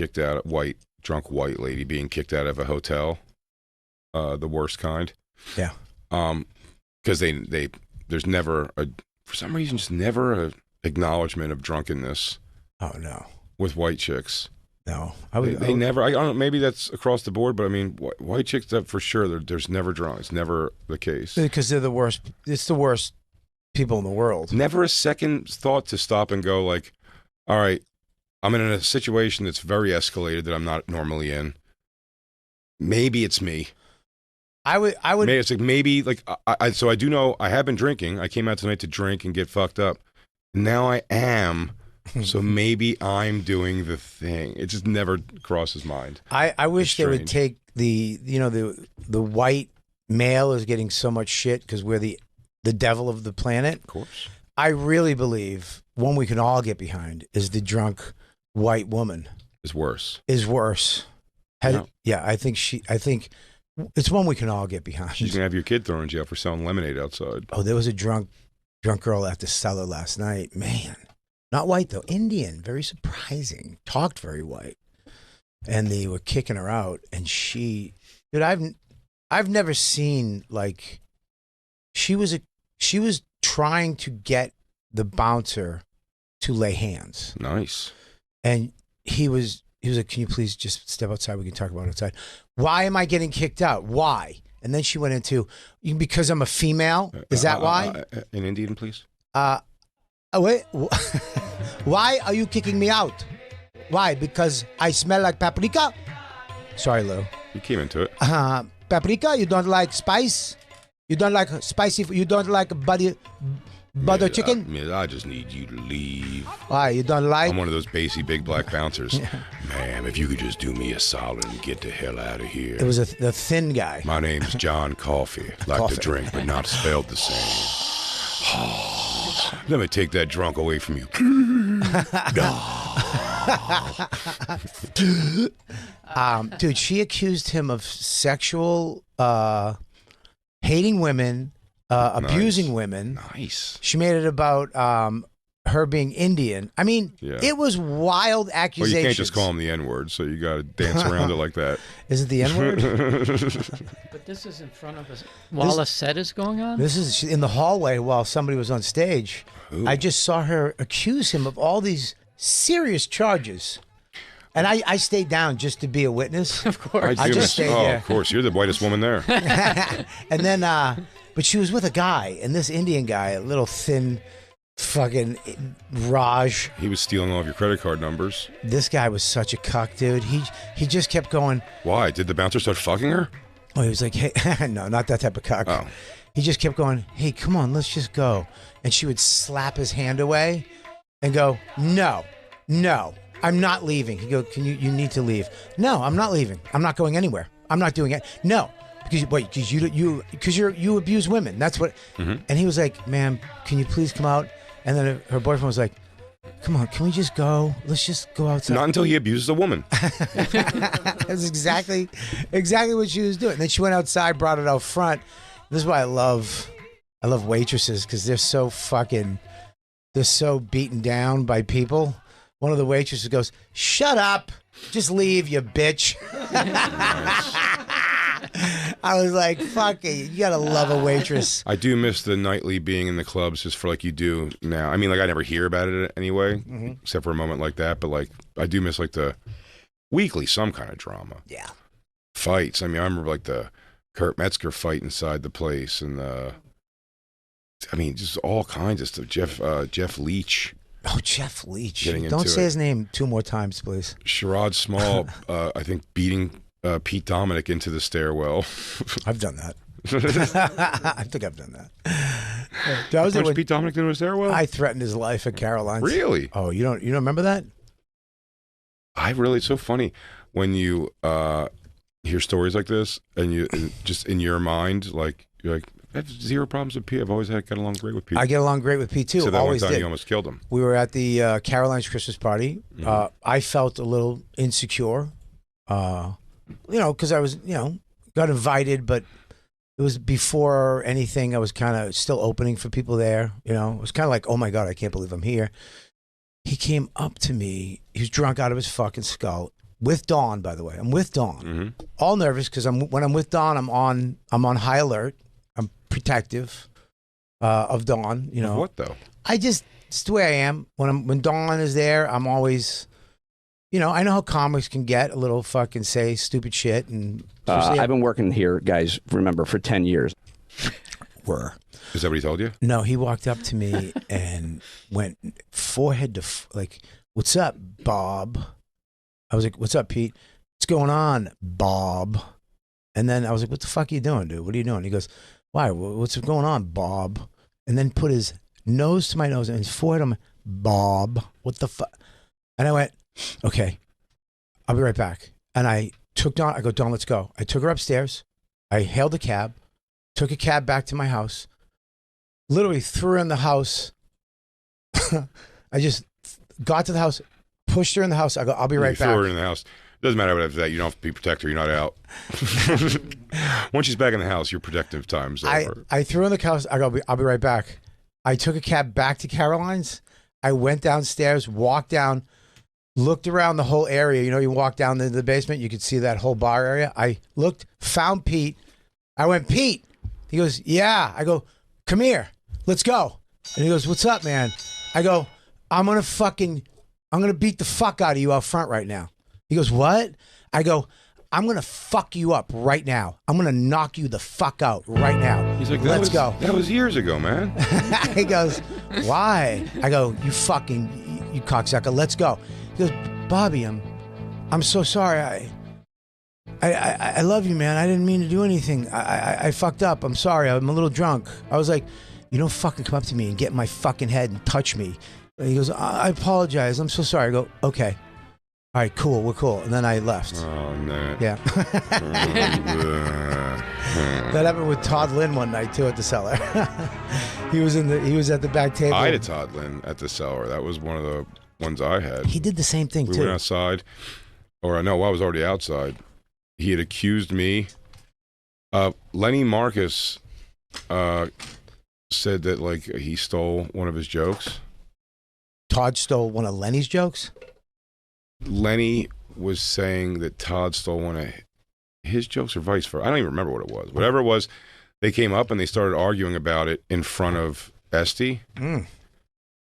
kicked out, drunk white lady being kicked out of a hotel, the worst kind. Yeah. Because there's never for some reason, just never a acknowledgement of drunkenness. Oh no. With white chicks. No, They never. I don't know. Maybe that's across the board, but I mean, white chicks for sure. There's never drunk. It's never the case because they're the worst. It's the worst people in the world. Never a second thought to stop and go like, all right, I'm in a situation that's very escalated that I'm not normally in. Maybe it's me. I would. Maybe it's like maybe like so I do know I have been drinking. I came out tonight to drink and get fucked up. Now I am. So maybe I'm doing the thing. It just never crosses mind. I wish they would take the white male is getting so much shit because we're the devil of the planet. Of course. I really believe one we can all get behind is the drunk white woman. Is worse. Yeah, I think it's one we can all get behind. She's gonna have your kid thrown in jail for selling lemonade outside. Oh, there was a drunk girl at the cellar last night. Man. Not white though, Indian, very surprising. Talked very white, and they were kicking her out. And I've never seen like, she was trying to get the bouncer to lay hands. Nice. And he was like, "Can you please just step outside? We can talk about it outside." Why am I getting kicked out? Why? And then she went into, because I'm a female. Is that why? In Indian, please. Wait, why are you kicking me out? Why? Because I smell like paprika? Sorry, Lou. You came into it. Paprika? You don't like spice? You don't like spicy? You don't like butter chicken? I just need you to leave. Why? You don't like? I'm one of those bassy big black bouncers. Ma'am, if you could just do me a solid and get the hell out of here. It was the thin guy. My name's John Coffee. Like to drink, but not spelled the same. Let me take that drunk away from you. Dude, she accused him of sexual, hating women, abusing women. Nice. She made it about her being Indian. I mean, It was wild accusations. Well, you can't just call him the N-word, so you got to dance around it like that. Is it the N-word? But this is in front of us while a set is going on? This is in the hallway while somebody was on stage. Ooh. I just saw her accuse him of all these serious charges. And I stayed down just to be a witness. Of course. I just stayed there. Of course. You're the whitest woman there. And then, but she was with a guy, and this Indian guy, a little thin fucking Raj. He was stealing all of your credit card numbers. This guy was such a cuck, dude. He just kept going. Why? Did the bouncer start fucking her? Oh, he was like, hey, no, not that type of cuck. Oh. He just kept going, hey, come on, let's just go. And she would slap his hand away and go, no, I'm not leaving. He'd go, you need to leave. No, I'm not leaving. I'm not going anywhere. I'm not doing it. No. Because you abuse women. That's what. Mm-hmm. And he was like, ma'am, can you please come out? And then her boyfriend was like, come on, can we just go? Let's just go outside. Not until he abuses a woman. That's exactly what she was doing. And then she went outside, brought it out front. This is why I love waitresses, because they're so beaten down by people. One of the waitresses goes, shut up. Just leave, you bitch. I was like, fuck it. You gotta love a waitress. I do miss the nightly being in the clubs just for like you do now. I mean, like I never hear about it anyway, except for a moment like that. But like, I do miss like the weekly, some kind of drama. Yeah. Fights. I mean, I remember like the Kurt Metzger fight inside the place, and just all kinds of stuff. Jeff Leach. Oh, Jeff Leach. Don't say his name 2 more times, please. Sherrod Small, I think, beating Pete Dominic into the stairwell. I've done that. I think I've done that. That was Pete Dominic into the stairwell? I threatened his life at Caroline's. Really? Oh, you don't remember that? It's so funny when you hear stories like this, and you just in your mind, like you're like, I have zero problems with Pete. I've always got along great with Pete. I get along great with Pete too. So that always one time did. you almost killed him. We were at the Caroline's Christmas party. Mm-hmm. I felt a little insecure, because I was, got invited, but it was before anything. I was kind of still opening for people there. It was kind of like, oh my God, I can't believe I'm here. He came up to me. He was drunk out of his fucking skull. with Dawn, by the way. I'm with Dawn. Mm-hmm. All nervous because when I'm with Dawn, I'm on high alert. I'm protective of Dawn. You know what though? It's the way I am. When Dawn is there, I'm always, you know, I know how comics can get a little fucking say stupid shit. And I've been working here, guys, remember, for 10 years. Is that what he told you? No, he walked up to me and went forehead to like, "What's up, Bob?" I was like, "What's up, Pete? What's going on, Bob?" And then I was like, "What the fuck are you doing, dude? What are you doing?" He goes, "Why? What's going on, Bob?" And then put his nose to my nose and his forehead on my, "Bob, what the fuck?" And I went, "Okay, I'll be right back." And I took Dawn. I go, "Dawn, let's go." I took her upstairs. I hailed a cab, took a cab back to my house, literally threw her in the house. I just got to the house, pushed her in the house. I go, "I'll be right back." Threw her in the house. Doesn't matter what after that. You don't have to be protector. You're not out. Once she's back in the house, your protective time's over. I threw her in the house. I go, "I'll be right back." I took a cab back to Caroline's. I went downstairs, walked down, looked around the whole area. You know, you walk down into the basement, you could see that whole bar area. I looked, found Pete. I went, "Pete." He goes, "Yeah." I go, "Come here. Let's go." And he goes, "What's up, man?" I go, I'm going to beat the fuck out of you out front right now." He goes, "What?" I go, "I'm going to fuck you up right now. I'm going to knock you the fuck out right now." He's like, "Let's go." That was years ago, man. He goes, "Why?" I go, you cocksucker. Let's go." He goes, "Bobby, I'm so sorry. I love you, man. I didn't mean to do anything. I fucked up. I'm sorry. I'm a little drunk." I was like, "You don't fucking come up to me and get in my fucking head and touch me." And he goes, "I apologize. I'm so sorry." I go, "Okay. All right, cool. We're cool." And then I left. Oh, no. Yeah. That happened with Todd Lynn one night too at the Cellar. He was at the back table. I had a Todd Lynn at the Cellar. That was one of the ones I had. He did the same thing too. We went outside, or no, I was already outside. He had accused me. Lenny Marcus said that like he stole one of his jokes. Todd stole one of Lenny's jokes? Lenny was saying that Todd stole one of his jokes or vice versa. I don't even remember what it was. Whatever it was, they came up and they started arguing about it in front of Esty,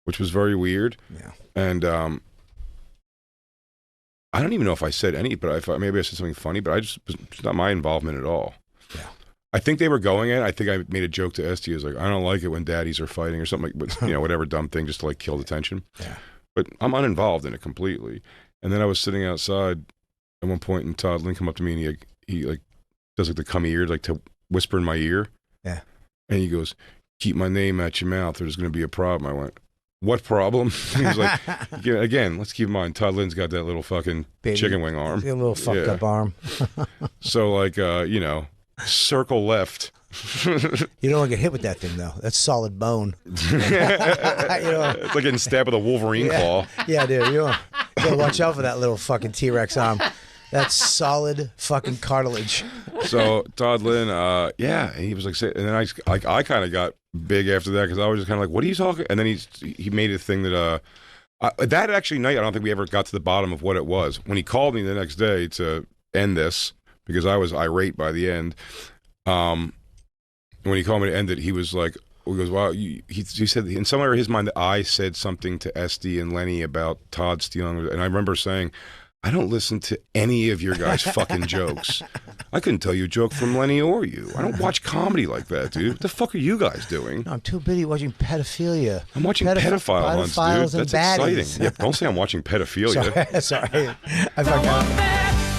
which was very weird. Yeah. And I don't even know if I said any, but maybe I said something funny, but it's not my involvement at all. Yeah. I think they were going at it. I think I made a joke to Esty. I was like, "I don't like it when daddies are fighting," or something like, but, whatever dumb thing just to like kill the tension. Yeah. But I'm uninvolved in it completely. And then I was sitting outside at one point, and Todd Lynn come up to me, and he like does like the come ear, like to whisper in my ear. Yeah. And he goes, "Keep my name out your mouth. There's going to be a problem." I went, "What problem?" He was like, again, let's keep in mind, Todd Lynn's got that little fucking chicken wing arm. A little fucked up arm. So like, circle left. You don't want to get hit with that thing though. That's solid bone. It's like getting stabbed with a Wolverine claw. Yeah, dude. You gotta watch out for that little fucking T-Rex arm. That's solid fucking cartilage. So Todd Lynn, he was like, and then I kind of got big after that because I was just kind of like, "What are you talking?" And then he made a thing that that actually night I don't think we ever got to the bottom of what it was. When he called me the next day to end this because I was irate by the end. When he called me to end it, he was like, he goes, "Wow," he said in somewhere in his mind that I said something to Esty and Lenny about Todd stealing, and I remember saying, "I don't listen to any of your guys' fucking jokes. I couldn't tell you a joke from Lenny or you. I don't watch comedy like that, dude. What the fuck are you guys doing?" No, I'm too busy watching pedophilia. I'm watching pedophile hunts, dude. That's exciting. Yeah, don't say I'm watching pedophilia. Sorry. I forgot.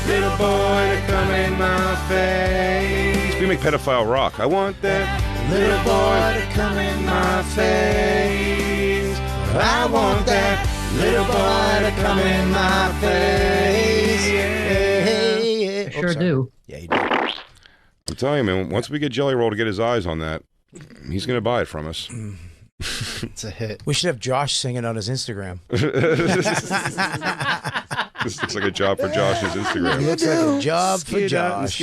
Little boy to come in my face. We make pedophile rock. I want that little boy to come in my face. I want that little boy to come in my face. I sure do. Yeah, you do. I'm telling you, man, once we get Jelly Roll to get his eyes on that, he's going to buy it from us. It's a hit. We should have Josh singing on his Instagram. This looks like a job for Josh's Instagram. It looks like a job for Josh.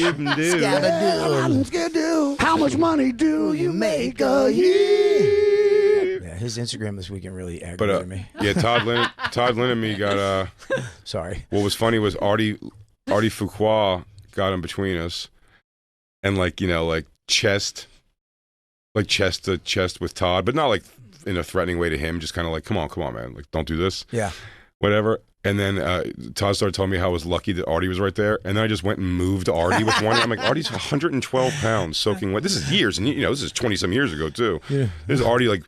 Skabadoo. How much money do you make a year? Yeah, his Instagram this weekend really But aggravated me. yeah, Todd Lynn and me got Sorry. What was funny was Artie Fuqua got him between us, and like chest to chest with Todd, but not like in a threatening way to him. Just kind of like, come on, man, like don't do this. Yeah. Whatever. And then Todd started telling me how I was lucky that Artie was right there. And then I just went and moved Artie with one. I'm like, Artie's 112 pounds soaking wet. This is years. And, this is 20-some years ago, too. Yeah. This is Artie, like,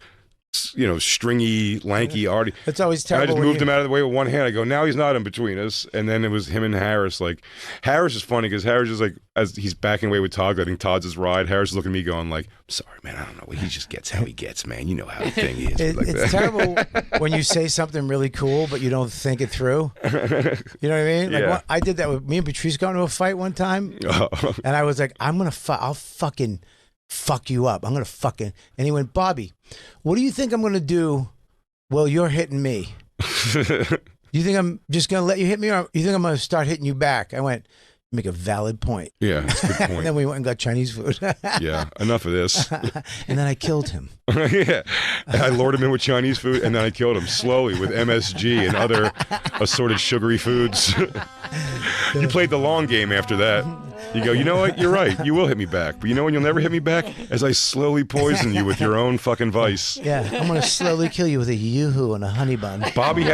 stringy, lanky Artie. It's always terrible. And I just moved him out of the way with one hand. I go, now he's not in between us. And then it was him and Harris. Like, Harris is funny because Harris is like, as he's backing away with Todd, I think Todd's his ride. Harris is looking at me going like, I'm sorry, man, I don't know. He just gets how he gets, man. You know how the thing is. It's terrible when you say something really cool, but you don't think it through. You know what I mean? Like I did that with me and Patrice got into a fight one time. And I was like, I'll fucking fuck you up. I'm going to fucking, and he went, Bobby, what do you think I'm going to do while you're hitting me? You think I'm just going to let you hit me, or you think I'm going to start hitting you back? I went, make a valid point. Yeah, that's a good point. And then we went and got Chinese food. Yeah, enough of this. And then I killed him. Yeah, I lured him in with Chinese food, and then I killed him slowly with MSG and other assorted sugary foods. You played the long game after that. You go, you know what? You're right. You will hit me back. But you know when you'll never hit me back? As I slowly poison you with your own fucking vice. Yeah, I'm going to slowly kill you with a yoo-hoo and a honey bun. Bobby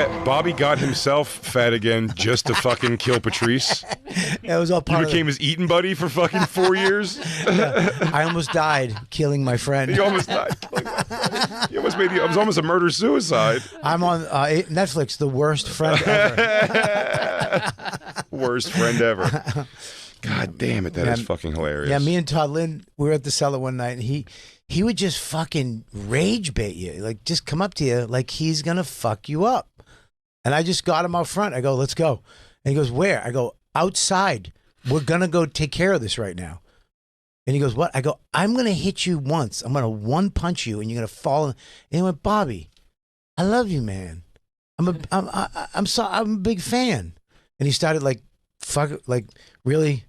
got himself fat again just to fucking kill Patrice. It was all part You became his eating buddy for fucking 4 years? I almost died killing my friend. You almost died killing my friend. You almost made it was almost a murder-suicide. I'm on Netflix, The Worst Friend Ever. Worst friend ever. God damn it, that is fucking hilarious. Yeah, me and Todd Lynn, we were at the cellar one night, and he would just fucking rage bait you. Like, just come up to you like he's going to fuck you up. And I just got him out front. I go, let's go. And he goes, where? I go, outside. We're going to go take care of this right now. And he goes, what? I go, I'm going to hit you once. I'm going to one punch you, and you're going to fall. And he went, Bobby, I love you, man. I'm a big fan. And he started really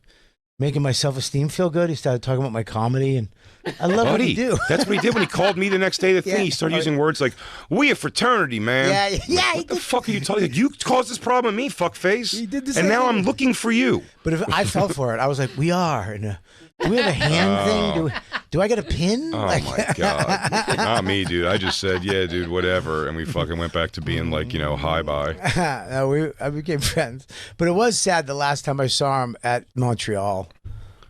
making my self-esteem feel good. He started talking about my comedy, and I love what he do. That's what he did when he called me the next day. He started using words like, we a fraternity, man. Yeah. What the fuck are you talking about? You caused this problem with me, fuckface. He did the same. And now I'm looking for you. But if I fell for it, I was like, we are. And, do we have a hand thing? Do I get a pin? Oh, my God. Not me, dude. I just said, yeah, dude, whatever. And we fucking went back to being like, hi-bye. I became friends. But it was sad the last time I saw him at Montreal.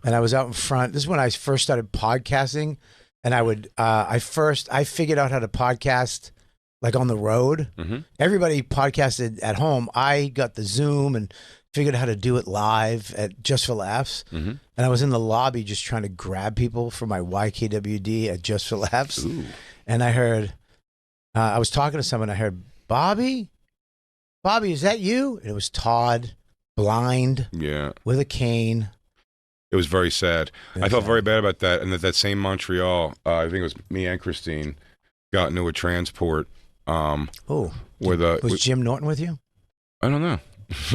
And I was out in front. This is when I first started podcasting. And I figured out how to podcast like on the road. Mm-hmm. Everybody podcasted at home. I got the Zoom and figured out how to do it live at Just for Laughs. Mm-hmm. And I was in the lobby just trying to grab people for my YKWd at Just for Laughs. Ooh. And I heard, I was talking to someone. I heard, Bobby, is that you? And it was Todd, blind, with a cane. It was very sad. I felt very bad about that. And that same Montreal, I think it was me and Christine, got into a transport. Was Jim Norton with you? I don't know. I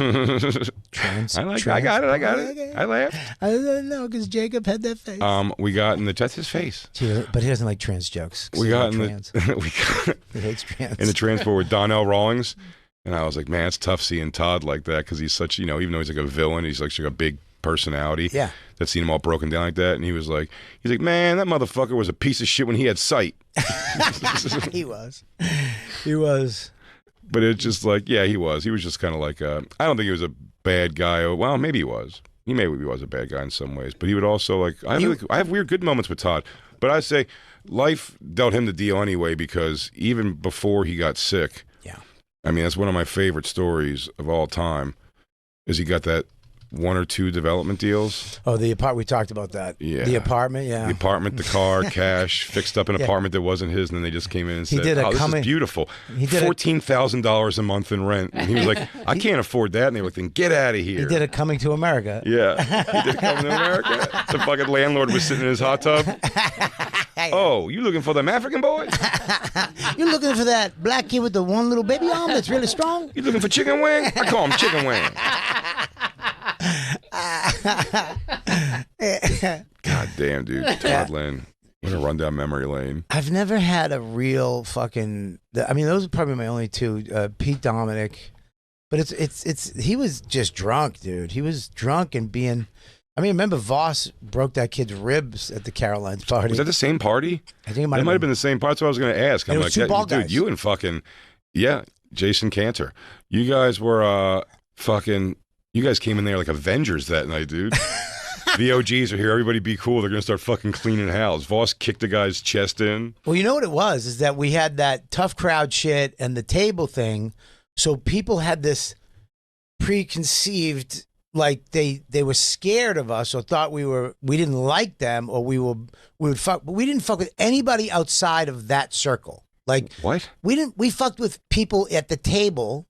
got it. I laughed. I don't know because Jacob had that face. We got in that's his face. But he doesn't like trans jokes. We got in he hates trans. In the transport with Donnell Rawlings, and I was like, man, it's tough seeing Todd like that because he's such, even though he's like a villain, he's like a big personality. Yeah. That's seen him all broken down like that, and he's like, man, that motherfucker was a piece of shit when he had sight. He was. But it's just like, yeah, he was. He was just kind of like, I don't think he was a bad guy. Well, maybe he was. He maybe was a bad guy in some ways. But he would also, I have weird good moments with Todd. But I say life dealt him the deal anyway because even before he got sick, I mean, that's one of my favorite stories of all time, is he got that 1 or 2 development deals. Oh, the apartment, we taled about that. Yeah. The apartment, The apartment, the car, cash, fixed up an apartment that wasn't his, and then they just came in and said, this is beautiful. $14,000 a month in rent. And he was like, I can't afford that. And they were like, then get out of here. He did a Coming to America. Yeah. He did Coming to America. The fucking landlord was sitting in his hot tub. Oh, you looking for them African boys? You looking for that black kid with the one little baby arm that's really strong? You looking for chicken wing? I call him chicken wing. God damn, dude. Todd Lynn. We're gonna run down memory lane. I've never had a real fucking. I mean, those are probably my only two. Pete Dominic, but he was just drunk, dude. He was drunk and being. I mean, remember Voss broke that kid's ribs at the Caroline's party. Was that the same party? I think it might have been the same party. That's what I was going to ask. I'm like, two bald dude, guys. you and fucking, yeah, Jason Cantor. You guys were fucking, you guys came in there like Avengers that night, dude. The OGs are here. Everybody be cool. They're going to start fucking cleaning house. Voss kicked the guy's chest in. Well, you know what it was? Is that we had that tough crowd shit and the table thing. So people had this preconceived, like they were scared of us or thought we didn't like them or we would fuck, but we didn't fuck with anybody outside of that circle. Like what? We fucked with people at the table,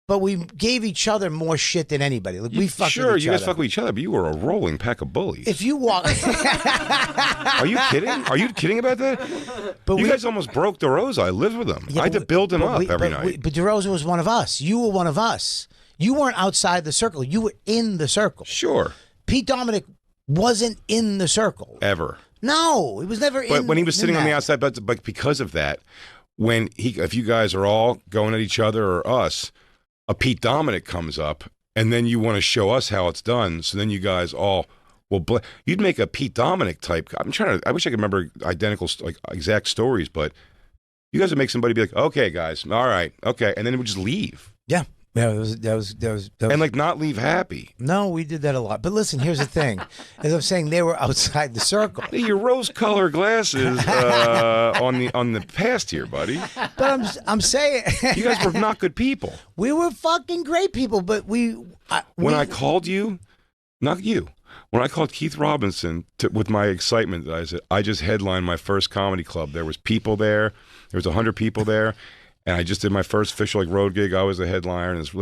but we gave each other more shit than anybody. Like we fucked with each you guys other. fuck with each other, but you were a rolling pack of bullies. If you walk, are you kidding? Are you kidding about that? But you guys almost broke DeRosa. I lived with him. I had to build him up every night. But DeRosa was one of us. You were one of us. You weren't outside the circle. You were in the circle. Sure. Pete Dominic wasn't in the circle. Ever. No, he was never in. But when he was sitting on the outside, but because of that, if you guys are all going at each other or us, a Pete Dominic comes up, and then you want to show us how it's done. So then you guys all you'd make a Pete Dominic type. I wish I could remember identical, like exact stories, but you guys would make somebody be like, okay, guys, all right, okay, and then it would just leave. Yeah. Yeah, that was and like not leave happy. No, we did that a lot. But listen, here's the thing: as I'm saying, they were outside the circle. Your rose-colored glasses on the past here, buddy. But I'm saying you guys were not good people. We were fucking great people, but when I called you, not you. When I called Keith Robinson with my excitement, I said I just headlined my first comedy club. There was people there. There was 100 people there. And I just did my first official road gig. I was the headliner, and it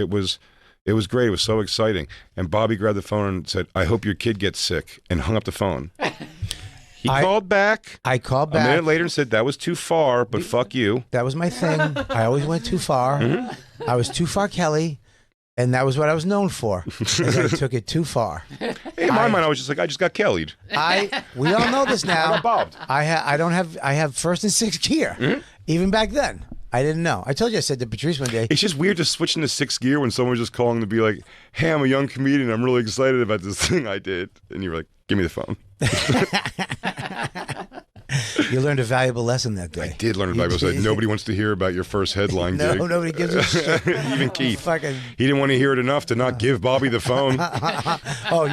was great. It was so exciting. And Bobby grabbed the phone and said, "I hope your kid gets sick," and hung up the phone. He called back. I called back a minute later and said, "That was too far, but fuck you." That was my thing. I always went too far. Mm-hmm. I was too far, Kelly, and that was what I was known for. Is I took it too far. In my mind, I was just like, I just got Kelly'd. We all know this now. I got bobbed. I have first and sixth gear. Mm-hmm. Even back then. I didn't know. I told you I said to Patrice one day. It's just weird to switch into sixth gear when someone's just calling to be like, "Hey, I'm a young comedian. I'm really excited about this thing I did." And you're like, "Give me the phone." You learned a valuable lesson that day. I did learn a valuable lesson. Nobody wants to hear about your first headline gig. No, nobody gives a shit. Even Keith. Fucking... He didn't want to hear it enough to not give Bobby the phone. Oh,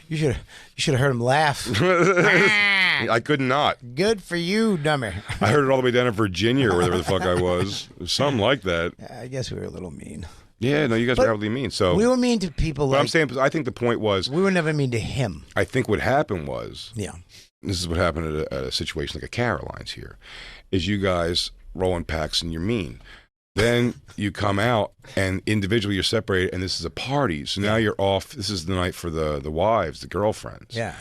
you should have heard him laugh. I could not. Good for you, dummy. I heard it all the way down in Virginia or wherever the fuck I was. Something like that. I guess we were a little mean. Yeah, no, you guys were probably mean. So we were mean to people. But I'm saying, I think the point was we were never mean to him. I think what happened was, yeah, this is what happened at a situation like a Caroline's here, is you guys rolling packs and you're mean. Then you come out and individually you're separated, and this is a party. So now you're off. This is the night for the wives, the girlfriends. Yeah.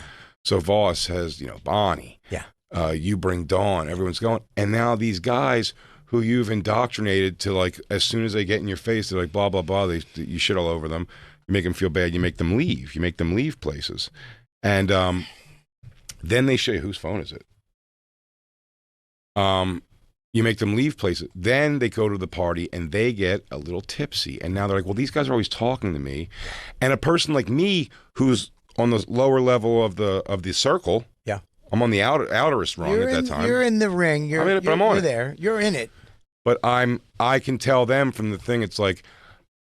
So Voss has, Bonnie. Yeah. You bring Dawn. Everyone's going. And now these guys who you've indoctrinated to, like, as soon as they get in your face, they're like, blah, blah, blah. You shit all over them. You make them feel bad. You make them leave. You make them leave places. And then they show you, whose phone is it? You make them leave places. Then they go to the party and they get a little tipsy. And now they're like, well, these guys are always talking to me. And a person like me who's on the lower level of the circle. Yeah. I'm on the outerest rung at that time. You're in the ring. You're there. You're in it. But I can tell them from the thing, it's like,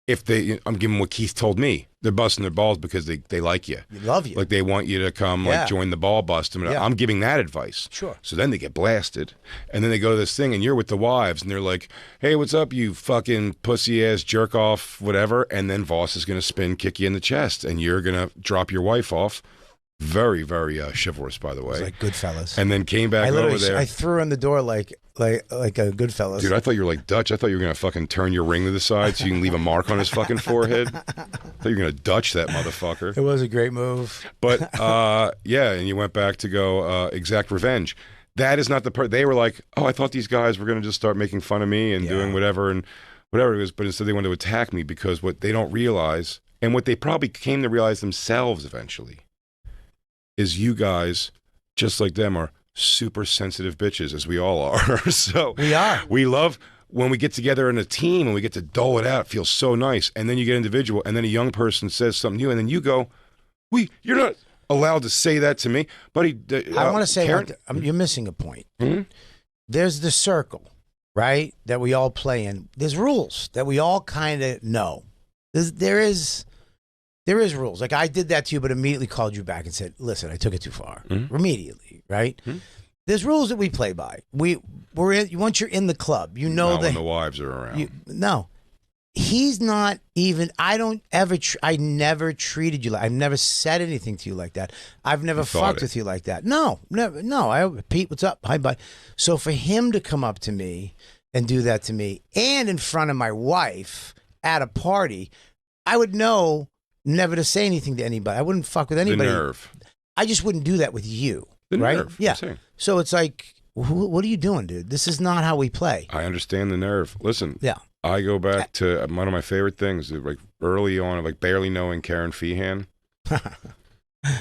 I'm giving what Keith told me. They're busting their balls because they like you. They love you. Like they want you to come like join the ball bust. I'm giving that advice. Sure. So then they get blasted. And then they go to this thing and you're with the wives and they're like, hey, what's up, you fucking pussy ass jerk off, whatever. And then Voss is going to spin kick you in the chest and you're going to drop your wife off. Very, very chivalrous, by the way. It's like Goodfellas. And then came back over there. I threw her in the door like a Goodfellas. Dude, I thought you were like Dutch. I thought you were going to fucking turn your ring to the side so you can leave a mark on his fucking forehead. I thought you were going to Dutch that motherfucker. It was a great move. But, yeah, and you went back to go exact revenge. That is not the part. They were like, oh, I thought these guys were going to just start making fun of me and doing whatever it was. But instead they wanted to attack me because what they don't realize, and what they probably came to realize themselves eventually, is you guys, just like them, are super sensitive bitches, as we all are. So We are. We love when we get together in a team and we get to dole it out. It feels so nice. And then you get individual, and then a young person says something to you, and then you go, you're not allowed to say that to me. Buddy, I want to say, Karen, you're missing a point. Hmm? There's the circle, right, that we all play in. There's rules that we all kind of know. There is rules. Like, I did that to you, but immediately called you back and said, listen, I took it too far. Immediately, right? There's rules that we play by. We're in, once you're in the club, you know when the wives are around. No. He's not even, I never treated you like, I've never said anything to you like that. I've never fucked with you like that. No, never. No, Pete, what's up? Hi, bye. So for him to come up to me and do that to me, and in front of my wife at a party, I would know never to say anything to anybody. I wouldn't fuck with anybody. The nerve. I just wouldn't do that with you. The right? nerve. Yeah. So it's like, what are you doing, dude? This is not how we play. I understand the nerve. Listen. Yeah. I go back to one of my favorite things, like early on, like barely knowing Karen Feehan.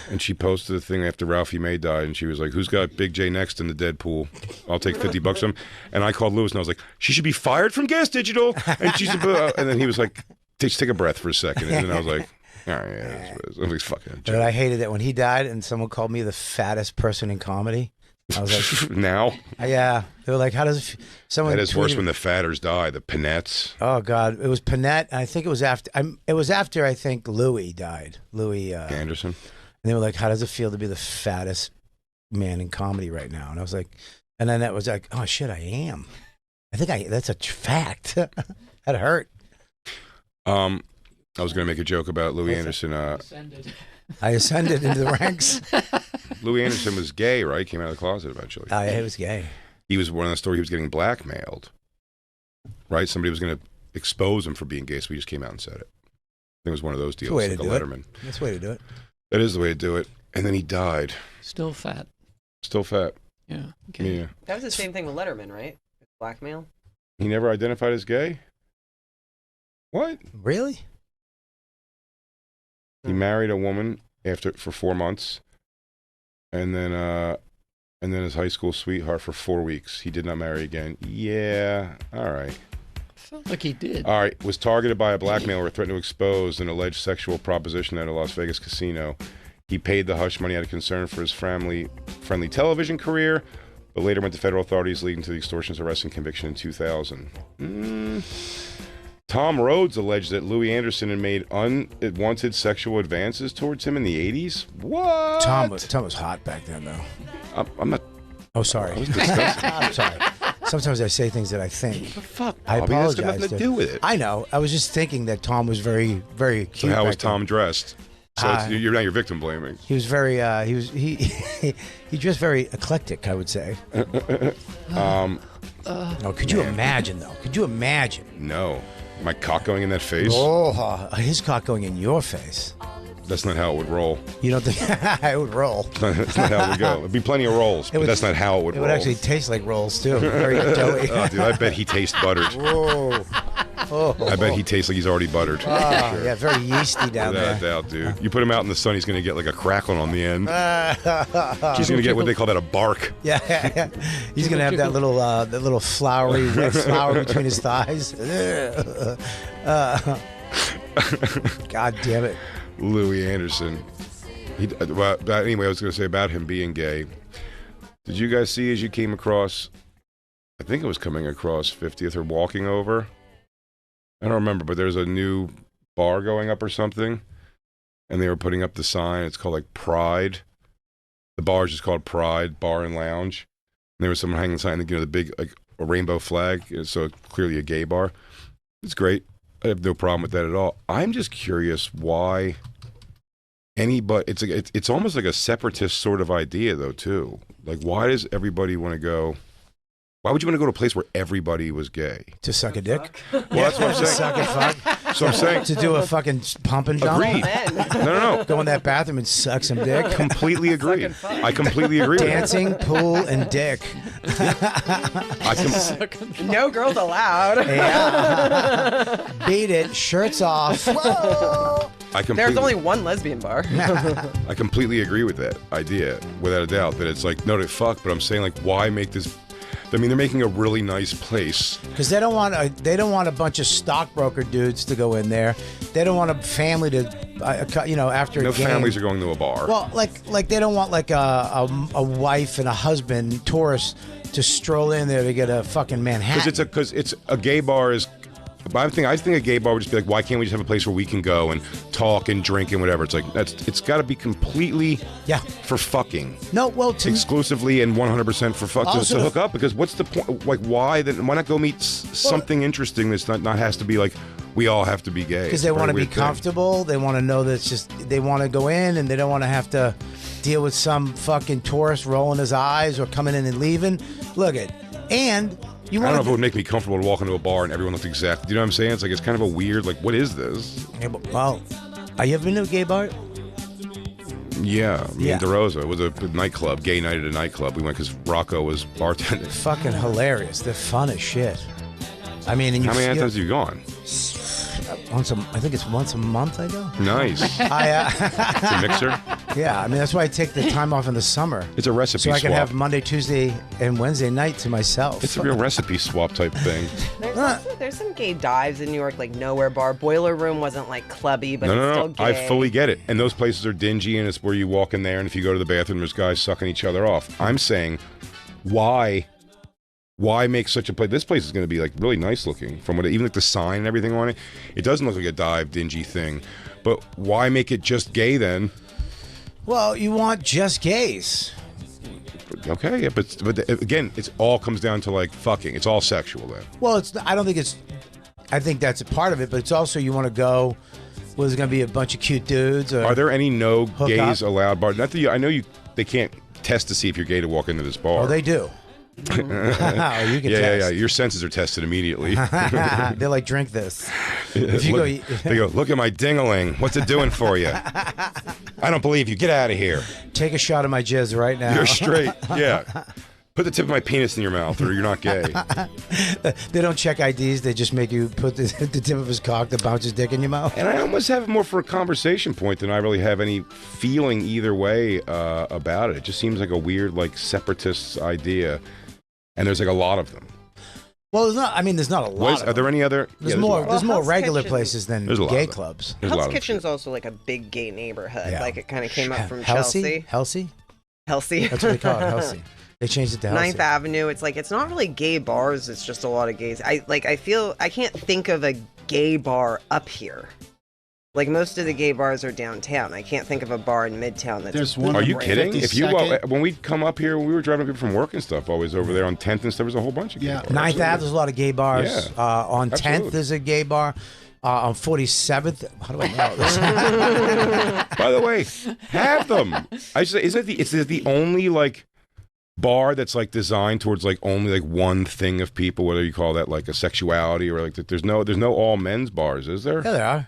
And she posted a thing after Ralphie May died, and she was like, who's got Big J next in the Deadpool? I'll take $50 from him. And I called Lewis, and I was like, she should be fired from Gas Digital. And she's and then he was like, just take a breath for a second. And then I was like, all right, yeah, that's what it is. I was fucking. But I hated that when he died, and someone called me the fattest person in comedy. I was like, now? Yeah. They were like, how does someone? That is worse when the fatters die, the Panettes. Oh, God. It was Panette. I think it was after, I think Louis died. Louis Anderson. And they were like, how does it feel to be the fattest man in comedy right now? And I was like, and then that was like, oh, shit, I am. That's a fact. That hurt. I was going to make a joke about Louis Anderson. I ascended into the ranks. Louis Anderson was gay, right? Came out of the closet eventually. Oh, yeah, he was gay. He was one of the story. He was getting blackmailed, right? Somebody was going to expose him for being gay, so he just came out and said it. I think it was one of those deals, like a Letterman. That's the way to do it. That is the way to do it. And then he died. Still fat. Still fat. Yeah. Okay. Yeah. That was the same thing with Letterman, right? Blackmail. He never identified as gay? What? Really? He married a woman for 4 months, and then his high school sweetheart for 4 weeks. He did not marry again. Yeah, all right. Felt like he did. All right, was targeted by a blackmailer, threatened to expose an alleged sexual proposition at a Las Vegas casino. He paid the hush money out of concern for his family-friendly television career, but later went to federal authorities, leading to the extortion's arrest and conviction in 2000. Tom Rhodes alleged that Louis Anderson had made unwanted sexual advances towards him in the 80s. What? Tom was hot back then, though. I'm not. Oh, sorry. I'm sorry. Sometimes I say things that I think. Fuck. I apologize. That's got nothing to do with it. I know. I was just thinking that Tom was very, very cute. So how was Tom dressed? So you're victim blaming. He was very. He dressed very eclectic, I would say. No, could you imagine though? Could you imagine? No. My cock going in that face? Oh, his cock going in your face. That's not how it would roll. You don't think it would roll? That's not how it would go. There'd be plenty of rolls, but that's not how it would roll. It would actually taste like rolls, too. Very doughy. Oh, dude, I bet he tastes buttered. Whoa. Oh. I bet he tastes like he's already buttered. Oh, sure. Yeah, very yeasty down there. Without a doubt, dude. You put him out in the sun, he's going to get like a crackling on the end. He's going to get what they call that a bark. Yeah. He's going to have that little floury, red flower between his thighs. God damn it. Louis Anderson. Anyway, I was going to say about him being gay. Did you guys see as you came across, I think it was coming across 50th or walking over? I don't remember, but there's a new bar going up or something, and they were putting up the sign. It's called like Pride. The bar is just called Pride Bar and Lounge. And there was someone hanging the sign, the big, like a rainbow flag, so clearly a gay bar. It's great. I have no problem with that at all. I'm just curious why it's almost like a separatist sort of idea though too. Like why does everybody want to go? Why would you want to go to a place where everybody was gay? To suck a dick? Well, that's what I'm saying. Suck and fuck? So I'm saying to do a fucking pump and dump? Agreed. No. Go in that bathroom and suck some dick? Completely agree. I completely agree. Dancing, pool, and dick. No girls allowed. Yeah. Beat it. Shirts off. Whoa. I completely, There's only one lesbian bar. I completely agree with that idea, without a doubt. That it's like, no, to fuck, but I'm saying, like, why make this? I mean, they're making a really nice place. Because they don't want a bunch of stockbroker dudes to go in there. They don't want a family to, after a No game. families are going to a bar. Well, like they don't want like a wife and a husband, tourists, to stroll in there to get a fucking Manhattan. Because it's a gay bar is. I think a gay bar would just be like, why can't we just have a place where we can go and talk and drink and whatever? It's like it's got to be completely for fucking. No, well, exclusively and 100% for fuck Also, to hook up. Because what's the point? Like, why not go meet something interesting that's not has to be like we all have to be gay? Because they want to be comfortable. They want to know that it's just they want to go in and they don't want to have to deal with some fucking tourist rolling his eyes or coming in and leaving. Look it and. I don't know if it would make me comfortable to walk into a bar and everyone looks exact. You know what I'm saying? It's like it's kind of a weird. Like, what is this? Yeah, well, have you ever been to a gay bar? Yeah, me and DeRosa. It was a nightclub, gay night at a nightclub. We went because Rocco was bartending. Fucking hilarious. They're fun as shit. I mean, and how many times have you gone? I think it's once a month I go. Nice. It's a mixer. Yeah, I mean that's why I take the time off in the summer. It's a recipe swap. So I can have Monday, Tuesday, and Wednesday night to myself. It's a real recipe swap type thing. There's some gay dives in New York, like Nowhere Bar. Boiler Room wasn't like clubby, but it's still gay. I fully get it. And those places are dingy, and it's where you walk in there, and if you go to the bathroom, there's guys sucking each other off. I'm saying, why make such a place? This place is going to be like really nice looking from what even like the sign and everything on it. It doesn't look like a dive dingy thing, but why make it just gay then? Well, you want just gays. Okay, yeah, but again, it all comes down to like fucking. It's all sexual then. Well, I think that's a part of it, but it's also you want to go. Well, there's going to be a bunch of cute dudes. Are there any no gays allowed bars? Not that I know they can't test to see if you're gay to walk into this bar. Oh, they do. You can yeah. Your senses are tested immediately. They're like, drink this. If you they go, look at my ding-a-ling. What's it doing for you? I don't believe you. Get out of here. Take a shot of my jizz right now. You're straight. Yeah. Put the tip of my penis in your mouth, or you're not gay. They don't check IDs. They just make you put the tip of his cock to bounce his dick in your mouth. And I almost have more for a conversation point than I really have any feeling either way about it. It just seems like a weird, like, separatist idea. And there's like a lot of them. Well, there's not. I mean, there's not a lot. Are there any other? There's more. There's more regular places than gay clubs. Hell's Kitchen's also like a big gay neighborhood. Yeah. Like it kind of came up from Chelsea. Helsey. That's what they call it. Helsey. They changed it to Helsey. 9th Avenue. It's like it's not really gay bars. It's just a lot of gays. I feel I can't think of a gay bar up here. Like most of the gay bars are downtown. I can't think of a bar in Midtown that's. There's one. Are you kidding? If you when we come up here, we were driving people from work and stuff. Always over there on 10th and stuff. There's a whole bunch of gay bars. 9th Ave, there's a lot of gay bars. Yeah, on 10th, there's a gay bar. On 47th, how do I know this? By the way, have them. I say, is it the only like bar that's like designed towards like only like one thing of people? Whether you call that like a sexuality or like that. There's no all men's bars, is there? Yeah, there are.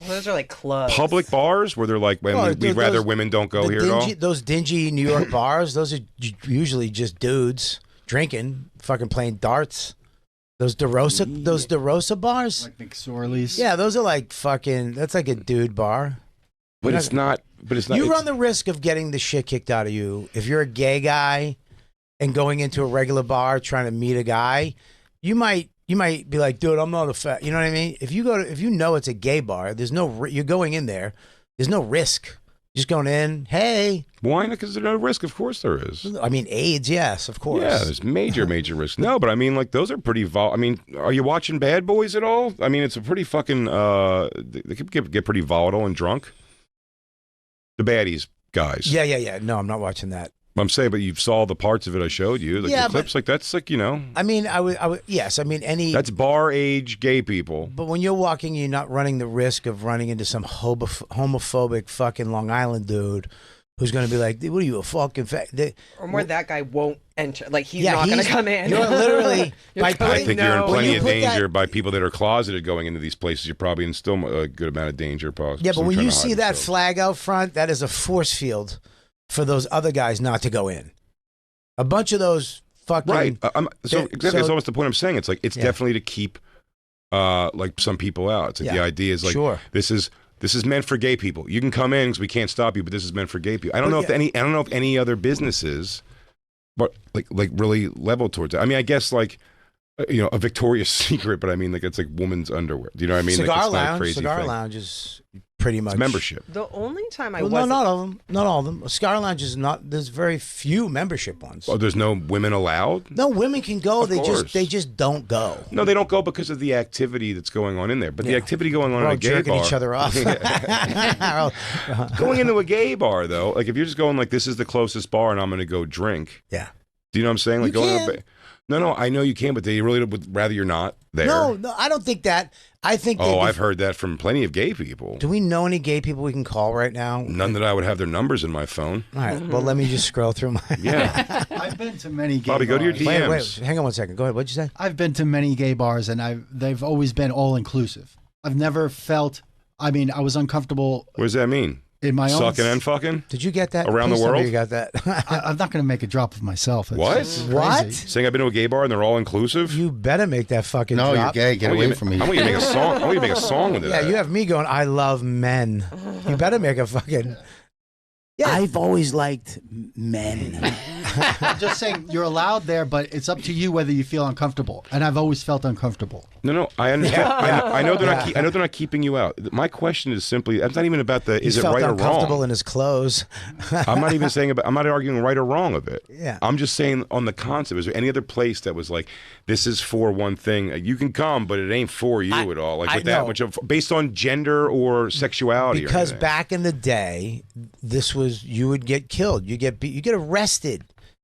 Well, those are like clubs. Public bars where they're like, we'd rather women don't go here at all. Those dingy New York bars, those are usually just dudes drinking, fucking playing darts. Those DeRosa bars, like McSorley's. Yeah, those are like fucking. That's like a dude bar. But it's not. You run the risk of getting the shit kicked out of you if you're a gay guy and going into a regular bar trying to meet a guy. You might be like, dude, I'm not a fat. You know what I mean? If you know it's a gay bar, you're going in there. There's no risk. Just going in. Hey. Why not? Because there's no risk. Of course there is. I mean, AIDS, yes, of course. Yeah, there's major risk. No, but I mean, like those are pretty. I mean, are you watching Bad Boys at all? I mean, it's a pretty fucking. They could get pretty volatile and drunk. The baddies guys. Yeah. No, I'm not watching that. I'm saying, but you saw the parts of it I showed you. Like the clips, like that's like, you know. I mean, I would. Yes, I mean any. That's bar age gay people. But when you're walking, you're not running the risk of running into some homophobic fucking Long Island dude who's going to be like, "What are you, a fucking fat?" Or more, that guy won't enter. Like he's not going to come in. You're literally. I think you're in plenty of danger by people that are closeted going into these places. You're probably in still a good amount of danger. Possibly. Yeah, but when you see that flag out front, that is a force field for those other guys not to go in. A bunch of those fucking right. Exactly. It's almost the point I'm saying. It's like it's definitely to keep like some people out. It's like the idea is like this is This is meant for gay people. You can come in because we can't stop you, but this is meant for gay people. I don't know if any other businesses, but like really level towards it. I mean, I guess like a Victoria's Secret, but I mean like it's like woman's underwear. Do you know what I mean? Cigar like, it's Lounge. not a crazy Cigar thing. Lounge is pretty much It's membership. The only time I Well, wasn't... not all of them. Not all of them. Cigar Lounge is not. There's very few membership ones. Oh, there's no women allowed? No, women can go. Of course. They just don't go. No, they don't go because of the activity that's going on in there. But the activity going on We're in all a gay jerking bar, each other off. going into a gay bar though, like if you're just going like this is the closest bar and I'm going to go drink. Yeah. Do you know what I'm saying? Like You going can. to a No, I know you can, but they really would rather you're not there. No, I don't think that. I think. Oh, I've heard that from plenty of gay people. Do we know any gay people we can call right now? None that I would have their numbers in my phone. All right. Well, let me just scroll through my. Yeah. I've been to many gay Bobby, bars. go to your DMs. Wait. Hang on one second. Go ahead. What'd you say? I've been to many gay bars, and they've always been all inclusive. I've never felt. I mean, I was uncomfortable What does that mean? in my own. Sucking and fucking? Did you get that? Around the Please tell me world? You got that? I'm not going to make a drop of myself. It's What? crazy. What? Saying I've been to a gay bar and they're all inclusive? You better make that fucking No, drop. you're gay. Get I want away you from to- me. I want you to make a song. I want you to make a song with it. Yeah, you have me going, I love men. You better make a fucking. Yeah. I've always liked men. I'm just saying you're allowed there, but it's up to you whether you feel uncomfortable. And I've always felt uncomfortable. No, I understand. I know they're not. I know they're not keeping you out. My question is simply. It's not even about the. Is He it felt right or uncomfortable wrong? in his clothes. I'm not even saying about. I'm not arguing right or wrong of it. Yeah. I'm just saying on the concept. Is there any other place that was like, this is for one thing? You can come, but it ain't for you at all. Like I with that, know. which of, based on gender or sexuality. Because or anything. back in the day, this was you would get killed, you get beat, you get arrested,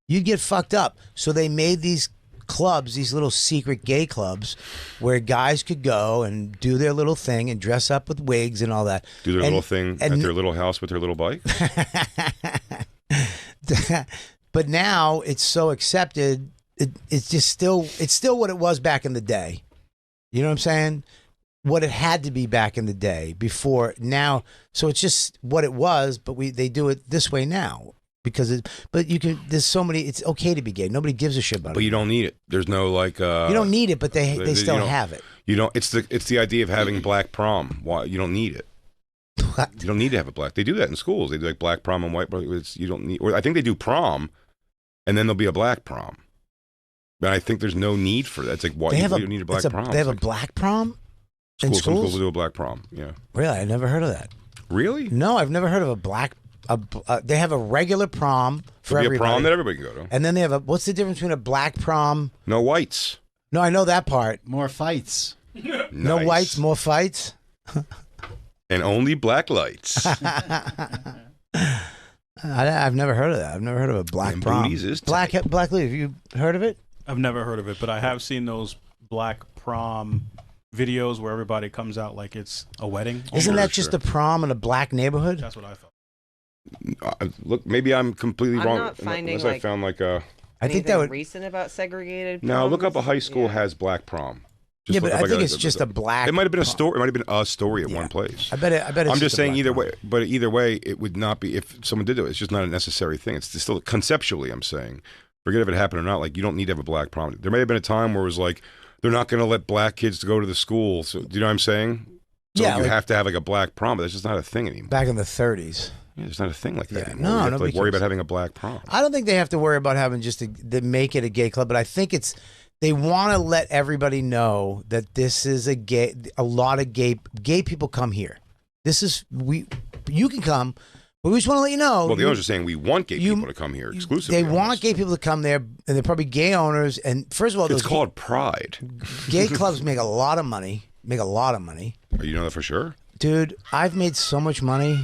you'd get fucked up. So they made these clubs, these little secret gay clubs, where guys could go and do their little thing and dress up with wigs and all that. do their And- little thing and- at their little house with their little bike. But now it's so accepted. It's still what it was back in the day. You know what I'm saying? What it had to be back in the day before now. So it's just what it was, but they do it this way now because but you can. There's so many. It's okay to be gay. Nobody gives a shit about But it. you don't need it. There's no like. You don't need it, but they you still don't- have it. You don't. It's the idea of having black prom. Why you don't need it. What? You don't need to have a black. They do that in schools. They do like black prom and white. You don't need. Or I think they do prom, and then there'll be a black prom. But I think there's no need for that. It's like why They you have don't need a black prom. They have It's a like black prom in schools. Some schools. schools will do a black prom. Yeah. Really, I never heard of that. Really? No, I've never heard of a black. They have a regular prom for There'll be a everybody. prom that everybody can go to. And then they have a. What's the difference between a black prom? No whites. No, I know that part. More fights. No Nice. whites, more fights. And only black lights. I've never heard of that. I've never heard of a black And prom. booties is Black Lee, have you heard of it? I've never heard of it, but I have seen those black prom videos where everybody comes out like it's a wedding. Isn't that sure. just a prom in a black neighborhood? That's what I thought. Look, maybe I'm completely I'm wrong. not finding, Unless I like, found like a. I think Anything that would. recent about segregated. Now look up a proms? high school Yeah. has black prom. Just Yeah, look but up I like think it's just a black. It might have been a prom. story. It might have been a story at Yeah. one place. I bet it. I'm it's just a saying black either prom. way, but either way, it would not be if someone did it. It's just not a necessary thing. It's still conceptually. I'm saying, forget if it happened or not. Like you don't need to have a black prom. There may have been a time where it was like they're not going to let black kids go to the school. So do you know what I'm saying? So Yeah, you like- have to have like a black prom, but that's just not a thing anymore. Back in the 30s. Yeah, there's not a thing like that Yeah, anymore. no, you have to nobody like, worry cares. about having a black prom. I don't think they have to worry about having just to make it a gay club, but I think it's they want to let everybody know that this is a lot of gay people come here. This is you can come, but we just want to let you know. Well, the owners are saying we want gay people to come here exclusively. They want gay people to come there, and they're probably gay owners. And first of all, It's those called Pride. gay clubs make a lot of money. Make a lot of money. You know that for sure? Dude, I've made so much money.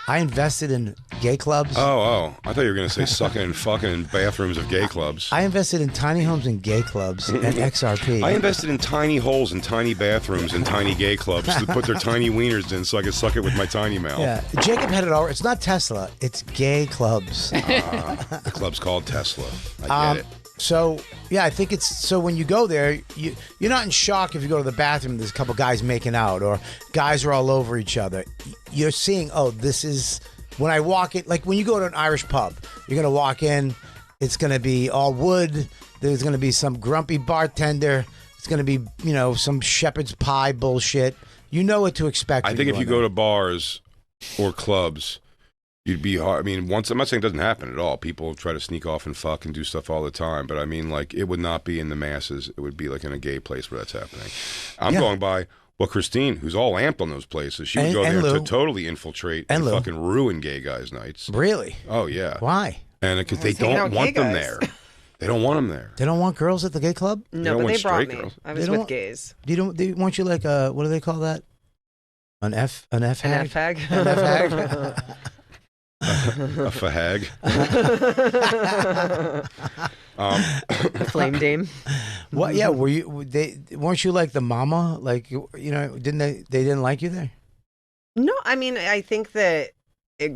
I invested in gay clubs. Oh. I thought you were going to say sucking and fucking in bathrooms of gay clubs. I invested in tiny homes and gay clubs and XRP. I invested in tiny holes in tiny bathrooms and tiny gay clubs to put their tiny wieners in so I could suck it with my tiny mouth. Yeah, Jacob had it all. It's not Tesla. It's gay clubs. The club's called Tesla. I get it. So yeah, I think it's so when you go there, you're not in shock if you go to the bathroom. There's a couple guys making out or guys are all over each other. You're seeing, oh, this is when I walk in. Like when you go to an Irish pub, you're gonna walk in. It's gonna be all wood. There's gonna be some grumpy bartender. It's gonna be some shepherd's pie bullshit. You know what to expect. I think if you go to bars or clubs, you'd be hard. I mean, once I'm not saying it doesn't happen at all. People try to sneak off and fuck and do stuff all the time. But I mean, like, it would not be in the masses. It would be like in a gay place where that's happening. I'm going by. Well, Christine, who's all amped on those places, she would go there to totally infiltrate and fucking ruin gay guys' nights. Really? Oh, yeah. Why? And because they don't want them there. They don't want them there. They don't want girls at the gay club? No, but they brought me. I was with gays. They want you like a, what do they call that? An F hag? An F hag? An F hag? A fahag. Flame dame. What? Yeah. Weren't you like the mama? Like, you know, they didn't like you there? No, I mean, I think that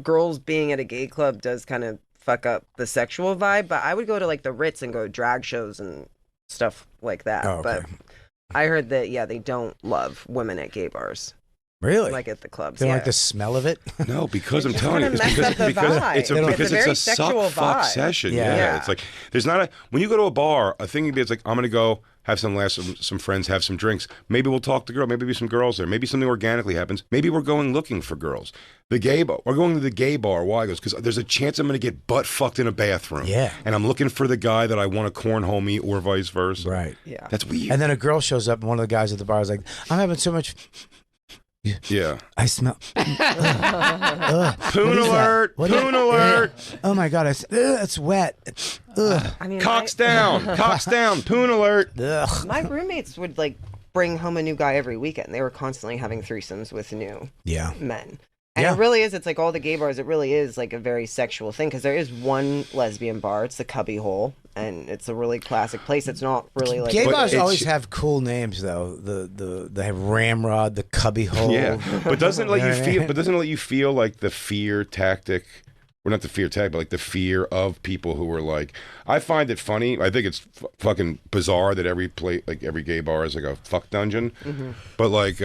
girls being at a gay club does kind of fuck up the sexual vibe. But I would go to like the Ritz and go to drag shows and stuff like that. Oh, okay. But I heard that they don't love women at gay bars. Really? Like at the clubs. They don't like the smell of it? No, because I'm telling you, it's a suck fuck session. Yeah. It's like there's not a when you go to a bar, a thing it's like I'm gonna go have some friends, have some drinks. Maybe we'll talk to girls. Maybe some girls there. Maybe something organically happens. Maybe we're going looking for girls. The gay bar. We're going to the gay bar. Why? Because there's a chance I'm gonna get butt fucked in a bathroom. Yeah. And I'm looking for the guy that I want to cornhole me or vice versa. Right. Yeah. That's weird. And then a girl shows up and one of the guys at the bar is like, I'm having so much. Yeah. I smell. Poon alert! Poon alert! Oh my God! It's wet. Ugh. I mean, Cocks down! Cocks down! Poon alert! Ugh. My roommates would like bring home a new guy every weekend. They were constantly having threesomes with new men. And it really is. It's like all the gay bars. It really is like a very sexual thing because there is one lesbian bar. It's the Cubby Hole, and it's a really classic place. It's not really like gay bars always have cool names though. They have Ramrod, the Cubby Hole. Yeah, but doesn't it let you feel? But doesn't it let you feel like the fear tactic? Or not the fear tag, but like the fear of people who are like, I find it funny. I think it's fucking bizarre that every gay bar is like a fuck dungeon. Mm-hmm. But like,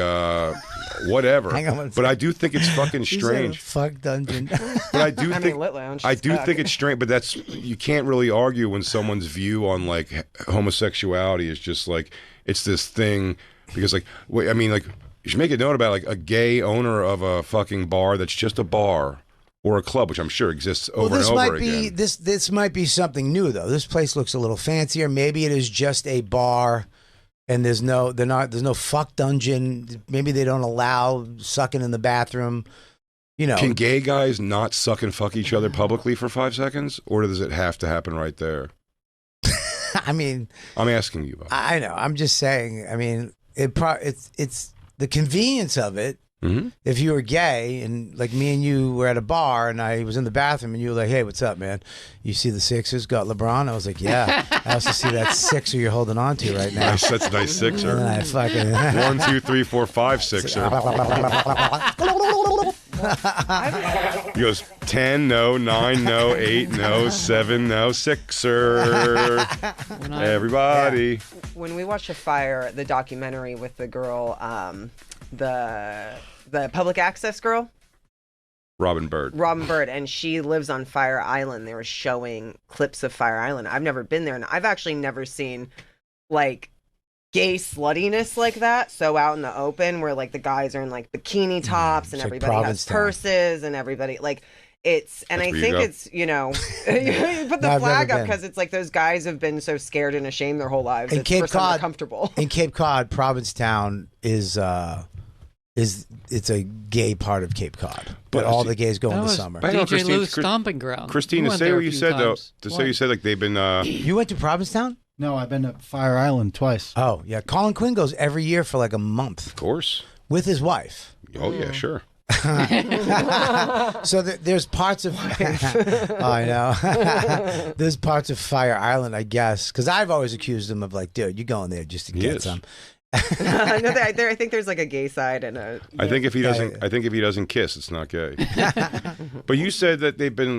whatever. But I do think it's fucking strange. Fuck dungeon. But I do think Lit Lounge. I do think it's strange. But that's you can't really argue when someone's view on like homosexuality is just like it's this thing because like I mean like you should make a note about like a gay owner of a fucking bar that's just a bar. Or a club, which I'm sure exists over and over again. This might be something new though. This place looks a little fancier. Maybe it is just a bar, and there's no fuck dungeon. Maybe they don't allow sucking in the bathroom. You know, can gay guys not suck and fuck each other publicly for 5 seconds, or does it have to happen right there? I mean, I'm asking you. I know. I'm just saying. I mean, it's the convenience of it. Mm-hmm. If you were gay and like me and you were at a bar and I was in the bathroom and you were like, hey, what's up, man? You see the Sixers got LeBron? I was like, yeah. I also see that sixer you're holding on to right now. Nice, that's a nice sixer. And I fucking 1, 2, 3, 4, 5 sixer. He goes 10, no, 9, no, 8, no, 7, no, sixer. Everybody. When we watched the documentary with the girl, the public access girl, Robin Bird, and she lives on Fire Island. They were showing clips of Fire Island. I've never been there, and I've actually never seen like gay sluttiness like that so out in the open where like the guys are in like bikini tops and everybody has purses and everybody like it's and That's I think it's you put the flag up because it's like those guys have been so scared and ashamed their whole lives. In Cape Cod, comfortable. In Cape Cod, Provincetown is it's a gay part of Cape Cod, but all the gays go in the summer. DJ Lou's stomping ground. Christine, to say what you said though, say you said like they've been. You went to Provincetown? No, I've been to Fire Island twice. Oh yeah, Colin Quinn goes every year for like a month. Of course. With his wife. Oh yeah, sure. So there's parts of I know there's parts of Fire Island, I guess, because I've always accused him of like, dude, you're going there just to get some. I think there's like a gay side and a. I think if he doesn't, I think if he doesn't kiss, it's not gay. But you said that they've been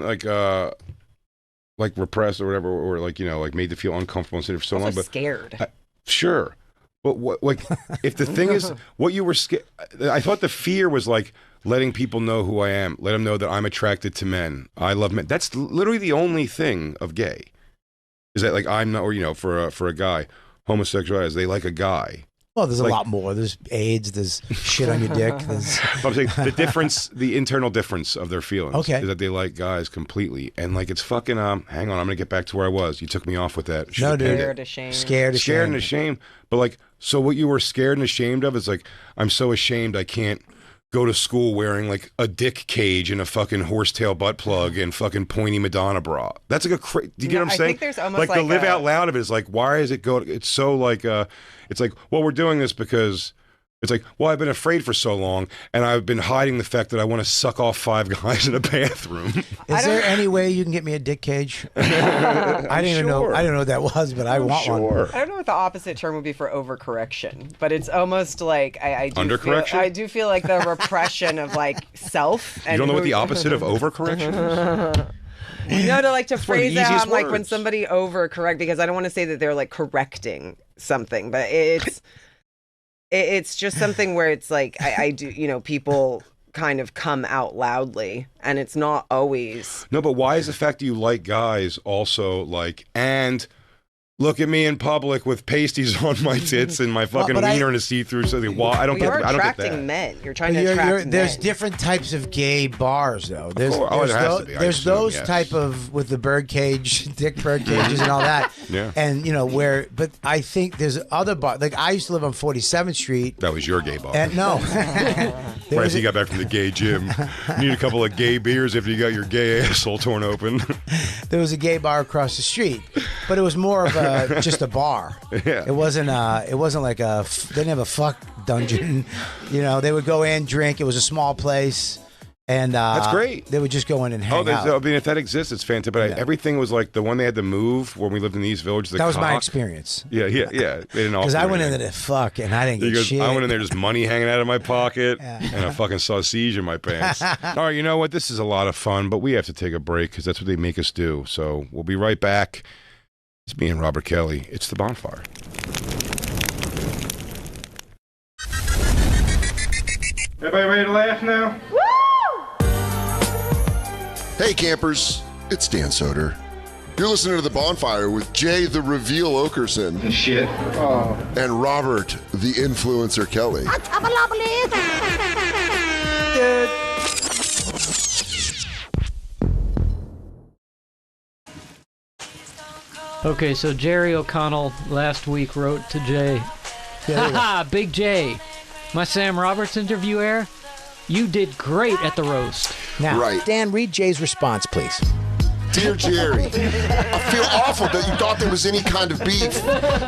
like repressed or whatever, or like like made to feel uncomfortable and for so long. But scared. Sure, but what like if the thing is what you were scared? I thought the fear was like letting people know who I am, let them know that I'm attracted to men. I love men. That's literally the only thing of gay. Is that like I'm not, or for a guy, homosexuality is they like a guy. Well, there's a Like- lot more. There's AIDS. There's shit on your dick. There's I'm saying the difference, the internal difference of their feelings Okay. is that they like guys completely. And like it's fucking, hang on, I'm going to get back to where I was. You took me off with that. No, Should've dude. pinned it. Scared, ashamed. scared, Scared and ashamed. ashamed. But like, so what you were scared and ashamed of is like, I'm so ashamed I can't go to school wearing like a dick cage and a fucking horsetail butt plug and fucking pointy Madonna bra. That's like do you get No, what I'm I saying? think there's almost like the like live a- out loud of it is like, why is it it's so like, it's like, well, we're doing this because it's like, well, I've been afraid for so long, and I've been hiding the fact that I want to suck off 5 guys in a bathroom. Is there any way you can get me a dick cage? I didn't even know. I didn't know what that was, but I want one. I don't know what the opposite term would be for overcorrection, but it's almost like I do Undercorrection? Feel, I do feel like the repression of like self. And You don't know what who- the opposite of overcorrection is? No, to phrase the it, easiest I'm like when words. somebody overcorrect, because I don't want to say that they're like correcting something, but it's just something where it's like I do, people kind of come out loudly, and it's not always. No, but why is the fact that you like guys also like, and look at me in public with pasties on my tits and my fucking but I- wiener in a see-through something? Why? I don't You're get. I don't get attracting that. men. You're trying to attract There's men. different types of gay bars, though. There's course. Oh, there has to be, I there's assume, those yes. type of with the bird cage, dick bird cages, and all that. Yeah. And but I think there's other bars. Like I used to live on 47th Street, That was your gay bar. and no, there Right was after a- you got back from the gay gym, you need a couple of gay beers after you got your gay asshole torn open. there was a gay bar across the street, but it was more of just a bar. Yeah. It wasn't like they didn't have a fuck dungeon. They would go in, drink. It was a small place, and That's great. They would just go in and hang out. I mean, if that exists, it's fantastic. But everything was like the one they had to move when we lived in the East Village. The That was my cock. experience. Yeah. They didn't Because offer I went in anything. there to fuck, and I didn't He get goes, shit. I went in there just money hanging out of my pocket and a fucking sausage in my pants. All right, you know what? This is a lot of fun, but we have to take a break because that's what they make us do. So we'll be right back. It's me and Robert Kelly. It's the Bonfire. Everybody ready to laugh now? Hey campers, it's Dan Soder. You're listening to The Bonfire with Jay the Reveal Okerson Shit. and Robert the Influencer Kelly. Okay, so Jerry O'Connell last week wrote to Jay. Haha, Big J. My Sam Roberts interview air? You did great at the roast. Now, Right. Dan, read Jay's response, please. Dear Jerry, I feel awful that you thought there was any kind of beef.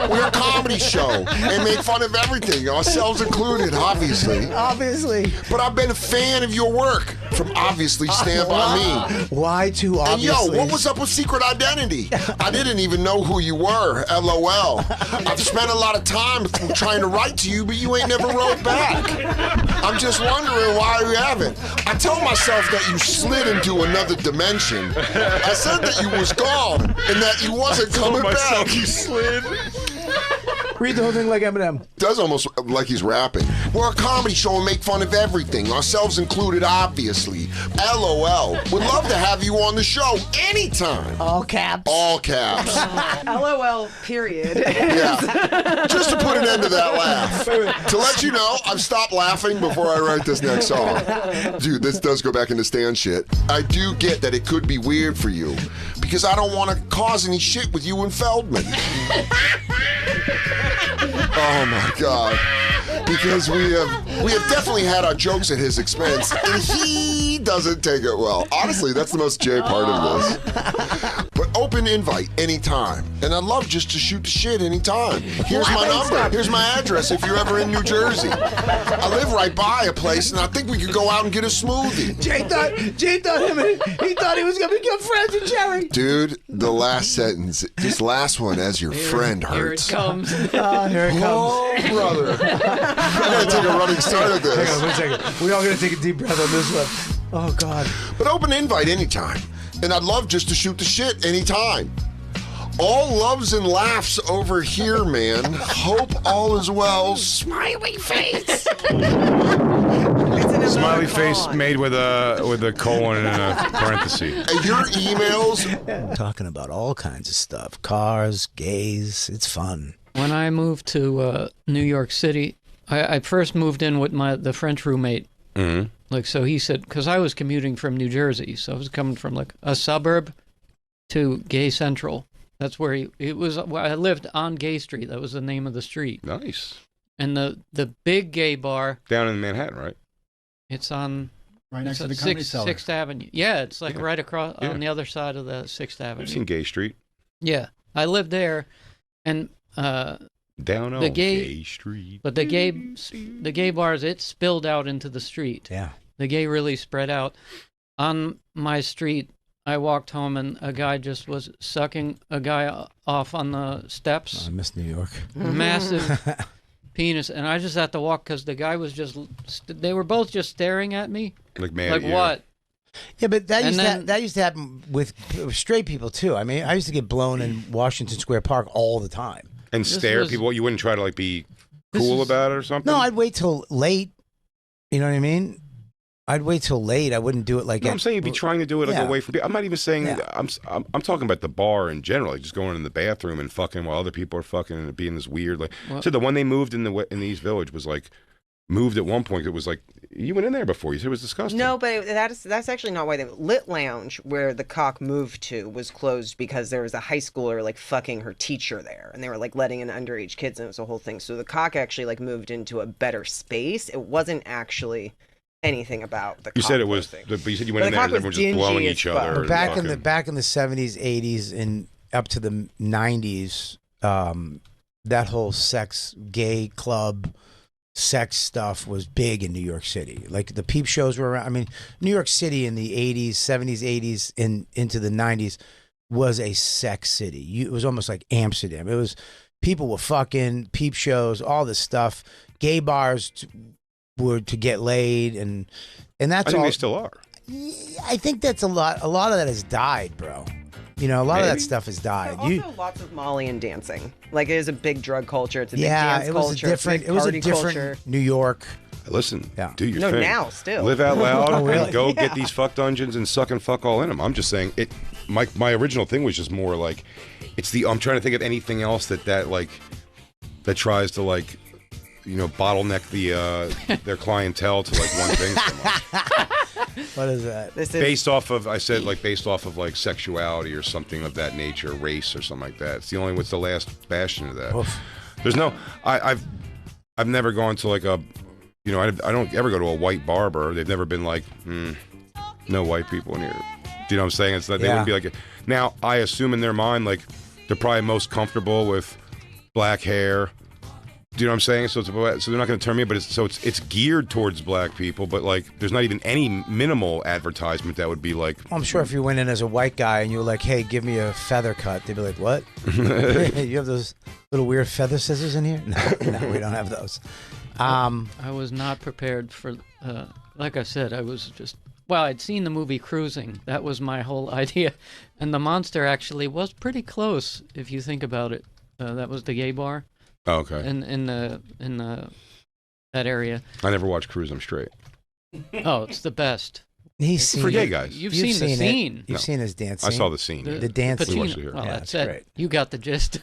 We're a comedy show and made fun of everything, ourselves included, obviously. Obviously. But I've been a fan of your work, from Obviously Stand By Me. Why too And obviously? yo, what was up with Secret Identity? I didn't even know who you were, LOL. I've spent a lot of time trying to write to you, but you ain't never wrote back. I'm just wondering why you haven't. I tell myself that you slid into another dimension. I said that you was gone and that you wasn't coming back. You slid. Read the whole thing like Eminem. Does almost like he's rapping. We're a comedy show and make fun of everything, ourselves included, obviously. LOL. Would love to have you on the show anytime. All caps. All caps. LOL. Period. Yeah. Just to put an end to that laugh. To let you know, I've stopped laughing before I write this next song. Dude, this does go back into Stan shit. I do get that it could be weird for you because I don't want to cause any shit with you and Feldman. Oh my God. Because we have definitely had our jokes at his expense, and he doesn't take it well. Honestly, that's the most Jay part of this. But open invite anytime. And I'd love just to shoot the shit anytime. Here's my number. Here's my address if you're ever in New Jersey. I live right by a place, and I think we could go out and get a smoothie. Jay thought he was gonna become friends with Jerry. Dude, the last sentence, this last one as your friend Here it hurts. comes. Oh, here it comes. Oh, brother. I gotta take a running start at Hang on, this. 1 second. We all gonna take a deep breath on this one. Oh God. But open invite anytime. And I'd love just to shoot the shit anytime. All loves and laughs over here, man. Hope all is well. Smiley face. Smiley face made with a colon and a parenthesis. And your emails, Talking about all kinds of stuff. Cars, gays. It's fun. when I moved to New York City, I first moved in with the French roommate. Mm-hmm. Like, so he said, because I was commuting from New Jersey, so I was coming from like a suburb to Gay Central. That's where it was. I lived on Gay Street. That was the name of the street. Nice. And the big gay bar. Down in Manhattan, right? It's on. Right next to the Comedy Cellar. 6th Avenue. Yeah, it's like Yeah. right across Yeah. on the other side of the 6th Avenue. I've seen Gay Street. Yeah, I lived there, and Down on Gay Street. but the gay bars, it spilled out into the street. Yeah. The gay really spread out. On my street, I walked home and a guy just was sucking a guy off on the steps. I miss New York. Massive penis, and I just had to walk because the guy was just. They were both just staring at me. Like mad Like at you. what? Yeah, but that And used then- that used to happen with straight people too. I mean, I used to get blown in Washington Square Park all the time. And This stare was- at people. You wouldn't try to like be This cool is- about it or something? No, I'd wait till late. You know what I mean? I'd wait till late. I wouldn't do it like. No, I'm saying you'd be trying to do it like Yeah. away from people. I'm not even saying. Yeah. I'm talking about the bar in general, like just going in the bathroom and fucking while other people are fucking and it being this weird. Like, Well- so the one they moved in the East Village was like moved at one point. It was like you went in there before. You said it was disgusting. No, but that's actually not why. The Lit Lounge, where the cock moved to, was closed because there was a high schooler like fucking her teacher there, and they were like letting in underage kids, and it was a whole thing. So the cock actually like moved into a better space. It wasn't actually anything about the. You cock said it was, moving. but you said you But went in the there cock and everyone was just blowing dingy each as fuck. other. But and back in the fucking- back in the 70s, 80s, and up to the 90s, that whole gay club, sex stuff was big in New York City. Like the peep shows were around. I mean, New York City in the 80s, 70s, 80s, and into the 90s was a sex city. It was almost like Amsterdam. It was people were fucking, peep shows, all this stuff. Gay bars were to get laid, and that's I think all. they still are. I think that's a lot. A lot of that has died, bro. You know, a lot of that Maybe. stuff has died. Also, lots of Molly and dancing. Like it is a big drug culture. It's a big Yeah, dance it was culture. a different. It's It a big was a party different culture. New York. Listen, Yeah. do your No, thing. now still. Live out loud Oh, really? and go get these fuck dungeons and suck and fuck all in them. I'm just saying it. My original thing was just more like it's the. I'm trying to think of anything else that like that tries to like bottleneck their clientele to like one thing so much. What is that? This is Based off of based off of like sexuality or something of that nature, race or something like that. It's the only what's the last bastion of that. Oof. There's no. I've never gone to like a. I don't ever go to a white barber. They've never been like, no white people in here. Do you know what I'm saying? It's that they Yeah. wouldn't be like. Now I assume in their mind like they're probably most comfortable with black hair. Do you know what I'm saying? So they're not going to turn me, but it's geared towards black people. But like, there's not even any minimal advertisement that would be like. I'm sure if you went in as a white guy and you were like, "Hey, give me a feather cut," they'd be like, "What? You have those little weird feather scissors in here?" No, we don't have those. I was not prepared for. Like I said, I was just. Well, I'd seen the movie Cruising. That was my whole idea, and the monster actually was pretty close if you think about it. That was the gay bar. Oh, okay. In that area. I never watched Cruise. I'm straight. Oh, it's the best. He's seen For gay it. guys. You've seen the it. scene. You've No. seen his dance I scene. saw the scene. The dance Pacino. scene. watched it here. Well, Yeah, that's it's it. great. You got the gist.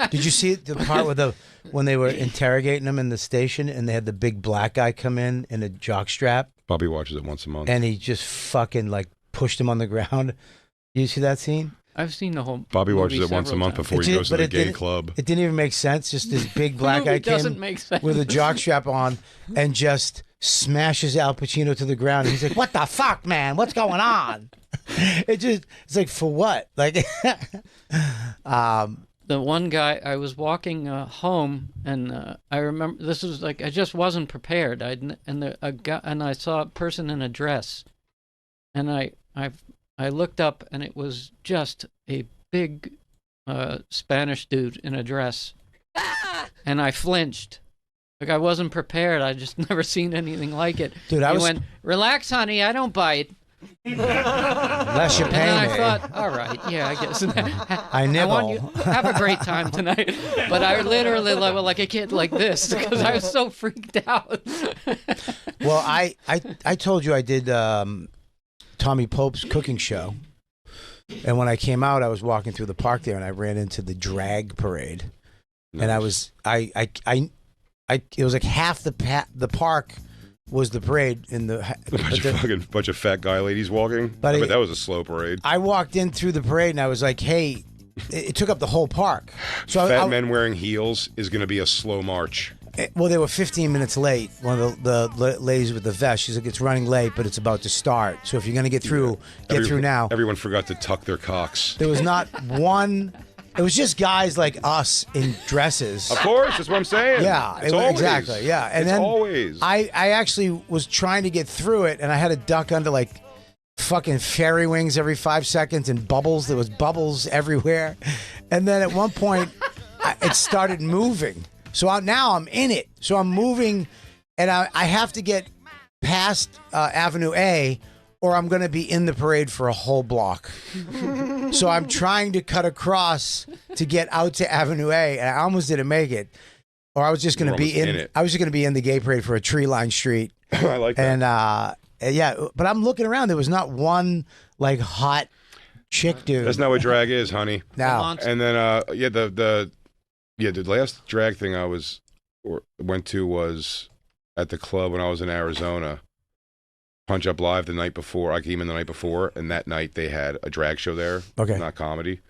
Did you see the part with when they were interrogating him in the station and they had the big black guy come in a jockstrap Bobby watches it once a month. and he just fucking like pushed him on the ground? You see that scene? I've seen the whole. Bobby movie watches it once a several month times. before It he did- goes to but the it gay didn't- club. It didn't even make sense. Just this big black Movie guy doesn't came make sense. with a jockstrap on and just smashes Al Pacino to the ground. And he's like, "What the fuck, man? What's going on?" It's like, for what? Like, The one guy, I was walking home, and I remember this was like I just wasn't prepared. And I saw a person in a dress, and I looked up, and it was just a big Spanish dude in a dress, and I flinched. Like I wasn't prepared. I just never seen anything like it. Dude, I he was- went, "Relax, honey. I don't bite." unless you And pay then I me. thought, all right, yeah, I guess. I nibble. want you have a great time tonight. But I literally like a kid like this because I was so freaked out. Well, I told you I did Tommy Pope's cooking show. And when I came out, I was walking through the park there, and I ran into the drag parade. Nice. And I was it was like half the park was the parade in the bunch of fat guy ladies walking. But I bet that was a slow parade. I walked in through the parade, and I was like, hey, it took up the whole park. So Fat men wearing heels is going to be a slow march. Well, they were 15 minutes late. One of the ladies with the vest, she's like, it's running late, but it's about to start. So if you're going to get through, get through now. Everyone forgot to tuck their cocks. There was not one. It was just guys like us in dresses. Of course, that's what I'm saying. Yeah, exactly. Yeah, and then always. I actually was trying to get through it, and I had to duck under like fucking fairy wings every 5 seconds and bubbles. There was bubbles everywhere, and then at one point, it started moving. So now I'm in it. So I'm moving, and I have to get past Avenue A, or I'm going to be in the parade for a whole block. So I'm trying to cut across to get out to Avenue A, and I almost didn't make it. Or I was just going to be in it. I was just going to be in the gay parade for a tree-lined street. I like that. And yeah, but I'm looking around. There was not one like hot chick dude. That's not what drag is, honey. No. And then the last drag thing I went to was at the club when I was in Arizona. Punch Up Live the night before. I came in the night before, and that night they had a drag show there. Okay. Not comedy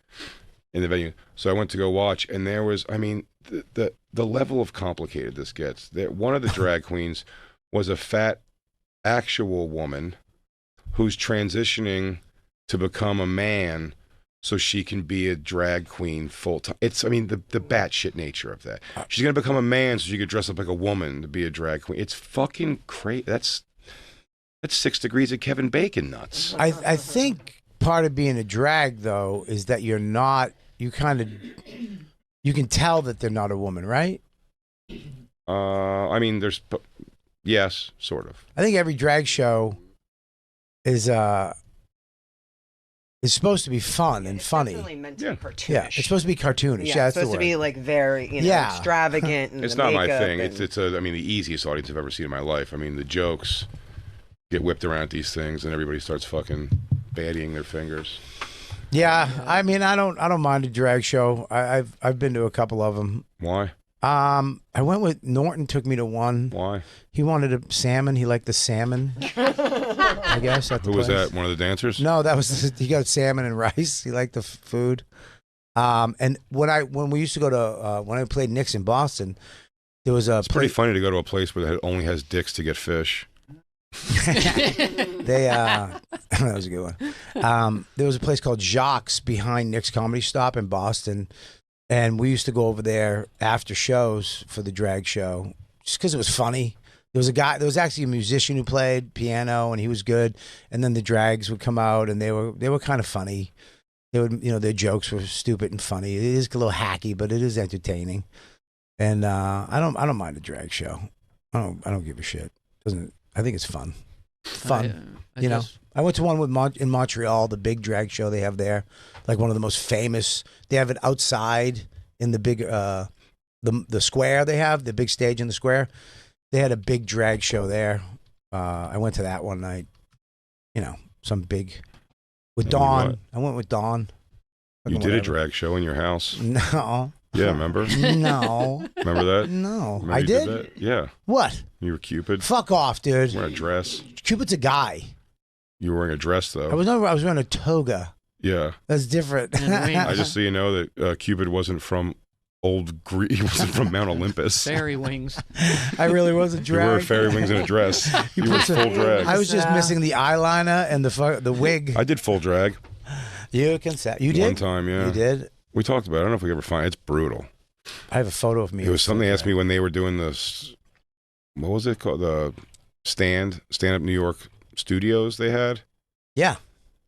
in the venue. So I went to go watch, and there was, I mean, the level of complicated this gets. One of the drag queens was a fat actual woman who's transitioning to become a man so she can be a drag queen full time. It's, I mean, the batshit nature of that. She's going to become a man so she could dress up like a woman to be a drag queen. It's fucking crazy. That's 6 degrees of Kevin Bacon nuts. I think part of being a drag, though, is that you're not, you can tell that they're not a woman, right? I mean, yes, sort of. I think every drag show is supposed to be fun and funny. It's definitely meant to be cartoonish. Yeah, it's supposed to be cartoonish. Yeah, it's supposed to be like very, extravagant. And it's not my thing. It's I mean, the easiest audience I've ever seen in my life. I mean, the jokes get whipped around at these things, and everybody starts fucking baddying their fingers. Yeah, I mean, I don't mind a drag show. I've been to a couple of them. Why? I went with Norton. Took me to one. Why? He wanted a salmon. He liked the salmon. I guess. Who was that? One of the dancers? No, that was he got salmon and rice. He liked the food. And when we used to go to when I played Knicks in Boston, there was a. It's pretty funny to go to a place where it only has dicks to get fish. That was a good one. There was a place called Jacques behind Nick's Comedy Stop in Boston, and we used to go over there after shows for the drag show just because it was funny. There was actually a musician who played piano, and he was good. And then the drags would come out, and they were kind of funny. They would, their jokes were stupid and funny. It is a little hacky, but it is entertaining. And I don't mind a drag show. I don't give a shit. I think it's fun. I went to one in Montreal, the big drag show they have there, like one of the most famous. They have it outside in the big the square. They have the big stage in the square. They had a big drag show there. I went to that one night. Some big with Dawn. I went with Dawn. You did a drag show in your house? No. Yeah, remember? No. Remember that? No. Remember I you did? that? Yeah. What? You were Cupid? Fuck off, dude. Wearing a dress? Cupid's a guy. You were wearing a dress, though. I was wearing a toga. Yeah. That's different. I just so you know that Cupid wasn't from old Greece. He wasn't from Mount Olympus. Fairy wings. I really was a drag. You were fairy wings in a dress. You were full drag. I was just missing the eyeliner and the wig. I did full drag. You can say you did one time. Yeah, you did. We talked about it. I don't know if we ever find it. It's brutal. I have a photo of me. It was something they asked me when they were doing this. What was it called? The stand up New York studios they had. Yeah.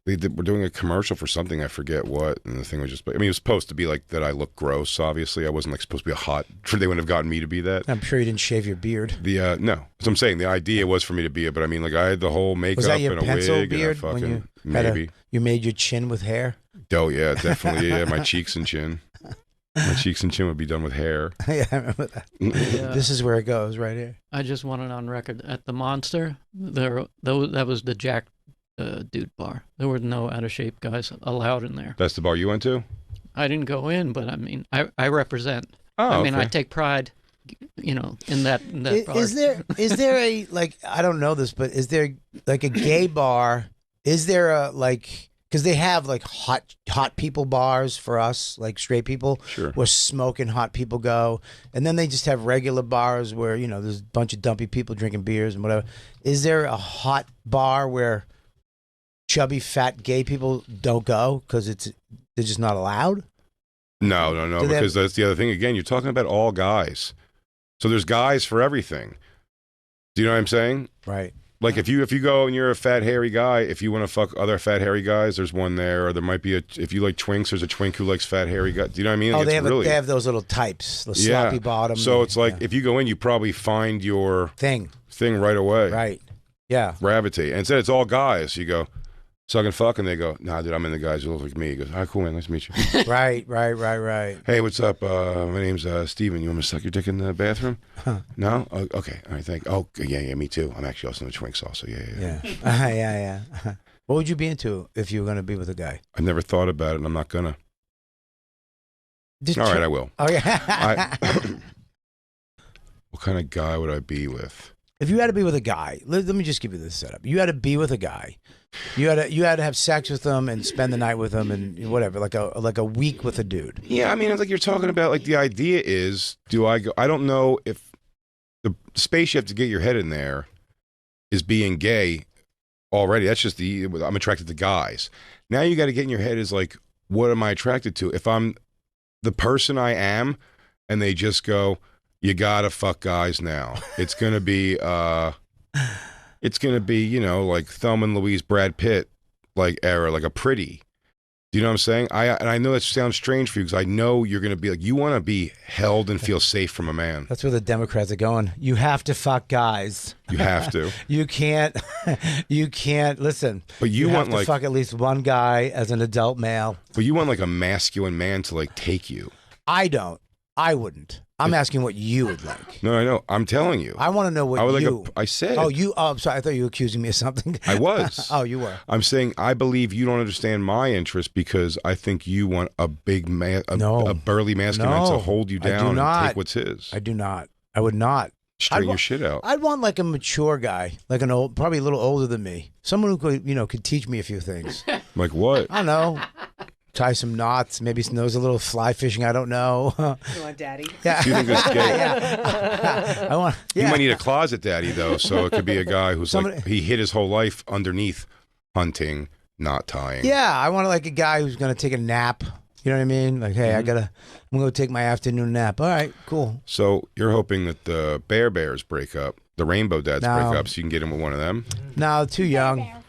Were doing a commercial for something, I forget what, and the thing was just, I mean, it was supposed to be like that I look gross, obviously. I wasn't like supposed to be a hot, they wouldn't have gotten me to be that. I'm sure you didn't shave your beard. No, that's what I'm saying. The idea was for me to be it, but I mean, like I had the whole makeup was that your and a pencil wig beard and a fucking, when maybe. You made your chin with hair? Oh, yeah, definitely. Yeah, my cheeks and chin. My cheeks and chin would be done with hair. Yeah, I remember that. This is where it goes, right here. I just want it on record. At the Monster, that was the Jack dude bar. There were no out of shape guys allowed in there. That's the bar you went to? I didn't go in, but I mean, I represent. Oh, I mean, okay. I take pride, in that bar. Is there a like I don't know this, but is there like a gay bar? Is there a like because they have like hot people bars for us, like straight people, Sure. where smoking hot people go, and then they just have regular bars where there's a bunch of dumpy people drinking beers and whatever. Is there a hot bar where chubby fat gay people don't go because they're just not allowed? No, Do they because that's the other thing. Again, you're talking about all guys. So there's guys for everything. Do you know what I'm saying? Right. Like if you go and you're a fat hairy guy, if you want to fuck other fat hairy guys, there's one there. Or there might be if you like twinks, there's a twink who likes fat hairy guys. Do you know what I mean? Oh, It's they have those little types, the Yeah. sloppy bottom. So it's like if you go in, you probably find your thing right away. Right. Yeah. Gravitate. And instead it's all guys. You go, suck and fuck, and they go, nah, dude, I'm in the guys who look like me. He goes, all right, cool, man, nice to meet you. Right. Hey, what's up? My name's Steven. You want me to suck your dick in the bathroom? No? Oh, okay. All right, thank you. Oh, yeah, me too. I'm actually also in the twinks also. Yeah. Yeah. What would you be into if you were going to be with a guy? I never thought about it, and I'm not gonna. All right, I will. Oh, yeah. What kind of guy would I be with? If you had to be with a guy, let me just give you this setup. You had to be with a guy. You had to have sex with him and spend the night with him and whatever, like a week with a dude. Yeah, I mean, it's like you're talking about, like, the idea is, do I go? I don't know if the space you have to get your head in there is being gay already. That's just I'm attracted to guys. Now you got to get in your head is like, what am I attracted to? If I'm the person I am and they just go, you gotta fuck guys now. It's gonna be like Thelma and Louise, Brad Pitt, like era, like a pretty. Do you know what I'm saying? I know that sounds strange for you because I know you're gonna be like, you want to be held and feel safe from a man. That's where the Democrats are going. You have to fuck guys. You have to. You can't listen. But you want have to fuck at least one guy as an adult male. But you want like a masculine man to like take you. I don't. I wouldn't. I'm asking what you would like. No, I know. I'm telling you. I want to know what I said. Oh, you. Oh, I'm sorry. I thought you were accusing me of something. I was. Oh, you were. I'm saying I believe you don't understand my interest because I think you want a big man, a burly masculine man to hold you down and take what's his. I do not. I would not. Straighten your shit out. I'd want like a mature guy, like probably a little older than me, someone who could teach me a few things. Like what? I don't know. Tie some knots, maybe knows a little fly fishing. I don't know. You want daddy? Yeah. Do you think it's gay? Yeah. I want. Yeah. You might need a closet daddy though, so it could be a guy who's like he hid his whole life underneath hunting, not tying. Yeah, I want like a guy who's gonna take a nap. You know what I mean? Like, hey, I'm gonna go take my afternoon nap. All right, cool. So you're hoping that the Bears break up, the Rainbow Dads break up, so you can get in with one of them? No, too young.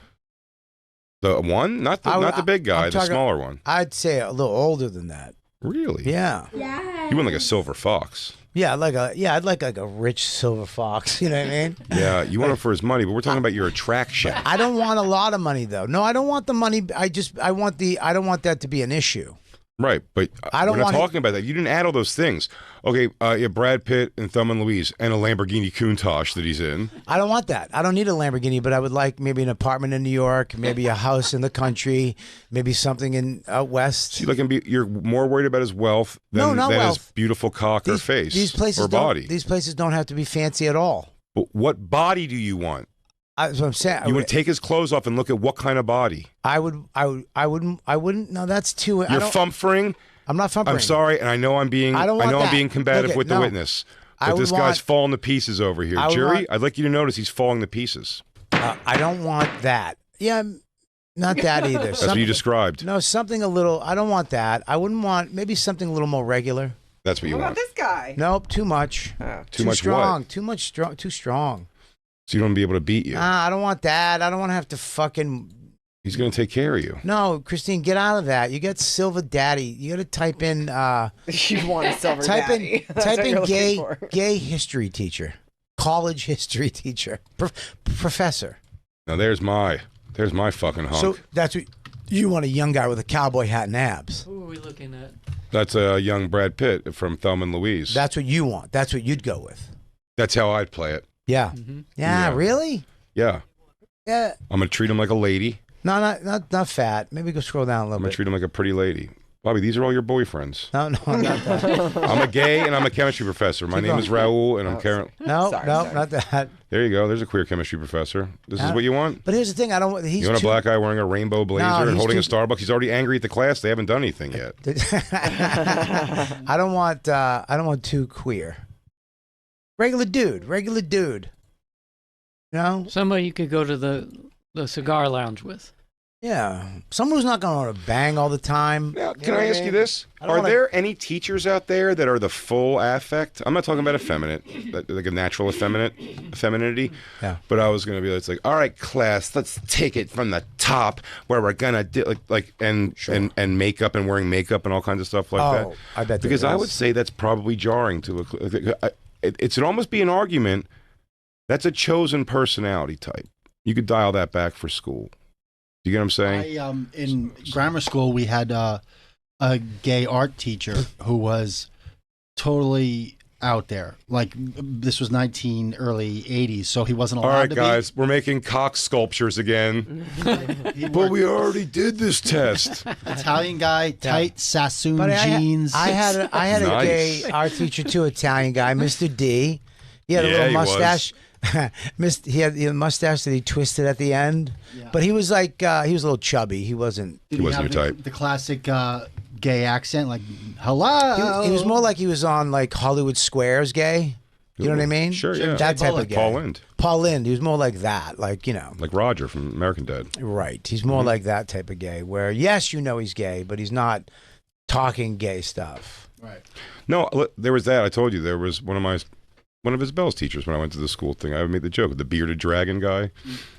The one, not the big guy, the smaller one. I'd say a little older than that. Really? Yeah. You want like a silver fox? Yeah, I'd like a rich silver fox. You know what I mean? Yeah, you want him for his money, but we're talking about your attraction. I don't want a lot of money though. No, I don't want the money. I don't want that to be an issue. Right, but we're not talking about that. You didn't add all those things. Okay, yeah, Brad Pitt and Thelma and Louise and a Lamborghini Countach that he's in. I don't want that. I don't need a Lamborghini, but I would like maybe an apartment in New York, maybe a house in the country, maybe something in out west. So you're more worried about his wealth than his beautiful cock or face or body. These places don't have to be fancy at all. But what body do you want? That's what I'm saying. You would take his clothes off and look at what kind of body. I wouldn't. No, that's too. You're fumfering. I'm not fumfering. I'm sorry, and I know I'm being combative with the witness. But this guy's falling to pieces over here. Jury, I'd like you to notice he's falling to pieces. I don't want that. Yeah, not that either. That's what you described. No, something a little. I don't want that. I wouldn't want maybe something a little more regular. That's what you want. What about this guy? Nope, too much. Too much strong. what? Too much strong. Too strong. So you don't be able to beat you. I don't want that. I don't want to have to fucking. He's going to take care of you. No, Christine, get out of that. You got Silver Daddy. You got to type in. You want a Silver Daddy. Type in gay history teacher, college history teacher, professor. Now there's my fucking hunk. So that's what you want, a young guy with a cowboy hat and abs. Who are we looking at? That's a young Brad Pitt from Thelma and Louise. That's what you want. That's what you'd go with. That's how I'd play it. Yeah. Mm-hmm. Yeah. Really? Yeah. Yeah. I'm gonna treat him like a lady. No, not fat. Maybe go scroll down a I'm little gonna bit. treat him like a pretty lady. Bobby, these are all your boyfriends. No, not that. I'm a gay and I'm a chemistry professor. My name is Raul and I'm Karen. No, Sorry. not that. There you go. There's a queer chemistry professor. This is what you want? But here's the thing. I don't. He's You want a too, black guy wearing a rainbow blazer and he's holding a too- Starbucks? He's already angry at the class. They haven't done anything yet. I don't want too queer. Regular dude. You know? Somebody you could go to the cigar lounge with. Yeah. Someone who's not going to bang all the time. Now, You can know I what ask you mean? this? I don't Are wanna- there any teachers out there that are the full affect? I'm not talking about effeminate, like a natural femininity. Yeah. But I was gonna be, it's like, all right, class, let's take it from the top, where we're gonna do and makeup and wearing makeup and all kinds of stuff like that. Oh, I bet there because I is. would say that's probably jarring to it should almost be an argument. That's a chosen personality type. You could dial that back for school. You get what I'm saying? In grammar school, we had a gay art teacher who was totally out there. Like, this was early 80s, so he wasn't allowed All right, to guys, we're making cock sculptures again. be. But we already did this test. Italian guy, tight Sassoon But jeans. I had a Nice. gay art teacher too, Italian guy, Mr. D. He had a Yeah, little he was. mustache. He had a mustache that he twisted at the end. Yeah. But he was like he was a little chubby. He wasn't. Did He wasn't have your type. The classic gay accent, like, hello. He was more like he was on like Hollywood Squares gay. You know what I mean? Sure, yeah. That type Bullock. of gay. Paul Lind. Paul Lind. He was more like that. Like, you know. Like Roger from American Dad. Right. He's more like that type of gay where, yes, you know he's gay, but he's not talking gay stuff. Right. No, look, there was that. I told you there was one of Isabel's teachers when I went to the school thing. I would make the joke. The bearded dragon guy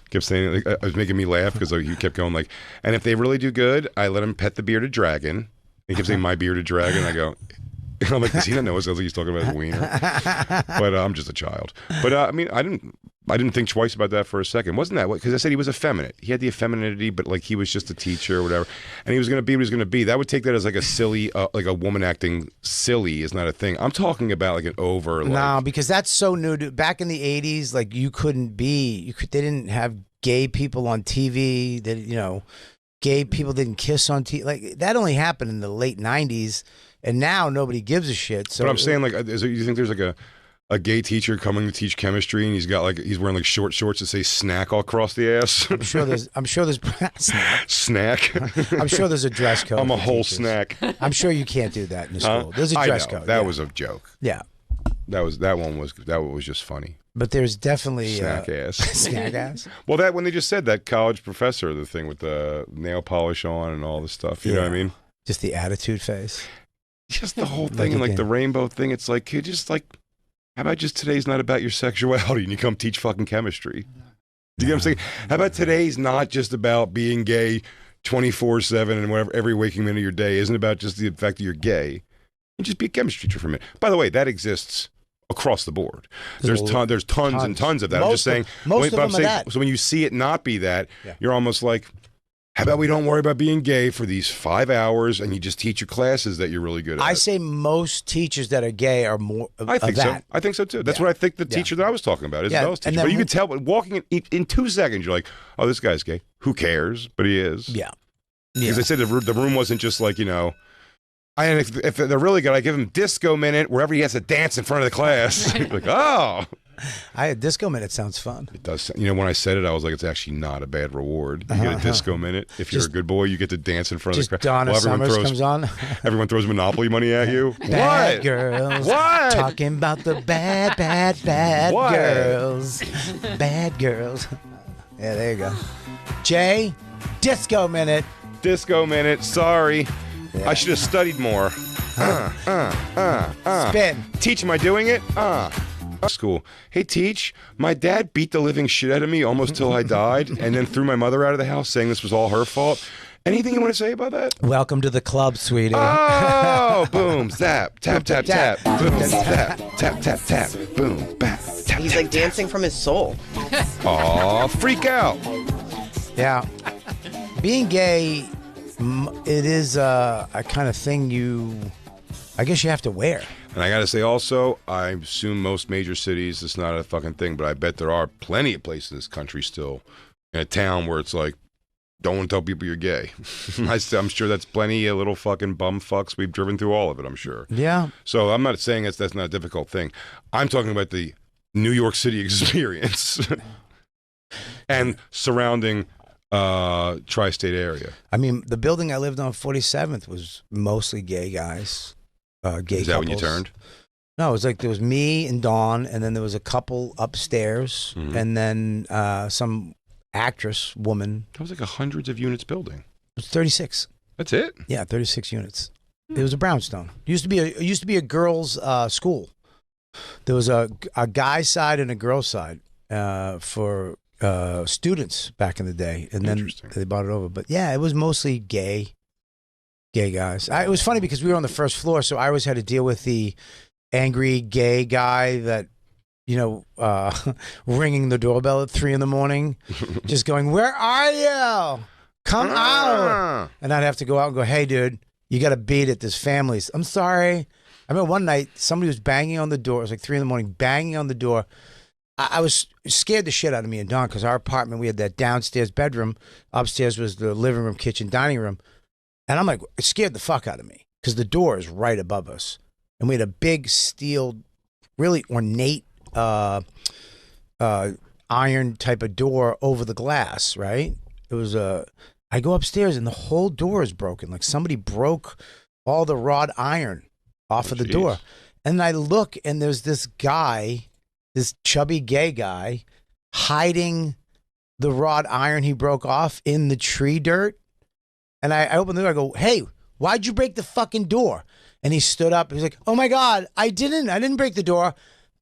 kept saying, like, it was making me laugh because he kept going like, and if they really do good, I let him pet the bearded dragon. He kept saying, my bearded dragon. I go, I'm like, does he not know? It sounds like he's talking about his wiener. But I'm just a child. But I mean, I didn't think twice about that for a second. Wasn't that what? Because I said he was effeminate. He had the effeminacy, but like he was just a teacher or whatever, and he was going to be what he was going to be. That would take that as like a silly, like a woman acting silly is not a thing. I'm talking about like an over. Like, No, because that's so new. Back in the 80s, like they didn't have gay people on TV. That, you know, gay people didn't kiss on TV. Like that only happened in the late 90s, and now nobody gives a shit. So but I'm saying, like, you think there's like a gay teacher coming to teach chemistry, and he's wearing like short shorts that say snack all across the ass? I'm sure there's snack. Snack. I'm sure there's a dress code. I'm a for whole teachers. snack. I'm sure you can't do that in the school. There's a I dress know. code. That yeah. was a joke. Yeah, That one was just funny. but there's definitely Snack ass. snack ass. Well, that when they just said that college professor, the thing with the nail polish on and all this stuff, you know what I Yeah. mean? Just the attitude face. Just the whole Like thing, and like again. the rainbow thing. It's like, you just like, how about just today's not about your sexuality and you come teach fucking chemistry? Do you get what I'm saying? How about today's not just about being gay 24/7 and whatever every waking minute of your day isn't about just the fact that you're gay. And just be a chemistry teacher for a minute. By the way, that exists across the board. There's tons and tons of that. I'm just saying. Most but of I'm them are saying, that. so when you see it not be that, Yeah. you're almost like, how about we don't worry about being gay for these 5 hours and you just teach your classes that you're really good at? I say most teachers that are gay are more of I think so. that. I think so too. That's Yeah. what I think the Yeah. teacher that I was talking about is Yeah, Isabel's and teacher. then But you when- could tell, but walking in 2 seconds, you're like, oh, this guy's gay. Who cares? But he is. Yeah. Because I said the room wasn't just like, you know, if they're really good, I give him disco minute wherever he has to dance in front of the class. Like, oh. Disco minute sounds fun. It does. You know, when I said it, I was like, it's actually not a bad reward. You get a disco minute. If you're a good boy, you get to dance in front of Just the crowd. Donna Summers comes on. Everyone throws Monopoly money at you. Bad What? girls. What? Talking about the bad What? girls. Bad girls. Yeah, there you go. Jay, disco minute. Disco minute. Sorry. Yeah. I should have studied more. Spin. Teach, am I doing it? School. Hey, Teach, my dad beat the living shit out of me almost till I died and then threw my mother out of the house saying this was all her fault. Anything you want to say about that? Welcome to the club, sweetie. Oh, boom, zap, tap, tap, tap, boom, zap, tap, tap, tap, boom, bap, tap. He's like dancing from his soul. Aw, freak out. Yeah. Being gay, it is a kind of thing I guess you have to wear. And I got to say also, I assume most major cities, it's not a fucking thing, but I bet there are plenty of places in this country still in a town where it's like, don't want to tell people you're gay. I'm sure that's plenty of little fucking bum fucks. We've driven through all of it, I'm sure. Yeah. So I'm not saying that's not a difficult thing. I'm talking about the New York City experience and surrounding tri-state area. I mean, the building I lived on, 47th, was mostly gay guys. Gay Is that couples. when you turned? No, it was like there was me and Dawn, and then there was a couple upstairs, and then some actress woman. That was like a hundreds of units building. It was 36. That's it? Yeah, 36 units. It was a brownstone. It used to be a girls' school. There was a guy's side and a girl's side for students back in the day, and then they bought it over. But yeah, it was mostly gay guys. It was funny because we were on the first floor, so I always had to deal with the angry gay guy that, ringing the doorbell at 3 a.m, just going, "Where are you? Come out!" And I'd have to go out and go, "Hey, dude, you got to beat it. There's families. I'm sorry." I remember one night somebody was banging on the door. It was like 3 a.m, banging on the door. I was scared the shit out of me and Don because our apartment, we had that downstairs bedroom. Upstairs was the living room, kitchen, dining room. And I'm like, it scared the fuck out of me because the door is right above us. And we had a big steel, really ornate iron type of door over the glass, right? It was I go upstairs and the whole door is broken. Like somebody broke all the wrought iron off of the door. And I look and there's this guy, this chubby gay guy, hiding the wrought iron he broke off in the tree dirt. And I open the door, I go, "Hey, why'd you break the fucking door?" And he stood up. He's like, "Oh my God, I didn't break the door."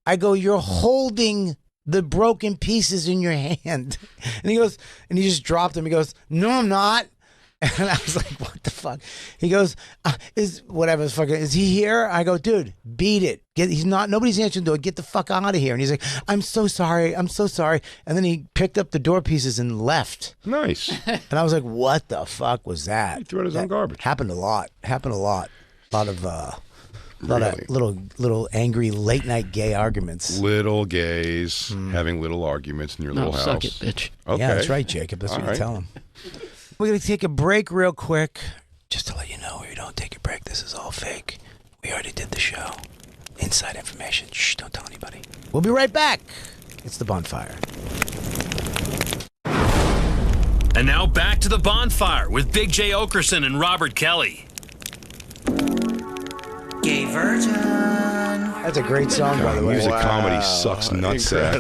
I go, "You're holding the broken pieces in your hand." And he goes, and he just dropped them. He goes, "No, I'm not." And I was like, "What the fuck?" He goes, "Is he here?" I go, "Dude, beat it. He's not. Nobody's answering the door. Get the fuck out of here." And he's like, I'm so sorry. And then he picked up the door pieces and left. Nice. And I was like, "What the fuck was that?" He threw out his own garbage. Happened a lot. A lot of little angry late night gay arguments. Little gays having little arguments in your little house. Suck it, bitch. Okay. Yeah, that's right, Jacob. That's All what right. you tell him. We're going to take a break real quick. Just to let you know, if you don't take a break, this is all fake. We already did the show. Inside information. Shh, don't tell anybody. We'll be right back. It's the Bonfire. And now back to the Bonfire with Big J. Okerson and Robert Kelly. Gay virgin. That's a great song, by the way. Music comedy sucks nutsack.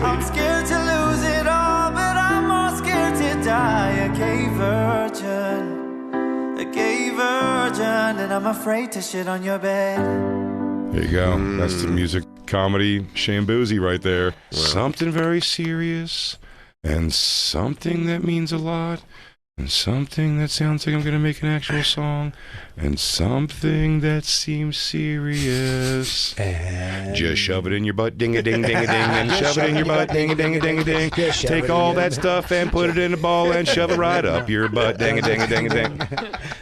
I'm scared to lose it all, but I'm more scared to die. A gay virgin, and I'm afraid to shit on your bed. There you go. That's the music comedy Shamboozy right there. Something very serious and something that means a lot and something that sounds like I'm going to make an actual song and something that seems serious. And just shove it in your butt, ding-a-ding-ding-a-ding, and shove it in your butt, ding-a-ding-a-ding-a-ding. Take all that stuff and put it in a ball and shove it right up your butt, ding-a-ding-a-ding-a-ding.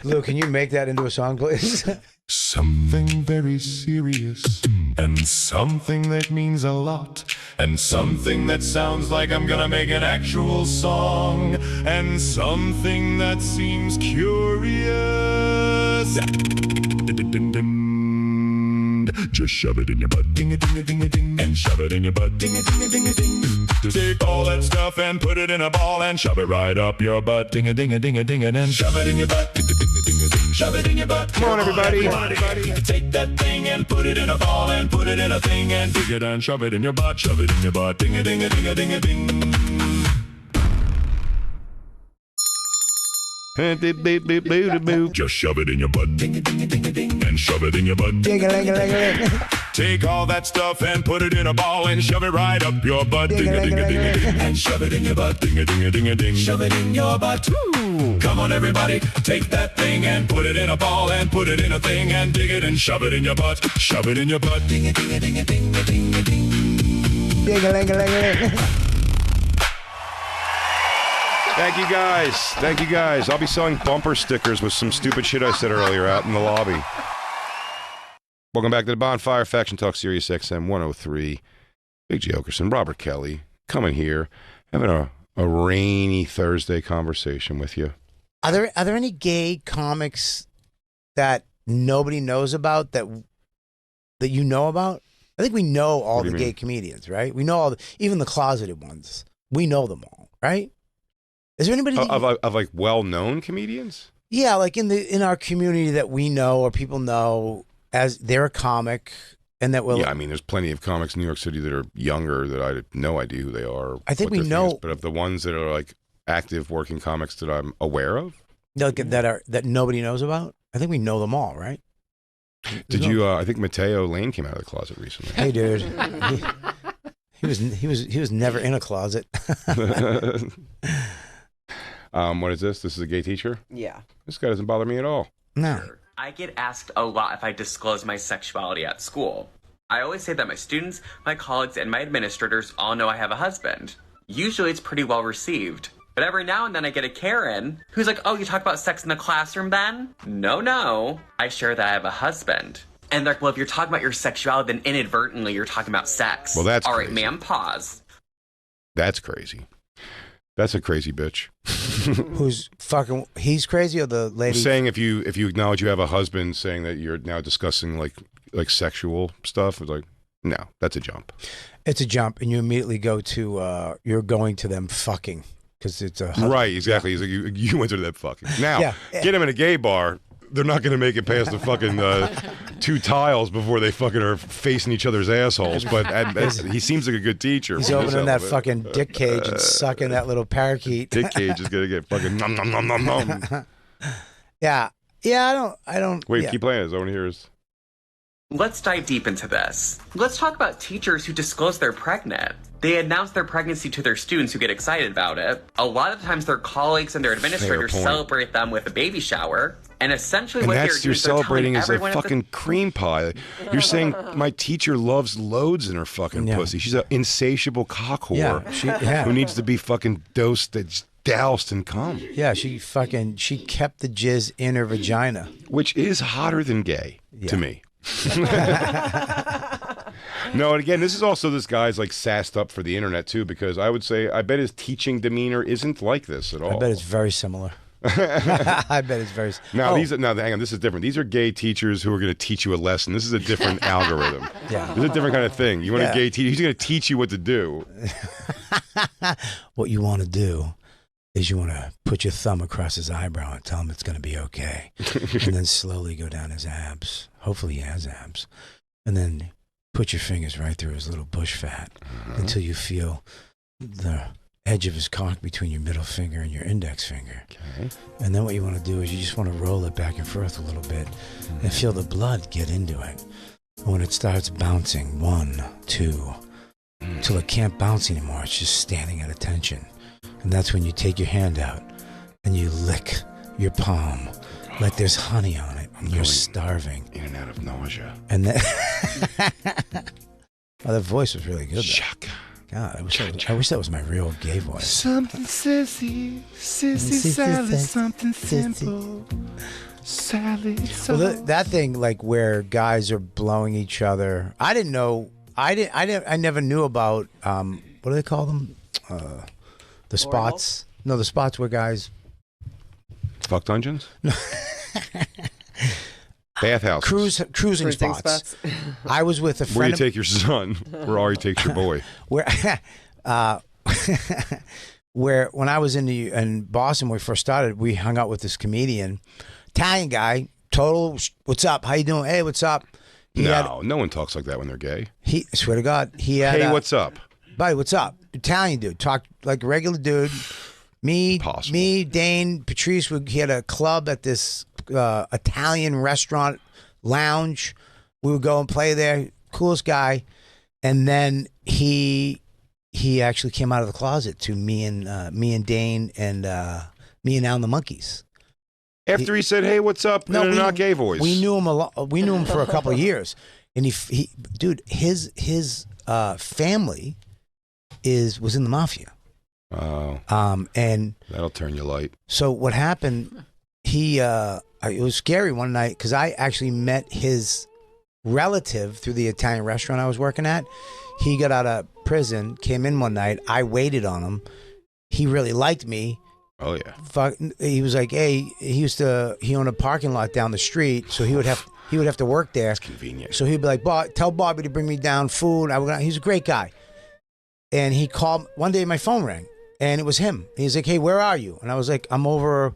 Lou, can you make that into a song, please? Something very serious and something that means a lot and something that sounds like I'm gonna make an actual song and something that seems curious. Just shove it in your butt, ding-a-ding-a-ding-a-ding, and shove it in your butt, ding-a-ding-a-ding-a-ding. Take all that stuff and put it in a ball and shove it right up your butt, ding-a-ding-a-ding-a-ding, and then shove it in your butt, ding-a-ding-a-ding-a-ding, shove it in your butt. Come on, everybody. Take that thing and put it in a ball and put it in a thing and dig it and shove it in your butt, ding-a-ding-a-ding-a-ding-a-ding-a-ding. Just shove it in your butt, ding-a-ding-a-ding-a-ding, and shove it in your butt. Ding-a-ling-a-ling-a-ling. Take all that stuff and put it in a ball and shove it right up your butt, ding-a-ding-a-ding-a-ding, and shove it in your butt, ding-a-ding-a-ding-a-ding, shove it in your butt. Come on, everybody, take that thing and put it in a ball and put it in a thing and dig it and shove it in your butt, shove it in your butt, ding-a-ding-a-ding-a-ding-a-ding. Ding-a-ling-a-ling-a-ling. Thank you guys. I'll be selling bumper stickers with some stupid shit I said earlier out in the lobby. Welcome back to the Bonfire Faction Talk Sirius XM 103. Big J. Okerson, Robert Kelly, coming here, having a a rainy Thursday conversation with you. Are there any gay comics that nobody knows about that you know about? I think we know all the gay comedians, right? We know even the closeted ones. We know them all, right? Is there anybody of like well-known comedians? Yeah, like in our community that we know or people know as they're a comic, and that will. Yeah, I mean, there's plenty of comics in New York City that are younger that I have no idea who they are. I think we know, but of the ones that are like active working comics that I'm aware of, that nobody knows about, I think we know them all, right? Did you? I think Mateo Lane came out of the closet recently. Hey, dude, he was never in a closet. What is this? This is a gay teacher? Yeah. This guy doesn't bother me at all. No. I get asked a lot if I disclose my sexuality at school. I always say that my students, my colleagues, and my administrators all know I have a husband. Usually it's pretty well received. But every now and then I get a Karen who's like, oh, you talk about sex in the classroom then? No. I share that I have a husband. And they're like, well, if you're talking about your sexuality, then inadvertently you're talking about sex. Well, that's all right, crazy. ma'am, pause. That's crazy. That's a crazy bitch. Who's fucking? He's crazy, or the lady? Saying if you acknowledge you have a husband, saying that you're now discussing like sexual stuff, it's like, no, that's a jump. It's a jump, and you immediately go to you're going to them fucking because it's a husband. Right, exactly. He's like, you went to that fucking. Now, Yeah. get him in a gay bar. They're not going to make it past the fucking 2 tiles before they fucking are facing each other's assholes. But he seems like a good teacher. He's opening that fucking dick cage and sucking that little parakeet. Dick cage is going to get fucking nom nom nom nom nom. Yeah. I don't. Wait, yeah. keep playing. I want to hear his. Let's dive deep into this. Let's talk about teachers who disclose they're pregnant. They announce their pregnancy to their students who get excited about it. A lot of times their colleagues and their administrators celebrate them with a baby shower. And essentially And what that's they're you're doing is they're celebrating telling as a everyone at the- fucking cream pie. You're saying my teacher loves loads in her fucking pussy. She's an insatiable cock whore who needs to be fucking doused in cum. Yeah, she kept the jizz in her vagina, which is hotter than gay to me. No, and again, this is also this guy's like sassed up for the internet too, because I would say I bet his teaching demeanor isn't like this at all. I bet it's very similar. I bet it's very. Now hang on, this is different. These are gay teachers who are going to teach you a lesson. This is a different algorithm. Yeah, this is a different kind of thing. You want a gay teacher? He's going to teach you what to do. What you want to do is you want to put your thumb across his eyebrow and tell him it's going to be okay, and then slowly go down his abs. Hopefully he has abs, and then put your fingers right through his little bush fat until you feel the edge of his cock between your middle finger and your index finger. Okay. And then what you want to do is you just want to roll it back and forth a little bit and feel the blood get into it. And when it starts bouncing, 1, 2, until it can't bounce anymore, it's just standing at attention. And that's when you take your hand out and you lick your palm like there's honey on it and you're starving. In and out of nausea. And then oh, that voice was really good. Shaka. God, I wish that was my real gay voice. Something sissy Sally, something simple. Sally. Well, that thing, like where guys are blowing each other. I didn't know. I never knew about. What do they call them? The spots. No, the spots where guys. Fuck dungeons. Bathhouses. Cruising spots. I was with a friend. Where you take your son, where Ari takes your boy. Where when I was in Boston when we first started, we hung out with this comedian, Italian guy, total. What's up? How you doing? Hey, what's up? No one talks like that when they're gay. I swear to God, he had. Hey, what's up? Buddy, what's up? Italian dude, talked like a regular dude. Me, Dane, Patrice. He had a club at this Italian restaurant lounge. We would go and play there. Coolest guy. And then he actually came out of the closet to me and Dane and me and Al and the Monkeys. After he said, "Hey, what's up?" in a not gay voice. We knew him a lot. We knew him for a couple of years, and he dude, his family was in the mafia. Oh. And that'll turn you light. So what happened? It was scary one night because I actually met his relative through the Italian restaurant I was working at. He got out of prison, came in one night. I waited on him. he really liked me. Oh yeah. He was like, hey, he owned a parking lot down the street, so he would have to work there. That's convenient. So he'd be like, tell Bobby to bring me down food. He's a great guy. And he called one day. My phone rang, and it was him. He's like, hey, where are you? And I was like, I'm over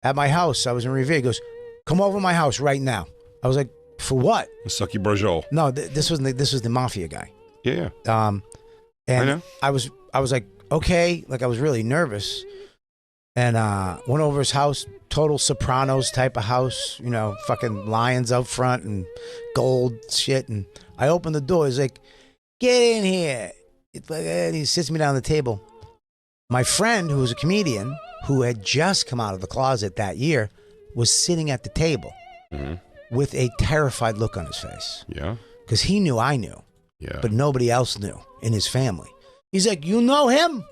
at my house. I was in Revere. He goes, come over to my house right now. I was like, for what? Sucky Barjol. No, this was the mafia guy. Yeah. And I know. I was like, okay, like I was really nervous, and went over his house, total Sopranos type of house, you know, fucking lions out front and gold shit. And I opened the door. He's like, get in here. It's like, and he sits me down at the table. My friend, who was a comedian, who had just come out of the closet that year, was sitting at the table with a terrified look on his face. Yeah. Because he knew I knew. Yeah. But nobody else knew in his family. He's like, you know him?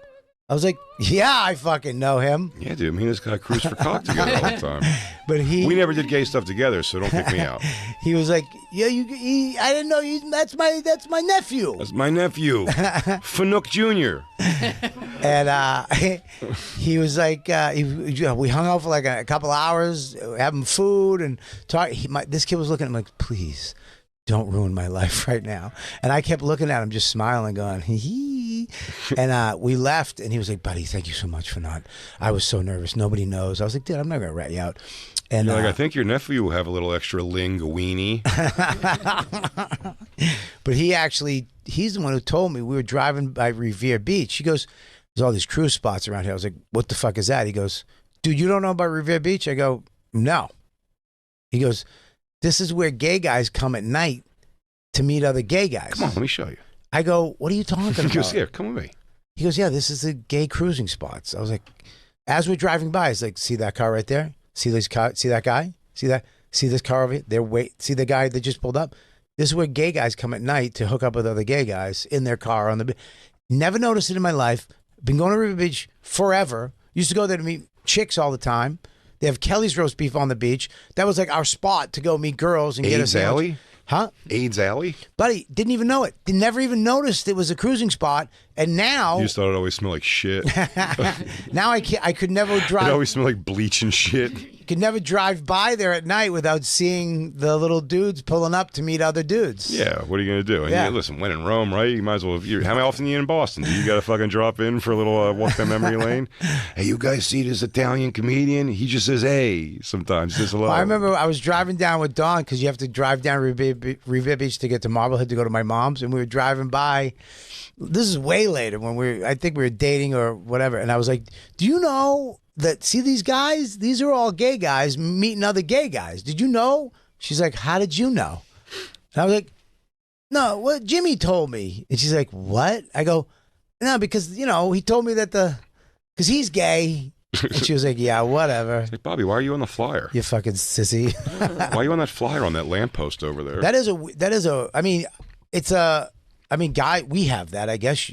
I was like, yeah, I fucking know him. Yeah, dude. Me and this guy cruised for cock together all the time. But we never did gay stuff together, so don't pick me out. He was like, yeah, I didn't know you. That's my nephew. That's my nephew, Fanuc Jr. And he was like, we hung out for like a couple hours, having food and talk. This kid was looking at me like, please, don't ruin my life right now. And I kept looking at him, just smiling, going, hee. And we left, and he was like, buddy, thank you so much for not. I was so nervous. Nobody knows. I was like, dude, I'm not going to rat you out. And like, I think your nephew will have a little extra linguini. But he's the one who told me. We were driving by Revere Beach. He goes, there's all these cruise spots around here. I was like, what the fuck is that? He goes, dude, you don't know about Revere Beach? I go, no. He goes, this is where gay guys come at night to meet other gay guys. Come on, let me show you. I go, what are you talking about? He goes, here, come with me. He goes, yeah, this is the gay cruising spots. I was like, as we're driving by, he's like, see that car right there? See this car? See that guy? See this car over here? See the guy that just pulled up? This is where gay guys come at night to hook up with other gay guys in their car on the beach. Never noticed it in my life. Been going to River Beach forever. Used to go there to meet chicks all the time. They have Kelly's roast beef on the beach. That was like our spot to go meet girls and get us Alley? Huh? AIDS Alley? Buddy, didn't even know it. They never even noticed it was a cruising spot. And now... You just thought it always smelled like shit. Now I could never drive... It always smelled like bleach and shit. Could never drive by there at night without seeing the little dudes pulling up to meet other dudes. Yeah, what are you going to do? And Yeah. listen, when in Rome, right? You might as well... How often are you in Boston? Do you got to fucking drop in for a little walk down memory lane? Hey, you guys see this Italian comedian? He just says, hey, sometimes. Says hello. Well, I remember I was driving down with Dawn because you have to drive down Revere Beach to get to Marblehead to go to my mom's. And we were driving by... This is way later when I think we were dating or whatever. And I was like, do you know that, see these guys? These are all gay guys meeting other gay guys. Did you know? She's like, how did you know? And I was like, no, what Jimmy told me. And she's like, what? I go, no, because, he told me that because he's gay. And she was like, yeah, whatever. Like, Bobby, why are you on the flyer? You fucking sissy. Why are you on that flyer on that lamppost over there? Guy, we have that, I guess.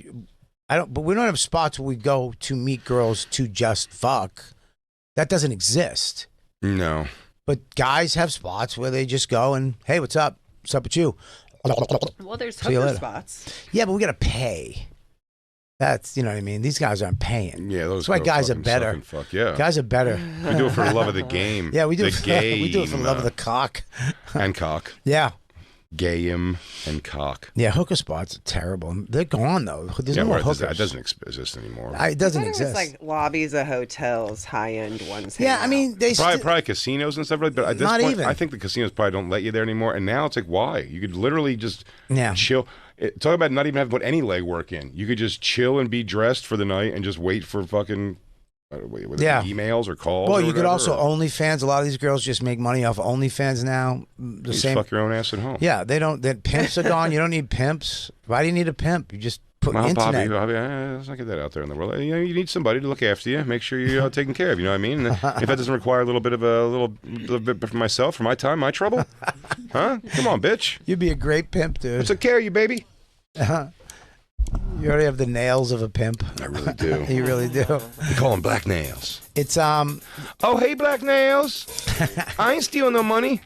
But we don't have spots where we go to meet girls to just fuck. That doesn't exist. No. But guys have spots where they just go and, hey, what's up? What's up with you? Well, there's See you hooker later. spots. Yeah, but we got to pay. That's, you know what I mean? These guys aren't paying. Yeah, those That's why girls guys are fucking better. suck and fuck, yeah. Guys are better. We do it for the love of the game. Yeah, we do. The game. We do it for the love of the cock. And cock. Yeah. Gayum and cock. Yeah, hooker spots are terrible. They're gone, though. There's no more right, hookers. that doesn't exist anymore. It doesn't I thought exist. It was like lobbies of hotels, high-end ones. Yeah, I mean, they probably casinos and stuff like that. But at this Not point, even. I think the casinos probably don't let you there anymore. And now it's like, why? You could literally just Yeah. chill. Talk about not even having to put any legwork in. You could just chill and be dressed for the night and just wait for fucking emails or calls. Well, or you could whatever, also or OnlyFans. A lot of these girls just make money off OnlyFans now. you just fuck your own ass at home. Yeah, they don't. The pimps are gone. You don't need pimps. Why do you need a pimp? You just put Well, internet. Bobby, let's not get that out there in the world. You need somebody to look after you, make sure you're taken care of. You know what I mean? And if that doesn't require a little bit for myself, for my time, my trouble, huh? Come on, bitch. You'd be a great pimp, dude. I'll take care of you, baby. You already have the nails of a pimp. I really do. You really do. We call them black nails. It's Oh, hey, black nails. I ain't stealing no money.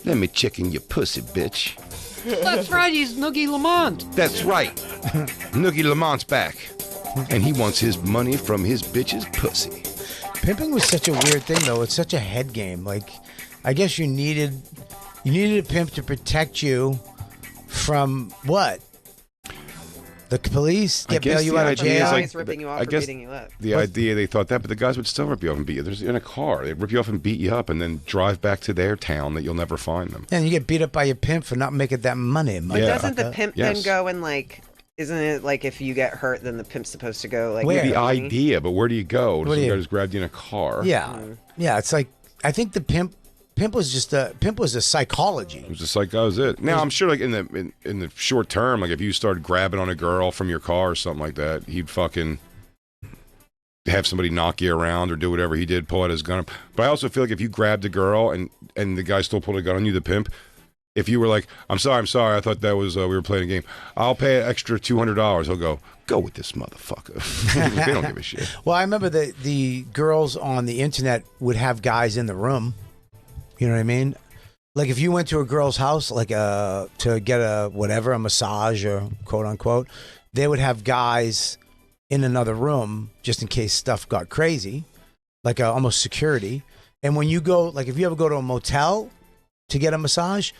Let me check in your pussy, bitch. That's right, he's Noogie Lamont. That's right. Noogie Lamont's back. And he wants his money from his bitch's pussy. Pimping was such a weird thing, though. It's such a head game. Like, I guess you needed a pimp to protect you from what? The police bail you out of jail. Like, ripping you off or beating you up. The idea they thought that, but the guys would still rip you off and beat you. There's in a car, they rip you off and beat you up, and then drive back to their town that you'll never find them. And you get beat up by your pimp for not making that money. But doesn't the pimp then go and like? Isn't it like if you get hurt, then the pimp's supposed to go like? The idea, but where do you go? Some guy just grabbed you in a car. Yeah, yeah. It's like I think the pimp was a psychology. It was just like that was it. Now I'm sure, like in the short term, like if you started grabbing on a girl from your car or something like that, he'd fucking have somebody knock you around or do whatever he did, pull out his gun. But I also feel like if you grabbed a girl and the guy still pulled a gun on you, the pimp. If you were like, I'm sorry, I thought that was we were playing a game. I'll pay an extra $200. He'll go with this motherfucker. They don't give a shit. Well, I remember the girls on the internet would have guys in the room. You know what I mean? Like if you went to a girl's house, like to get a massage or quote unquote, they would have guys in another room just in case stuff got crazy, like almost security. And when you go, like if you ever go to a motel to get a massage,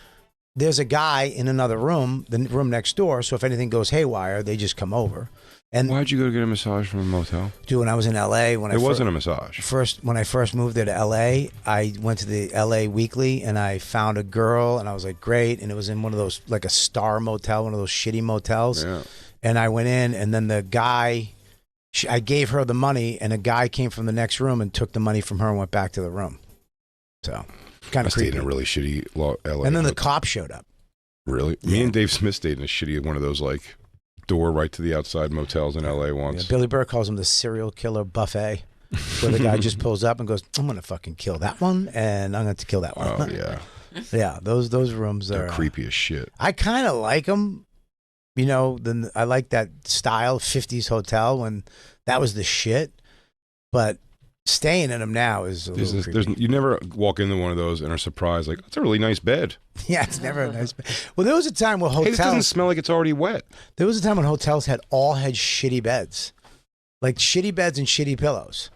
there's a guy in another room, the room next door. So if anything goes haywire, they just come over. And why'd you go to get a massage from a motel? Dude, when I was in LA, when it wasn't a massage. When I first moved there to LA, I went to the LA Weekly and I found a girl and I was like, great. And it was in one of those, like a star motel, one of those shitty motels. Yeah. And I went in and then the guy, I gave her the money and a guy came from the next room and took the money from her and went back to the room. So kind of creepy. I stayed in a really shitty LA. And then the cop showed up. Really? Yeah. Me and Dave Smith stayed in a shitty one of those like door right to the outside motels in LA once. Yeah, Billy Burr calls him the serial killer buffet, where the guy just pulls up and goes, "I'm gonna fucking kill that one, and I'm gonna kill that one." Oh yeah, yeah. Those rooms they're are creepy as shit. I kind of like them. You know, then I like that style 50s hotel when that was the shit. But staying in them now is a little creepy. You never walk into one of those and are surprised, like, it's a really nice bed. Yeah, it's never a nice bed. Well, there was a time where hotels... Hey, this doesn't smell like it's already wet. There was a time when hotels had shitty beds. Like shitty beds and shitty pillows.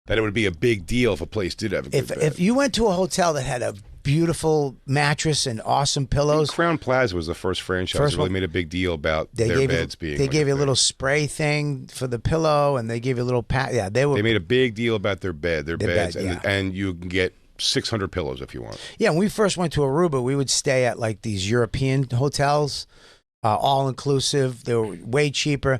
That it would be a big deal if a place did have a good bed. If you went to a hotel that had a beautiful mattress and awesome pillows... Crown Plaza was the first franchise that really made a big deal about their beds being... They gave you a little spray thing for the pillow, and they gave you a little... Yeah, they made a big deal about their beds, and you can get 600 pillows if you want. Yeah, when we first went to Aruba, we would stay at like these European hotels, all inclusive. They were way cheaper.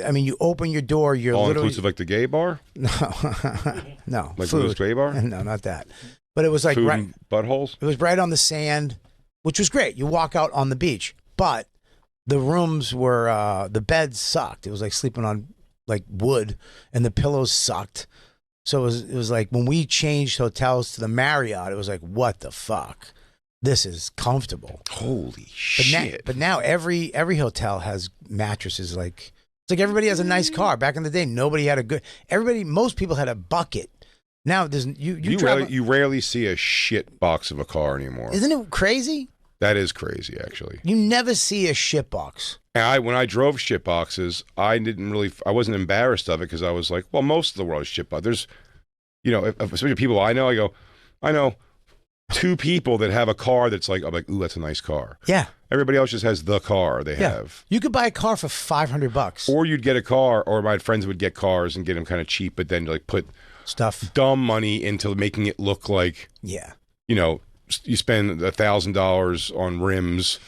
I mean, you open your door, you're all literally... inclusive, like the gay bar. No, like food. Lou's Gay Bar. No, not that. But it was like food and buttholes. It was right on the sand, which was great. You walk out on the beach, but the rooms were the beds sucked. It was like sleeping on like wood, and the pillows sucked. So it was like when we changed hotels to the Marriott, it was like, what the fuck? This is comfortable. Holy shit! But now every hotel has mattresses. Like it's like everybody has a nice car. Back in the day, nobody had a good. Most people had a bucket. Now there's you rarely see a shit box of a car anymore. Isn't it crazy? That is crazy, actually. You never see a shit box. And when I drove shit boxes, I wasn't embarrassed of it because I was like, well, most of the world is shit box. There's, especially people I know 2 people that have a car that's like, I'm like, ooh, that's a nice car. Yeah. Everybody else just has the car they have. You could buy a car for $500. Or you'd get a car, or my friends would get cars and get them kind of cheap, but then like put stuff, dumb money into making it look like, you spend $1,000 on rims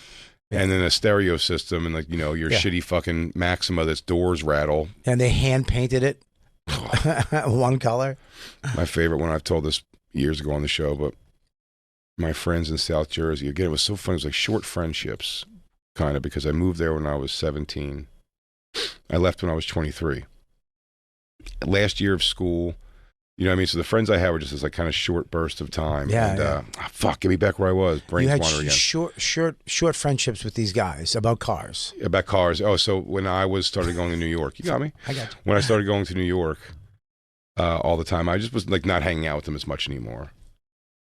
and then a stereo system and your shitty fucking Maxima that's doors rattle. And they hand painted it one color. My favorite one, I've told this years ago on the show, but my friends in South Jersey, again, it was so fun. It was like short friendships, kind of, because I moved there when I was 17. I left when I was 23. Last year of school, you know what I mean? So the friends I had were just this like kind of short burst of time. Yeah. Fuck, get me back where I was. Brains you had wander again. short friendships with these guys about cars. About cars. Oh, so when I started going to New York, you got me? I got you. When I started going to New York all the time, I just was like not hanging out with them as much anymore.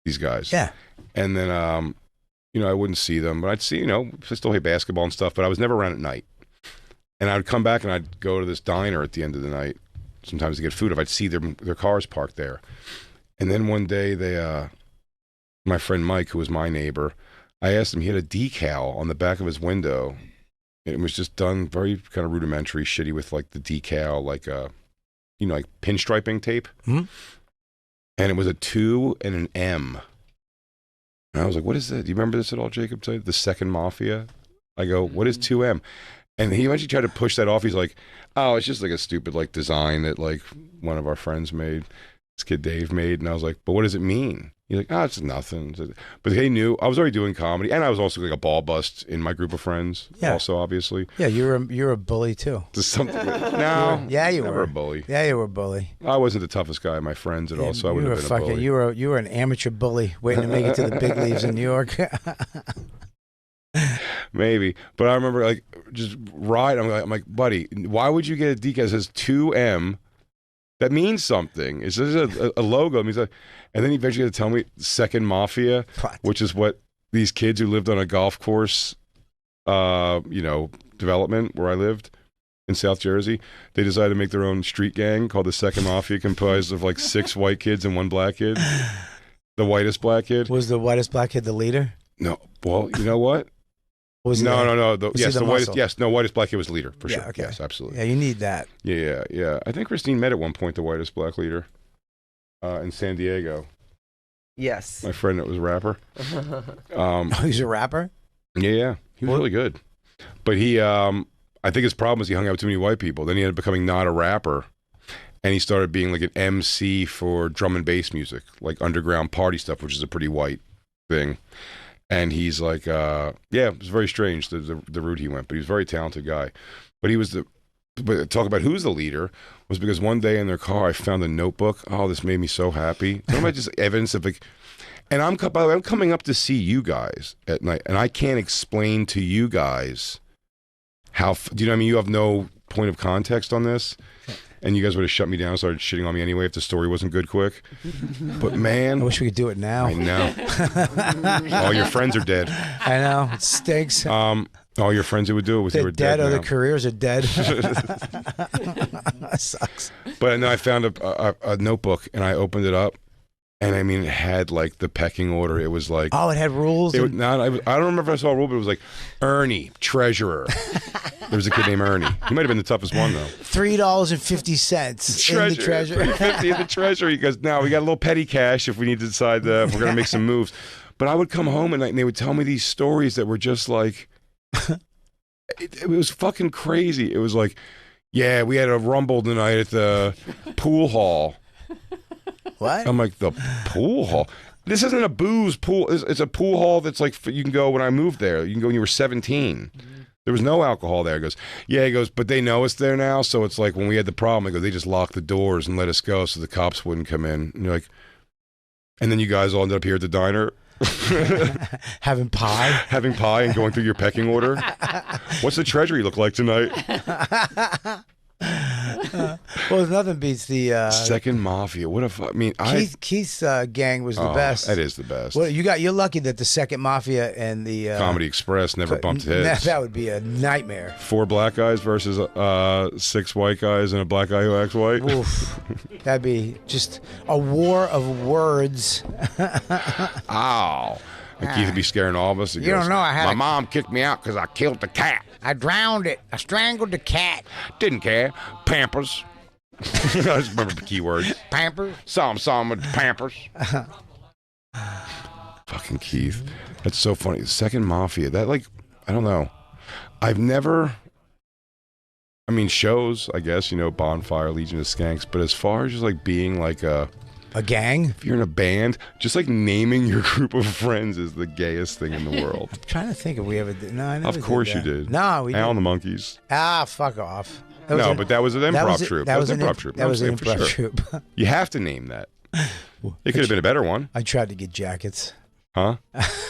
These guys. Yeah. And then, I wouldn't see them, but I'd see, I still play basketball and stuff, but I was never around at night. And I'd come back and I'd go to this diner at the end of the night, sometimes to get food if I'd see their cars parked there. And then one day my friend Mike, who was my neighbor, I asked him, he had a decal on the back of his window. It was just done very kind of rudimentary, shitty with like the decal, like like pinstriping tape. Mm-hmm. And it was a 2 and an M. And I was like, what is that? Do you remember this at all, Jacob? The Second Mafia? I go, what is 2M? And he eventually tried to push that off. He's like, oh, it's just like a stupid like design that like one of our friends made. This kid Dave made. And I was like, but what does it mean? He's like, oh, it's nothing. But they knew I was already doing comedy, and I was also like a ball bust in my group of friends. Yeah. Also, obviously. Yeah, you're a bully too. Just something. No. Yeah, you never were a bully. Yeah, you were a bully. I wasn't the toughest guy of my friends at all, so I wouldn't have been a bully. You were an amateur bully waiting to make it to the big leagues in New York. Maybe, but I remember like just ride. I'm like, buddy, why would you get a decal that says 2M? That means something. It's just a logo. It means like, and then he eventually had to tell me Second Mafia, which is what these kids who lived on a golf course, development where I lived in South Jersey, they decided to make their own street gang called the Second Mafia, comprised of like 6 white kids and 1 black kid. The whitest black kid. Was the whitest black kid the leader? No. Well, you know what? No. Whitest black kid was the leader for sure. Okay. Yes, absolutely. Yeah, you need that. Yeah. I think Christine met at one point the whitest black leader in San Diego. Yes. My friend that was a rapper. He's a rapper? Yeah. He was really good. But he, I think his problem was he hung out with too many white people. Then he ended up becoming not a rapper. And he started being like an MC for drum and bass music, like underground party stuff, which is a pretty white thing. And he's like, it was very strange, the route he went, but he was a very talented guy. But but talk about who's the leader was because one day in their car, I found a notebook. Oh, this made me so happy. Talking about just evidence of like, and by the way, I'm coming up to see you guys at night, and I can't explain to you guys do you know what I mean? You have no point of context on this. And you guys would have shut me down and started shitting on me anyway if the story wasn't good quick. But man, I wish we could do it now. I know. All your friends are dead. I know. It stinks. All your friends who would do it with you They're were dead. Or now. their careers are dead. That sucks. But then I found a notebook and I opened it up. And I mean, it had like the pecking order. It was like, it had rules. I don't remember if I saw a rule, but it was like Ernie, treasurer. There was a kid named Ernie. He might have been the toughest one though. $3.50 in the treasury. $3.50 in the treasury. He goes, now we got a little petty cash if we need to decide if we're gonna make some moves. But I would come home at night and they would tell me these stories that were just like, it was fucking crazy. It was like, yeah, we had a rumble tonight at the pool hall. What? I'm like, the pool hall? This isn't a booze pool. It's a pool hall that's like, you can go when I moved there. You can go when you were 17. There was no alcohol there. He goes, but they know it's there now. So it's like when we had the problem, they just locked the doors and let us go so the cops wouldn't come in. And you're like, and then you guys all ended up here at the diner. Having pie and going through your pecking order. What's the treasury look like tonight? Well, nothing beats the Second Mafia. What if Keith's gang was the best. That is the best. Well, you're lucky that the Second Mafia and the Comedy Express never bumped heads. That would be a nightmare. 4 black guys versus 6 white guys and a black guy who acts white. Oof. That'd be just a war of words. Ow. And Keith would be scaring all of us. Don't know. My mom kicked me out because I killed the cat. I drowned it. I strangled the cat. Didn't care. Pampers. I just remember the keywords. Pampers. Saw him with the Pampers. Fucking Keith. That's so funny. The Second Mafia. That I don't know. I've never. I mean, shows. I guess Bonfire, Legion of Skanks. But as far as just being like a gang? If you're in a band, just naming your group of friends is the gayest thing in the world. I'm trying to think if we ever did. No, I never Of course did that. you did. No, we didn't. Al and the Monkeys. Fuck off. But that was an improv troupe. That was an improv troupe. That was an for improv sure. troupe. You have to name that. It could have been a better one. I tried to get jackets. Huh?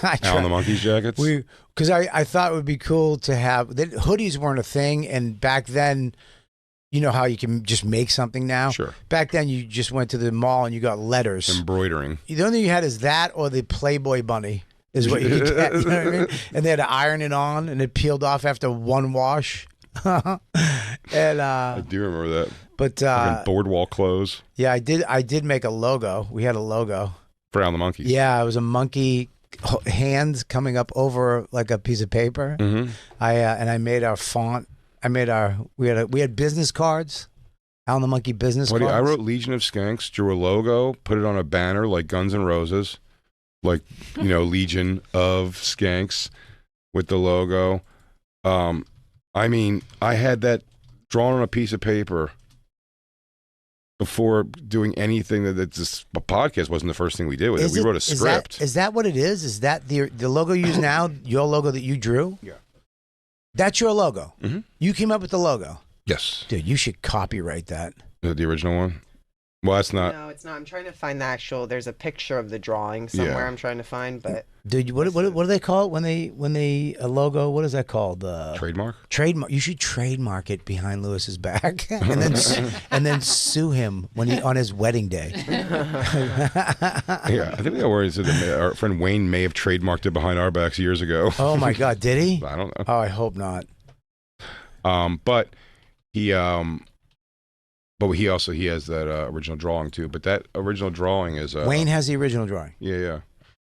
Al and the Monkeys jackets? Because I thought it would be cool to have... Hoodies weren't a thing, and back then... You know how you can just make something now? Sure. Back then, you just went to the mall and you got letters. Embroidering. The only thing you had is that or the Playboy bunny is what you could get. You know what I mean? And they had to iron it on and it peeled off after one wash. And I do remember that. but Fucking boardwalk clothes. yeah, I did make a logo. We had a logo. Brown the monkey. Yeah, it was a monkey hands coming up over like a piece of paper. Mm-hmm. I made our font. We had business cards. Alan the Monkey business cards. I wrote Legion of Skanks, drew a logo, put it on a banner like Guns N' Roses, like Legion of Skanks with the logo. I mean, I had that drawn on a piece of paper before doing anything. That this podcast wasn't the first thing we did with it. We wrote a script. Is that what it is? Is that the logo you use now? Your logo that you drew? Yeah. That's your logo. Mm-hmm. You came up with the logo. Yes. Dude, you should copyright that. The original one? Well, that's not. No, it's not. I'm trying to find the actual. There's a picture of the drawing somewhere. Yeah. I'm trying to find, but dude, what do they call it when they a logo? What is that called? Trademark. Trademark. You should trademark it behind Lewis's back, and then sue him on his wedding day. Yeah, I think we got worried that our friend Wayne may have trademarked it behind our backs years ago. Oh my God, did he? I don't know. Oh, I hope not. But he has that original drawing too. But that original drawing is Wayne has the original drawing. Yeah,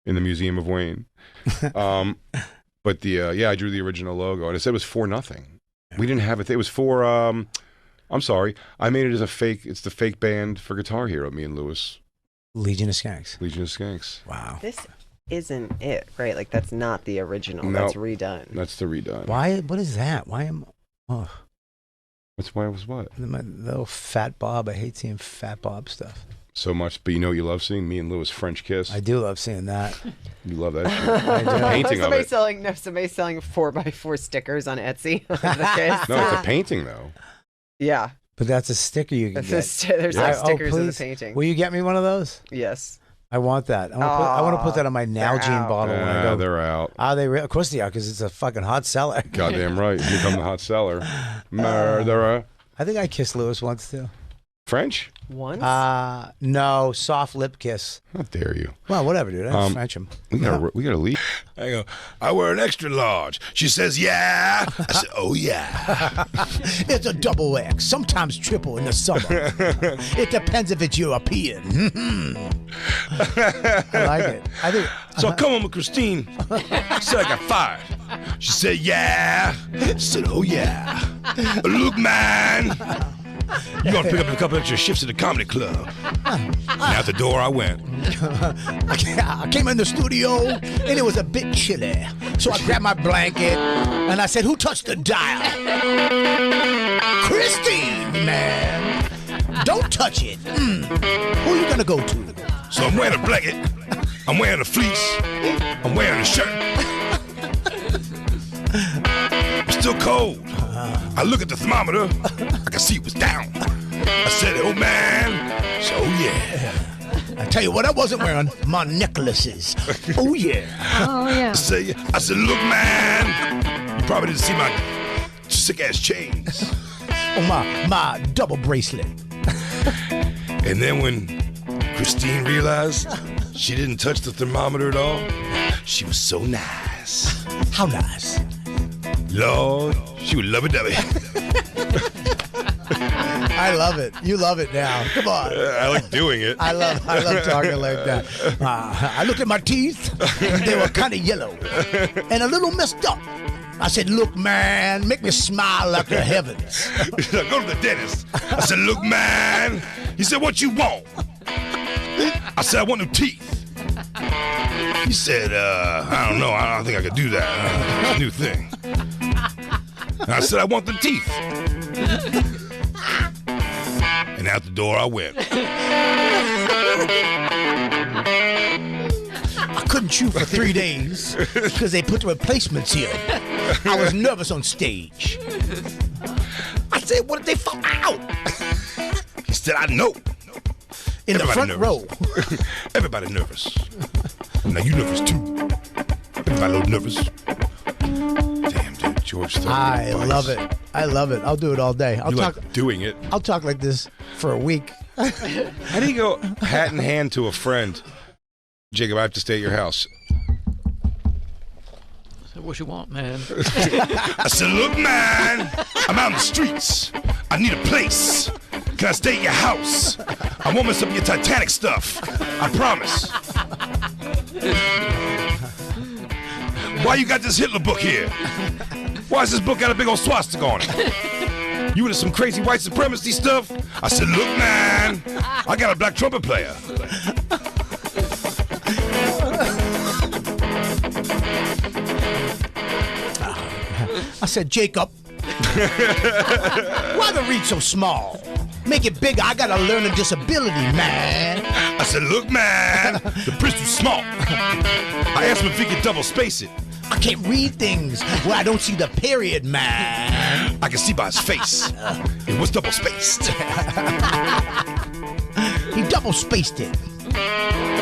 in the Museum of Wayne. But I drew the original logo, and it said it was for nothing. We didn't have it. It was for I'm sorry, I made it as a fake. It's the fake band for Guitar Hero. Me and Lewis. Legion of Skanks. Legion of Skanks. Wow. this isn't it, right? Like that's not the original. No. That's redone. That's the redone. Why? What is that? Why am? Oh. Why was what? My little Fat Bob. I hate seeing Fat Bob stuff. So much, but you know what you love seeing? Me and Lewis French kiss. I do love seeing that. You love that shit. I do. Painting of it. Somebody's selling 4x4 stickers on Etsy. No, it's a painting though. Yeah. But that's a sticker you can get. There's stickers in the painting. Will you get me one of those? Yes. I want that. I want to put that on my Nalgene bottle. When I go. They're out. Of course they are, because it's a fucking hot seller. Goddamn right. You become the hot seller. Murderer. I think I kissed Lewis once too. French? Once? No, soft lip kiss. How dare you? Well, whatever, dude. I French him. We gotta leave. I go, I wear an extra large. She says, yeah. I said, oh, yeah. It's a double X, sometimes triple in the summer. It depends if it's European. I like it. I think. So I come home with Christine. She said I got fired. She said, yeah. I said, oh, yeah. Look, man. You ought to pick up a couple extra shifts at the comedy club. And out the door I went. I came in the studio and it was a bit chilly. So I grabbed my blanket and I said, who touched the dial? Christine, man. Don't touch it. Who you gonna go to? So I'm wearing a blanket. I'm wearing a fleece. I'm wearing a shirt. I'm still cold. I look at the thermometer. I can see it was down. I said, oh, man. So, yeah. I tell you what I wasn't wearing. My necklaces. Oh, yeah. Oh, yeah. I said, look, man. You probably didn't see my sick-ass chains. Oh, my double bracelet. And then when Christine realized she didn't touch the thermometer at all, she was so nice. How nice? Lord, she would love it, dovey. I love it. You love it now. Come on. I like doing it. I love talking like that. I looked at my teeth, and they were kind of yellow and a little messed up. I said, look, man, make me smile like the heavens. Go to the dentist. I said, look, man. He said, what you want? I said, I want them teeth. He said, I don't know. I don't think I could do that. It's a new thing. And I said, I want the teeth. And out the door I went. I couldn't chew for 3 days because they put the replacements here. I was nervous on stage. I said, what did they fall out? He said, I know. In the front row. Everybody nervous. Now you nervous too. Everybody a little nervous. Damn, dude, George. I love it. I love it. I'll do it all day. You like doing it. I'll talk like this for a week. How do you go hat in hand to a friend? Jacob, I have to stay at your house. said, what you want, man? I said, look, man, I'm out in the streets. I need a place. Can I stay at your house? I won't mess up your Titanic stuff. I promise. Why you got this Hitler book here? Why has this book got a big old swastika on it? You into some crazy white supremacy stuff? I said, look, man, I got a black trumpet player. I said, Jacob, why the reed so small? Make it bigger. I got a learning disability, man. I said, look, man, the print's too small. I asked him if he could double space it. I can't read things where I don't see the period, man. I can see by his face. It was double spaced. He double spaced it.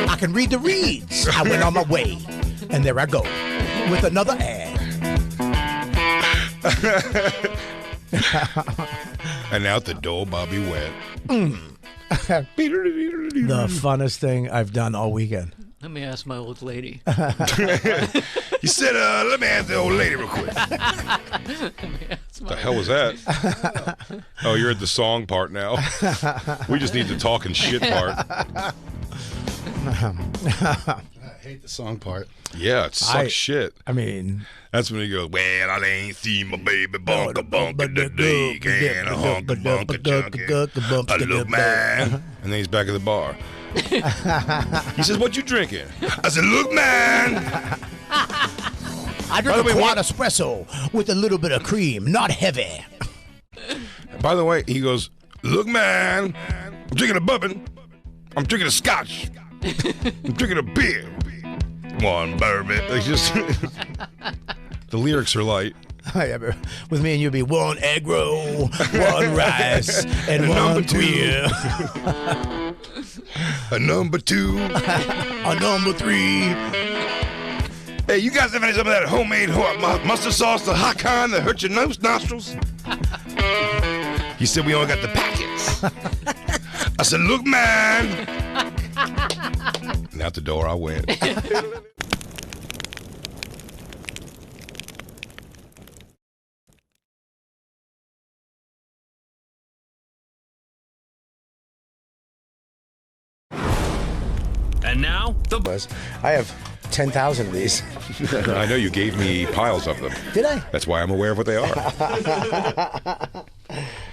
I can read the reads. I went on my way. And there I go with another ad. And out the door Bobby went. The funnest thing I've done all weekend. Let me ask my old lady. You said, let me ask the old lady real quick. The hell was that? Oh, you're at the song part now. We just need the talking shit part. I hate the song part. Yeah, it sucks shit. I mean, that's when he goes, well, I ain't seen my baby bunker the dig and a hunker bunker junkie. I look, man. And then he's back at the bar. He says, what you drinking? I said, look, man. I drink a quad espresso with a little bit of cream, not heavy. By the way, he goes, look, man, I'm drinking a bourbon. I'm drinking a scotch. I'm drinking a beer. One bourbon. Like just the lyrics are light. With me and you'd be one egg roll, one rice, and one beer. A number 2. A number 3. Hey, you guys have any some of that homemade mustard sauce, the hot kind that hurt your nostrils? He said we only got the packets. I said, look, man. And out the door I went. And now, I have 10,000 of these. I know you gave me piles of them. Did I? That's why I'm aware of what they are.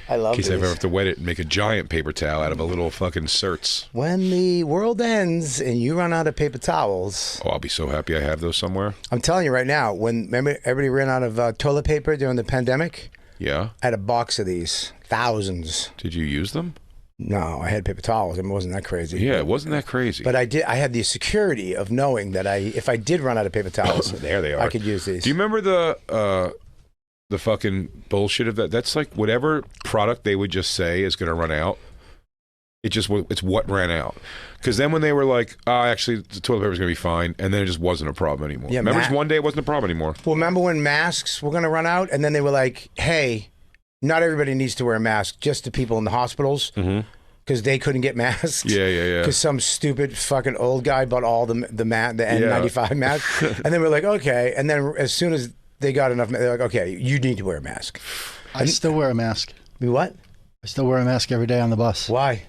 I love In case these. I ever have to wet it and make a giant paper towel out of a little fucking certs. When the world ends and you run out of paper towels. Oh, I'll be so happy I have those somewhere. I'm telling you right now, remember everybody ran out of toilet paper during the pandemic? Yeah. I had a box of these. Thousands. Did you use them? No, I had paper towels. It wasn't that crazy. Yeah, it wasn't that crazy. But I had the security of knowing that if I did run out of paper towels, there they are. I could use these. Do you remember the fucking bullshit of that? That's like whatever product they would just say is going to run out. It's what ran out. Because then when they were like, actually, the toilet paper's going to be fine, and then it just wasn't a problem anymore. Yeah, remember one day it wasn't a problem anymore. Well, remember when masks were going to run out, and then they were like, hey, not everybody needs to wear a mask, just the people in the hospitals. Because they couldn't get masks. Yeah. Because some stupid fucking old guy bought all the N95 masks. And they were like, okay. And then as soon as they got enough, they're like, okay, you need to wear a mask. I still wear a mask. You what? I still wear a mask every day on the bus. Why?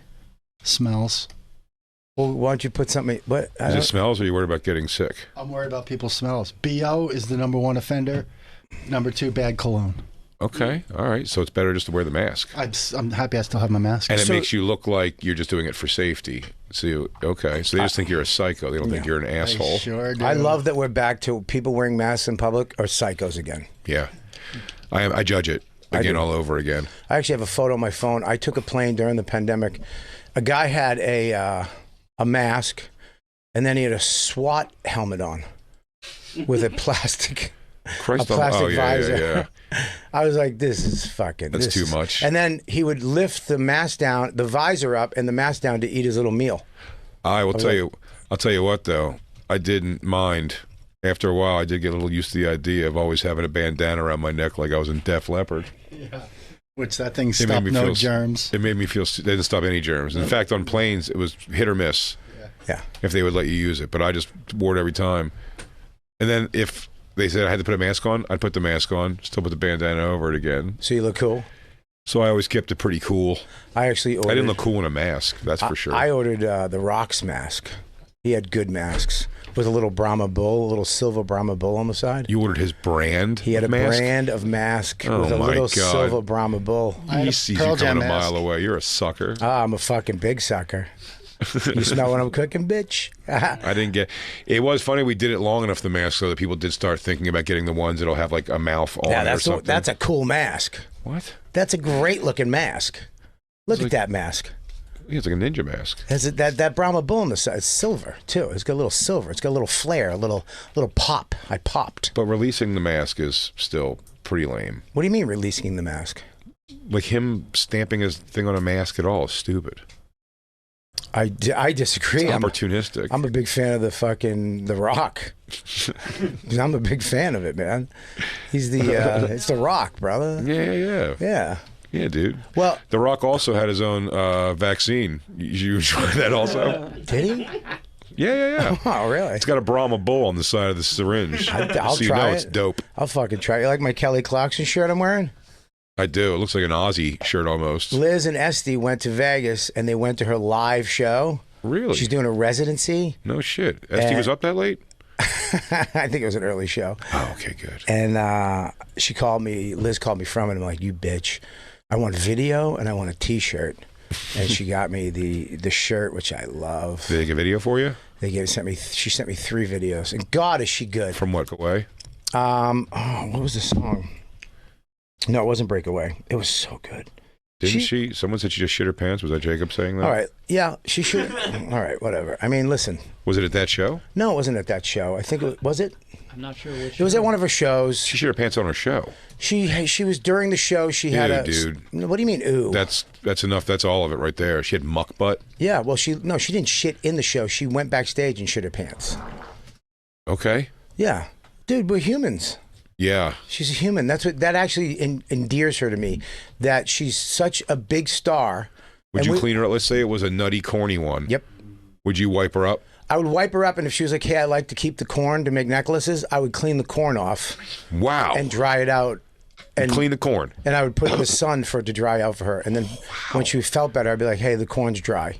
Smells. Well, why don't you put something? What? Is it smells, or are you worried about getting sick? I'm worried about people's smells. BO is the #1 offender. Number 2, bad cologne. Okay, all right. So it's better just to wear the mask. I'm happy I still have my mask. And it makes you look like you're just doing it for safety. So they just think you're a psycho. They don't think you're an asshole. I sure do. I love that we're back to people wearing masks in public are psychos again. Yeah. I judge it again all over again. I actually have a photo on my phone. I took a plane during the pandemic. A guy had a mask, and then he had a SWAT helmet on with a plastic... visor. Yeah. I was like, this is fucking... That's too much. And then he would lift the mask down, the visor up, and the mask down to eat his little meal. I'll tell you what, though. I didn't mind. After a while, I did get a little used to the idea of always having a bandana around my neck like I was in Def Leppard. Yeah. Which that thing stopped no germs. It made me feel... They didn't stop any germs. In fact, on planes, it was hit or miss. Yeah. If they would let you use it. But I just wore it every time. And then if they said I had to put a mask on. I'd put the mask on, still put the bandana over it again. So you look cool? So I always kept it pretty cool. I actually ordered... I didn't look cool in a mask, that's for sure. I ordered The Rock's mask. He had good masks. With a little Brahma bull, a little silver Brahma bull on the side. You ordered his brand? He had a mask? brand of mask Oh with a my little God. silver Brahma bull. He sees you coming a mile away. You're a sucker. Ah, I'm a fucking big sucker. You smell what I'm cooking, bitch? I didn't get... It was funny we did it long enough, the mask, so that people did start thinking about getting the ones that'll have like a mouth on it or something. That's a cool mask. What? That's a great looking mask. Look at that mask. Yeah, it's like a ninja mask. Has it that Brahma bull on the side? It's silver too. It's got a little silver. It's got a little flare, a little pop. I popped. But releasing the mask is still pretty lame. What do you mean releasing the mask? Like him stamping his thing on a mask at all is stupid. I disagree. It's opportunistic. I'm a big fan of the Rock. I'm a big fan of it, man. He's it's the Rock, brother. Yeah. Yeah, dude. Well, The Rock also had his own vaccine. You enjoy that also? Did he? Yeah. Oh, really? It's got a Brahma bull on the side of the syringe. I'll so you try know it. it's dope. I'll fucking try it. You like my Kelly Clarkson shirt I'm wearing? I do. It looks like an Aussie shirt almost. Liz and Esty went to Vegas and they went to her live show. Really? She's doing a residency. No shit. Esty was up that late? I think it was an early show. Oh, okay, good. And she called me, Liz called me from it. I'm like, you bitch. I want video and I want a T-shirt. And she got me the shirt, which I love. Did they get a video for you? She sent me 3 videos. And God, is she good. From what away? What was the song? No, it wasn't Breakaway. It was so good. Didn't she? Someone said she just shit her pants. Was that Jacob saying that? All right. Yeah, she should. All right, whatever. I mean, listen. Was it at that show? No, it wasn't at that show. I think was it? I'm not sure which. It was at one of her shows. She shit her pants on her show. She was during the show. She had a dude. What do you mean? Ooh. That's enough. That's all of it right there. She had muck butt. Yeah. Well, she didn't shit in the show. She went backstage and shit her pants. Okay. Yeah, dude, we're humans. Yeah. She's a human. That actually endears her to me. That she's such a big star. Would you clean her up? Let's say it was a nutty, corny one. Yep. Would you wipe her up? I would wipe her up, and if she was like, hey, I like to keep the corn to make necklaces, I would clean the corn off. Wow. And dry it out. And clean the corn. And I would put it in the sun for it to dry out for her. And then when she felt better, I'd be like, hey, the corn's dry.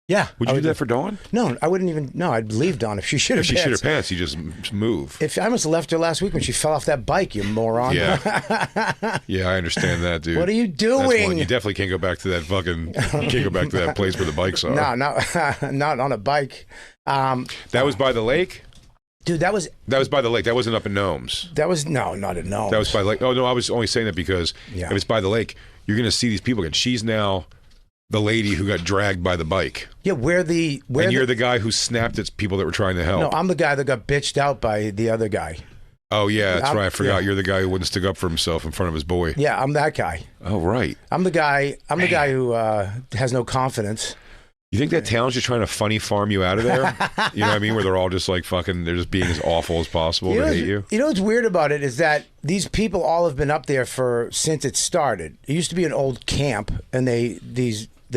Yeah. Would you do that for Dawn? No, I wouldn't even. No, I'd leave Dawn if she shit her pants. If she shit her pants, you just move. If I must have left her last week when she fell off that bike, you moron. Yeah. Yeah, I understand that, dude. What are you doing? You definitely can't go back to that fucking. Can't go back to that place where the bikes are. No, not on a bike. That was by the lake. Dude, that was by the lake. That wasn't up in Gnomes. That was not at Gnomes. That was by the lake. Oh no, I was only saying that because if it's by the lake, you're going to see these people again. She's now the lady who got dragged by the bike. Yeah, and you're the guy who snapped at people that were trying to help. No, I'm the guy that got bitched out by the other guy. Oh yeah, that's right. I forgot. Yeah. You're the guy who wouldn't stick up for himself in front of his boy. Yeah, I'm that guy. Oh right. I'm the guy who has no confidence. You think that town's just trying to funny farm you out of there? You know what I mean? Where they're all just like fucking, they're just being as awful as possible to hate you. You know what's weird about it is that these people all have been up there since it started. It used to be an old camp, and they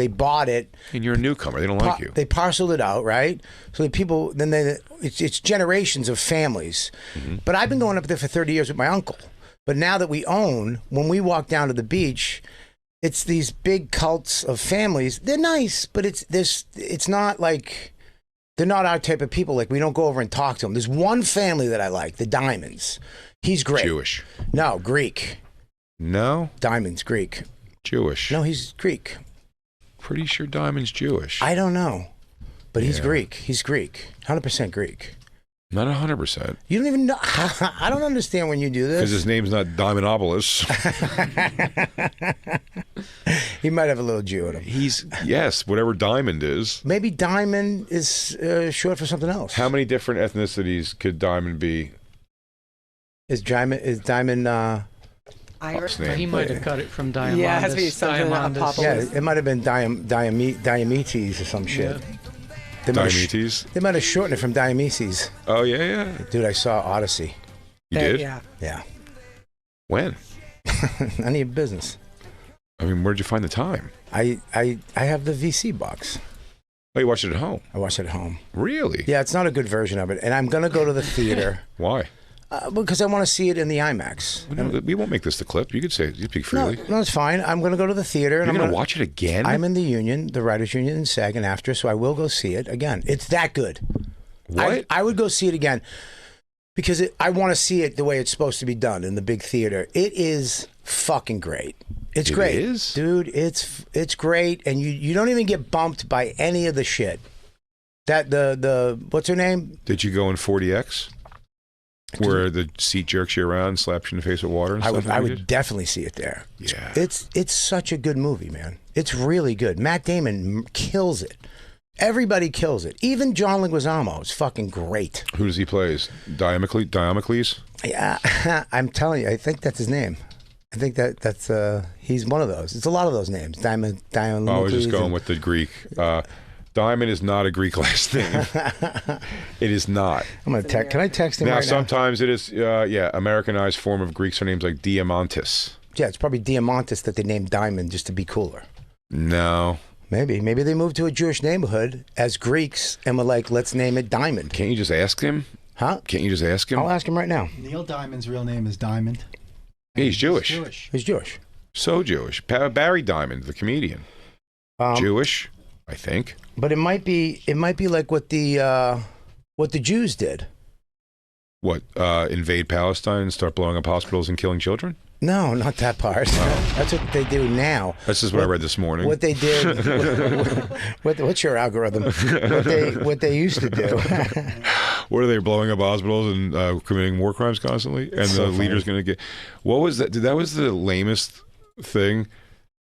bought it. And you're a newcomer. They don't like you. They parceled it out, right? So the people, it's generations of families. Mm-hmm. But I've been going up there for 30 years with my uncle. But now that we own, when we walk down to the beach, it's these big cults of families. They're nice, but it's not like, they're not our type of people. Like, we don't go over and talk to them. There's one family that I like, the Diamonds. He's great. Jewish. No, Greek. No? Diamonds, Greek. Jewish. No, he's Greek. Pretty sure Diamond's Jewish. I don't know. But he's Greek. He's Greek. 100% Greek. Not 100%. You don't even know. I don't understand when you do this. Because his name's not Diamondopoulos. He might have a little Jew in him. Yes, whatever Diamond is. Maybe Diamond is short for something else. How many different ethnicities could Diamond be? Is Diamond Irish? He might have cut it from Diamondus. Yeah, it has to be something Apopoulos. Yeah, it might have been Diomedes or some shit. Yeah. Diomedes? They might have shortened it from Diomedes. Oh, yeah. Dude, I saw Odyssey. You did? Yeah. When? None of your business. I mean, where'd you find the time? I have the VC box. Oh, you watched it at home? I watched it at home. Really? Yeah, it's not a good version of it. And I'm going to go to the theater. Why? Because I want to see it in the IMAX. We won't make this the clip. You could say you speak freely. No, it's fine. I'm going to go to the theater. You're and I'm going to watch it again? I'm in the union, the writers' union in SAG and AFTRA, so I will go see it again. It's that good. What? I would go see it again because I want to see it the way it's supposed to be done in the big theater. It is fucking great. It's great. It is? Dude, it's great, and you don't even get bumped by any of the shit. That the what's her name? Did you go in 40X? Where the seat jerks you around, slaps you in the face with water and stuff? I would definitely see it there. Yeah. It's such a good movie, man. It's really good. Matt Damon kills it. Everybody kills it. Even John Leguizamo is fucking great. Who does he play? Diomocles? Yeah, I'm telling you, I think that's his name. I think that's he's one of those. It's a lot of those names. Diamond. I was just going with the Greek. Diamond is not a Greek last name. It is not. I'm gonna text. Can I text him now? Right Sometimes it is. Americanized form of Greek surnames like Diamantis. Yeah, it's probably Diamantis that they named Diamond just to be cooler. No. Maybe they moved to a Jewish neighborhood as Greeks and were like, let's name it Diamond. Can't you just ask him? Huh? Can't you just ask him? I'll ask him right now. Neil Diamond's real name is Diamond. Yeah, he's Jewish. He's Jewish. So Jewish. Barry Diamond, the comedian. Jewish, I think. But it might be like what the Jews did. What? Invade Palestine and start blowing up hospitals and killing children? No, not that part. That's what they do now. This is what I read this morning. What they did. What's your algorithm? What they used to do. What are they blowing up hospitals and committing war crimes constantly? And So the leader's going to get. What was that? That was the lamest thing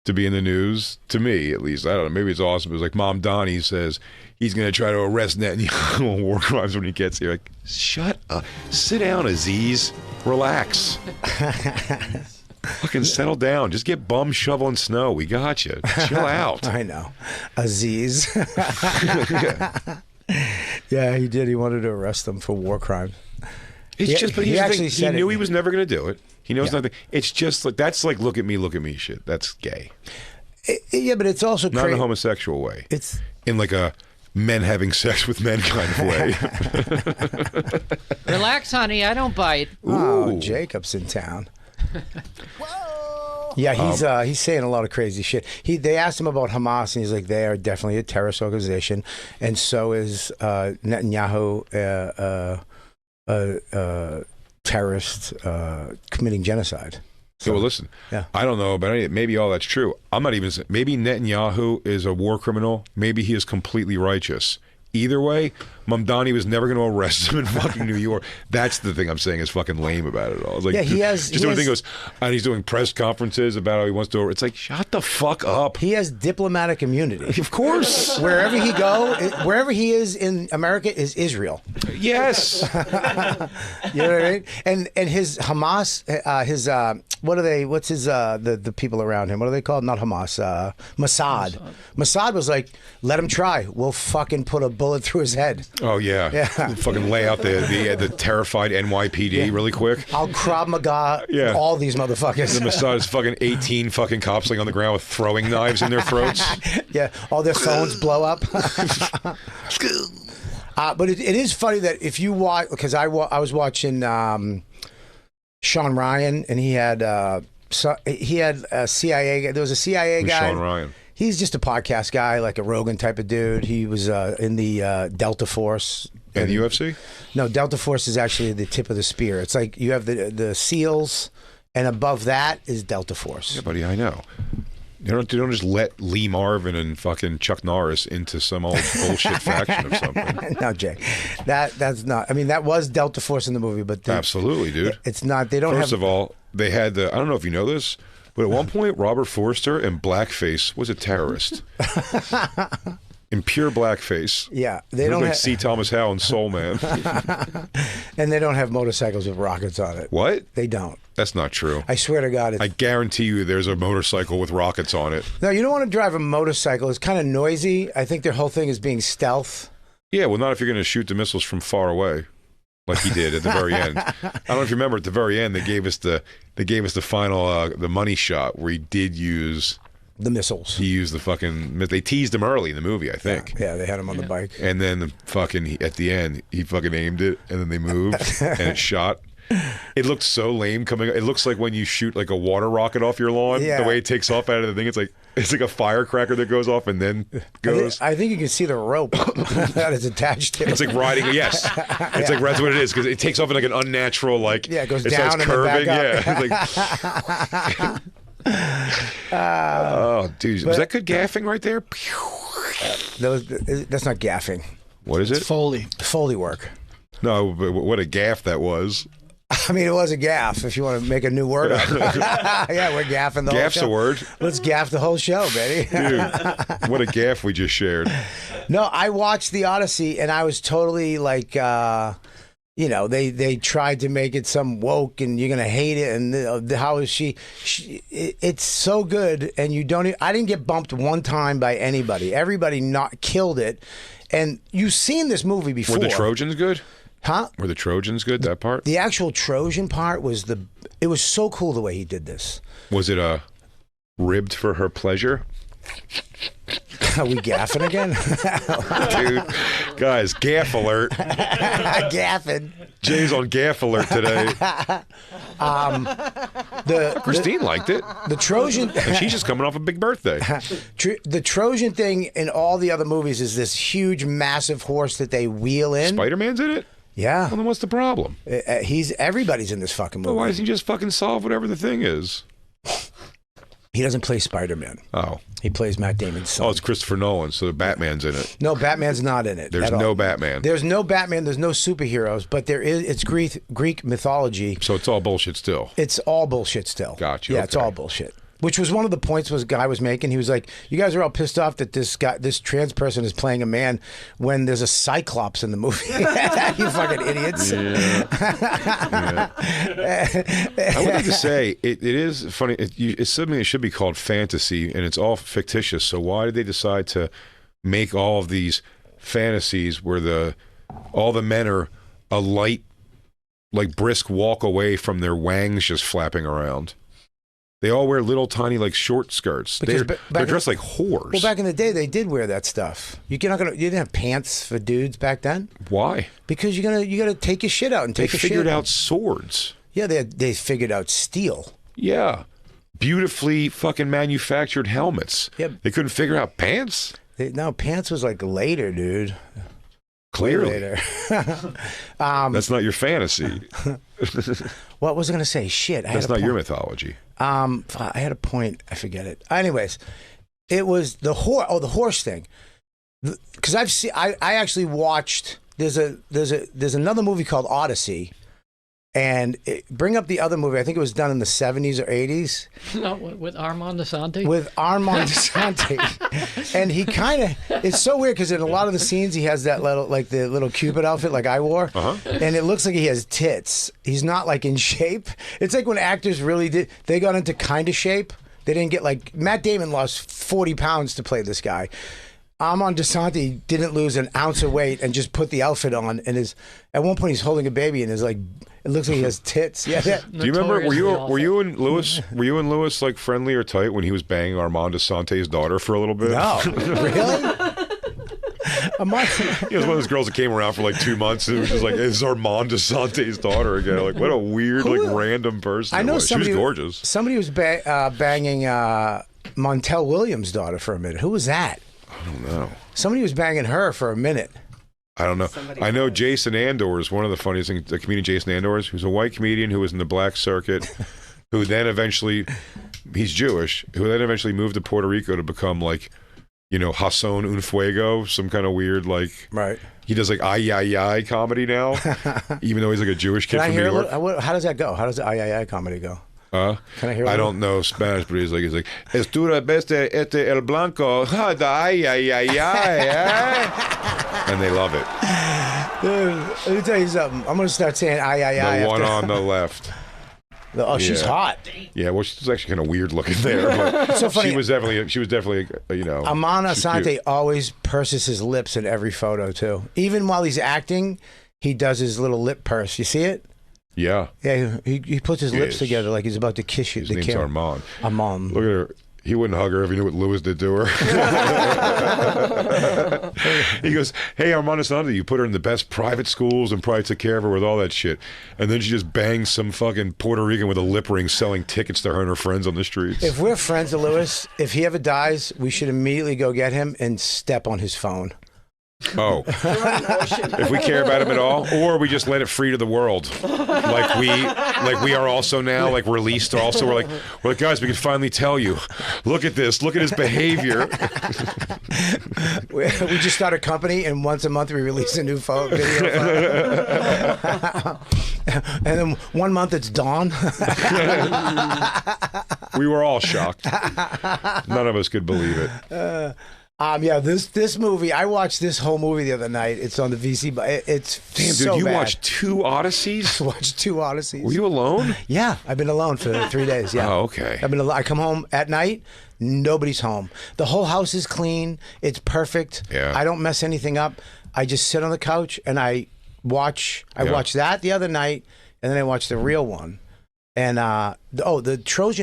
to be in the news to me, at least. I don't know. Maybe it's awesome. It was like Mom Donnie says he's going to try to arrest Netanyahu on war crimes when he gets here. Like, shut up. Sit down, Aziz. Relax. Fucking settle down. Just get bum shoveling snow. We got you. Chill out. I know. Aziz. Yeah, he did. He wanted to arrest them for war crimes. It's just, but he actually he said knew it. he was never going to do it. He knows nothing. It's just like, that's like look at me shit. That's gay. Yeah, but it's also not in a homosexual way. It's in like a men having sex with men kind of way. Relax, honey. I don't bite. Oh, Jacob's in town. Yeah, he's saying a lot of crazy shit. They asked him about Hamas, and he's like, they are definitely a terrorist organization, and so is Netanyahu, terrorist committing genocide. So, yeah, well, listen. Yeah. I don't know about any. Maybe all that's true. I'm not even. Maybe Netanyahu is a war criminal. Maybe he is completely righteous. Either way, Mamdani was never going to arrest him in fucking New York. That's the thing I'm saying is fucking lame about it all. It's like, yeah, he has. Just doing thing goes, and he's doing press conferences about how he wants to. It's like, shut the fuck up. He has diplomatic immunity. Of course. Wherever he is in America is Israel. Yes. You know what I mean? And his Hamas, what are they? What's his the people around him? What are they called? Not Hamas. Mossad. Mossad was like, let him try. We'll fucking put a bullet through his head. Oh yeah. Fucking lay out the terrified NYPD really quick. I'll Krav Maga all these motherfuckers. The Mossad is fucking 18 fucking cops laying on the ground with throwing knives in their throats. Yeah, all their phones blow up. But it is funny that if you watch, because I was watching Sean Ryan, and he had a CIA guy. There was a CIA guy. Sean Ryan. He's just a podcast guy, like a Rogan type of dude. He was in the Delta Force. In the UFC? No, Delta Force is actually the tip of the spear. It's like you have the SEALs, and above that is Delta Force. Yeah, buddy, I know. You don't just let Lee Marvin and fucking Chuck Norris into some old bullshit faction or something. No, Jay, that's not. I mean, that was Delta Force in the movie, but absolutely, dude. It's not. They don't. First of all, they had I don't know if you know this, but at one point, Robert Forster in blackface was a terrorist. In pure blackface. Yeah, they don't like C. Thomas Howell and Soul Man. And they don't have motorcycles with rockets on it. What? They don't. That's not true. I swear to God. I guarantee you there's a motorcycle with rockets on it. No, you don't want to drive a motorcycle. It's kind of noisy. I think their whole thing is being stealth. Yeah, well, not if you're going to shoot the missiles from far away, like he did at the very end. I don't know if you remember at the very end they gave us the final the money shot where he did use the missiles. He used the fucking. They teased him early in the movie, I think. Yeah, they had him on the bike. And then at the end, he fucking aimed it, and then they moved, and it shot. It looked so lame coming. It looks like when you shoot like a water rocket off your lawn. Yeah. The way it takes off out of the thing, it's like a firecracker that goes off and then goes. I think you can see the rope that is attached to it. It's like riding. Yes, it's like that's what it is because it takes off in like an unnatural like. Yeah, it goes starts down and curving. then back Yeah. Oh, dude, was that good gaffing right there? That's not gaffing. What is it? Foley work. No, but what a gaff that was. I mean, it was a gaff. If you want to make a new word up, yeah, we're gaffing the Gaff's whole show. a word. Let's gaff the whole show, baby. Dude, what a gaff we just shared. No, I watched the Odyssey and I was totally like, they tried to make it some woke and you're gonna hate it and how is she it's so good and you don't. I didn't get bumped one time by anybody. Everybody not killed it, and you've seen this movie before. Were the Trojans good? Huh? Were the Trojans good, that part? The actual Trojan part was it was so cool the way he did this. Was it ribbed for her pleasure? Are we gaffing again? Dude, guys, gaff alert. Gaffing. Jay's on gaff alert today. Christine liked it. The Trojan. And she's just coming off a big birthday. The Trojan thing in all the other movies is this huge, massive horse that they wheel in. Spider-Man's in it? Yeah. Well, then what's the problem? Everybody's in this fucking movie. Well, why doesn't he just fucking solve whatever the thing is? He doesn't play Spider-Man. Oh. He plays Matt Damon's son. Oh, it's Christopher Nolan, so Batman's in it. No, Batman's not in it. There's no Batman. There's no Batman. There's no superheroes, but there is. It's Greek mythology. So it's all bullshit still. It's all bullshit still. Gotcha. Yeah, okay. it's all bullshit. Which was one of the points was guy was making. He was like, "You guys are all pissed off that this trans person is playing a man when there's a cyclops in the movie. You fucking idiots." Yeah. I would like to say it is funny. It's something that should be called fantasy, and it's all fictitious. So why did they decide to make all of these fantasies where all the men are a light, like brisk walk away from their wangs just flapping around? They all wear little tiny like short skirts. They're dressed like whores. Well, back in the day, they did wear that stuff. You didn't have pants for dudes back then. Why? Because you gotta take your shit out and take a shit. They figured out swords. Yeah, they figured out steel. Yeah, beautifully fucking manufactured helmets. Yeah, they couldn't figure out pants. No, pants was like later, dude. Clearly. Later. That's not your fantasy. What was I going to say? Shit. That's not your mythology. I had a point. I forget it. Anyways, it was the horse. Oh, the horse thing. Because I actually watched. There's another movie called Odyssey, and bring up the other movie. I think it was done in the 70s or 80s. No, with Armand Asante. With Armand Asante, and he kind of. It's so weird because in a lot of the scenes he has that the little Cupid outfit like I wore, and it looks like he has tits. He's not like in shape. It's like when actors really did. They got into kind of shape. They didn't get like Matt Damon lost 40 pounds to play this guy. Armand Asante didn't lose an ounce of weight and just put the outfit on. And at one point he's holding a baby and is like. It looks like he has tits. Yeah. Do you remember? Were you and Lewis? Were you and Lewis like friendly or tight when he was banging Armand Asante's daughter for a little bit? No, really. He was one of those girls that came around for like 2 months and it was just like, it's Armand Asante's daughter again. Like, what a weird, random person. I know somebody. She was gorgeous. Somebody was banging Montel Williams' daughter for a minute. Who was that? I don't know. Somebody was banging her for a minute. I don't know. I know Jason Andors, one of the funniest things, the comedian Jason Andors, who's a white comedian who was in the black circuit, who then eventually, he's Jewish, who then eventually moved to Puerto Rico to become like, Hasson Un Fuego, some kind of weird Right. He does like ay comedy now, even though he's like a Jewish kid from New York. How does that go? How does the ay comedy go? Can I hear? I don't know Spanish, but he's like, Estura beste el blanco, the ay. And they love it. Dude, let me tell you something. I'm going to start saying ay. The one on the left. She's hot. Yeah, well, she's actually kind of weird looking there. But it's so funny. She was definitely, Armand Asante always purses his lips in every photo, too. Even while he's acting, he does his little lip purse. You see it? Yeah. Yeah, he puts his lips together like he's about to kiss you. His name's Armand. Armand. Look at her. He wouldn't hug her if he knew what Lewis did to her. He goes, hey, Armando Santo, you put her in the best private schools and probably took care of her with all that shit. And then she just bangs some fucking Puerto Rican with a lip ring selling tickets to her and her friends on the streets. If we're friends with Lewis, if he ever dies, we should immediately go get him and step on his phone. Oh, if we care about him at all, or we just let it free to the world, like we are also now, like released. Also, we're like guys, we can finally tell you. Look at this. Look at his behavior. We just start a company, and once a month we release a new video. And then 1 month it's Dawn. We were all shocked. None of us could believe it. Yeah, this movie, I watched this whole movie the other night. It's on the VC, but it's damn, so dude, you bad. watched 2 Odysseys? I watched 2 Odysseys. Were you alone? Yeah, I've been alone for 3 days. Yeah. Oh, okay. I come home at night, nobody's home. The whole house is clean. It's perfect. Yeah. I don't mess anything up. I just sit on the couch and I watch. I watched that the other night, and then I watched the real one. And the Trojan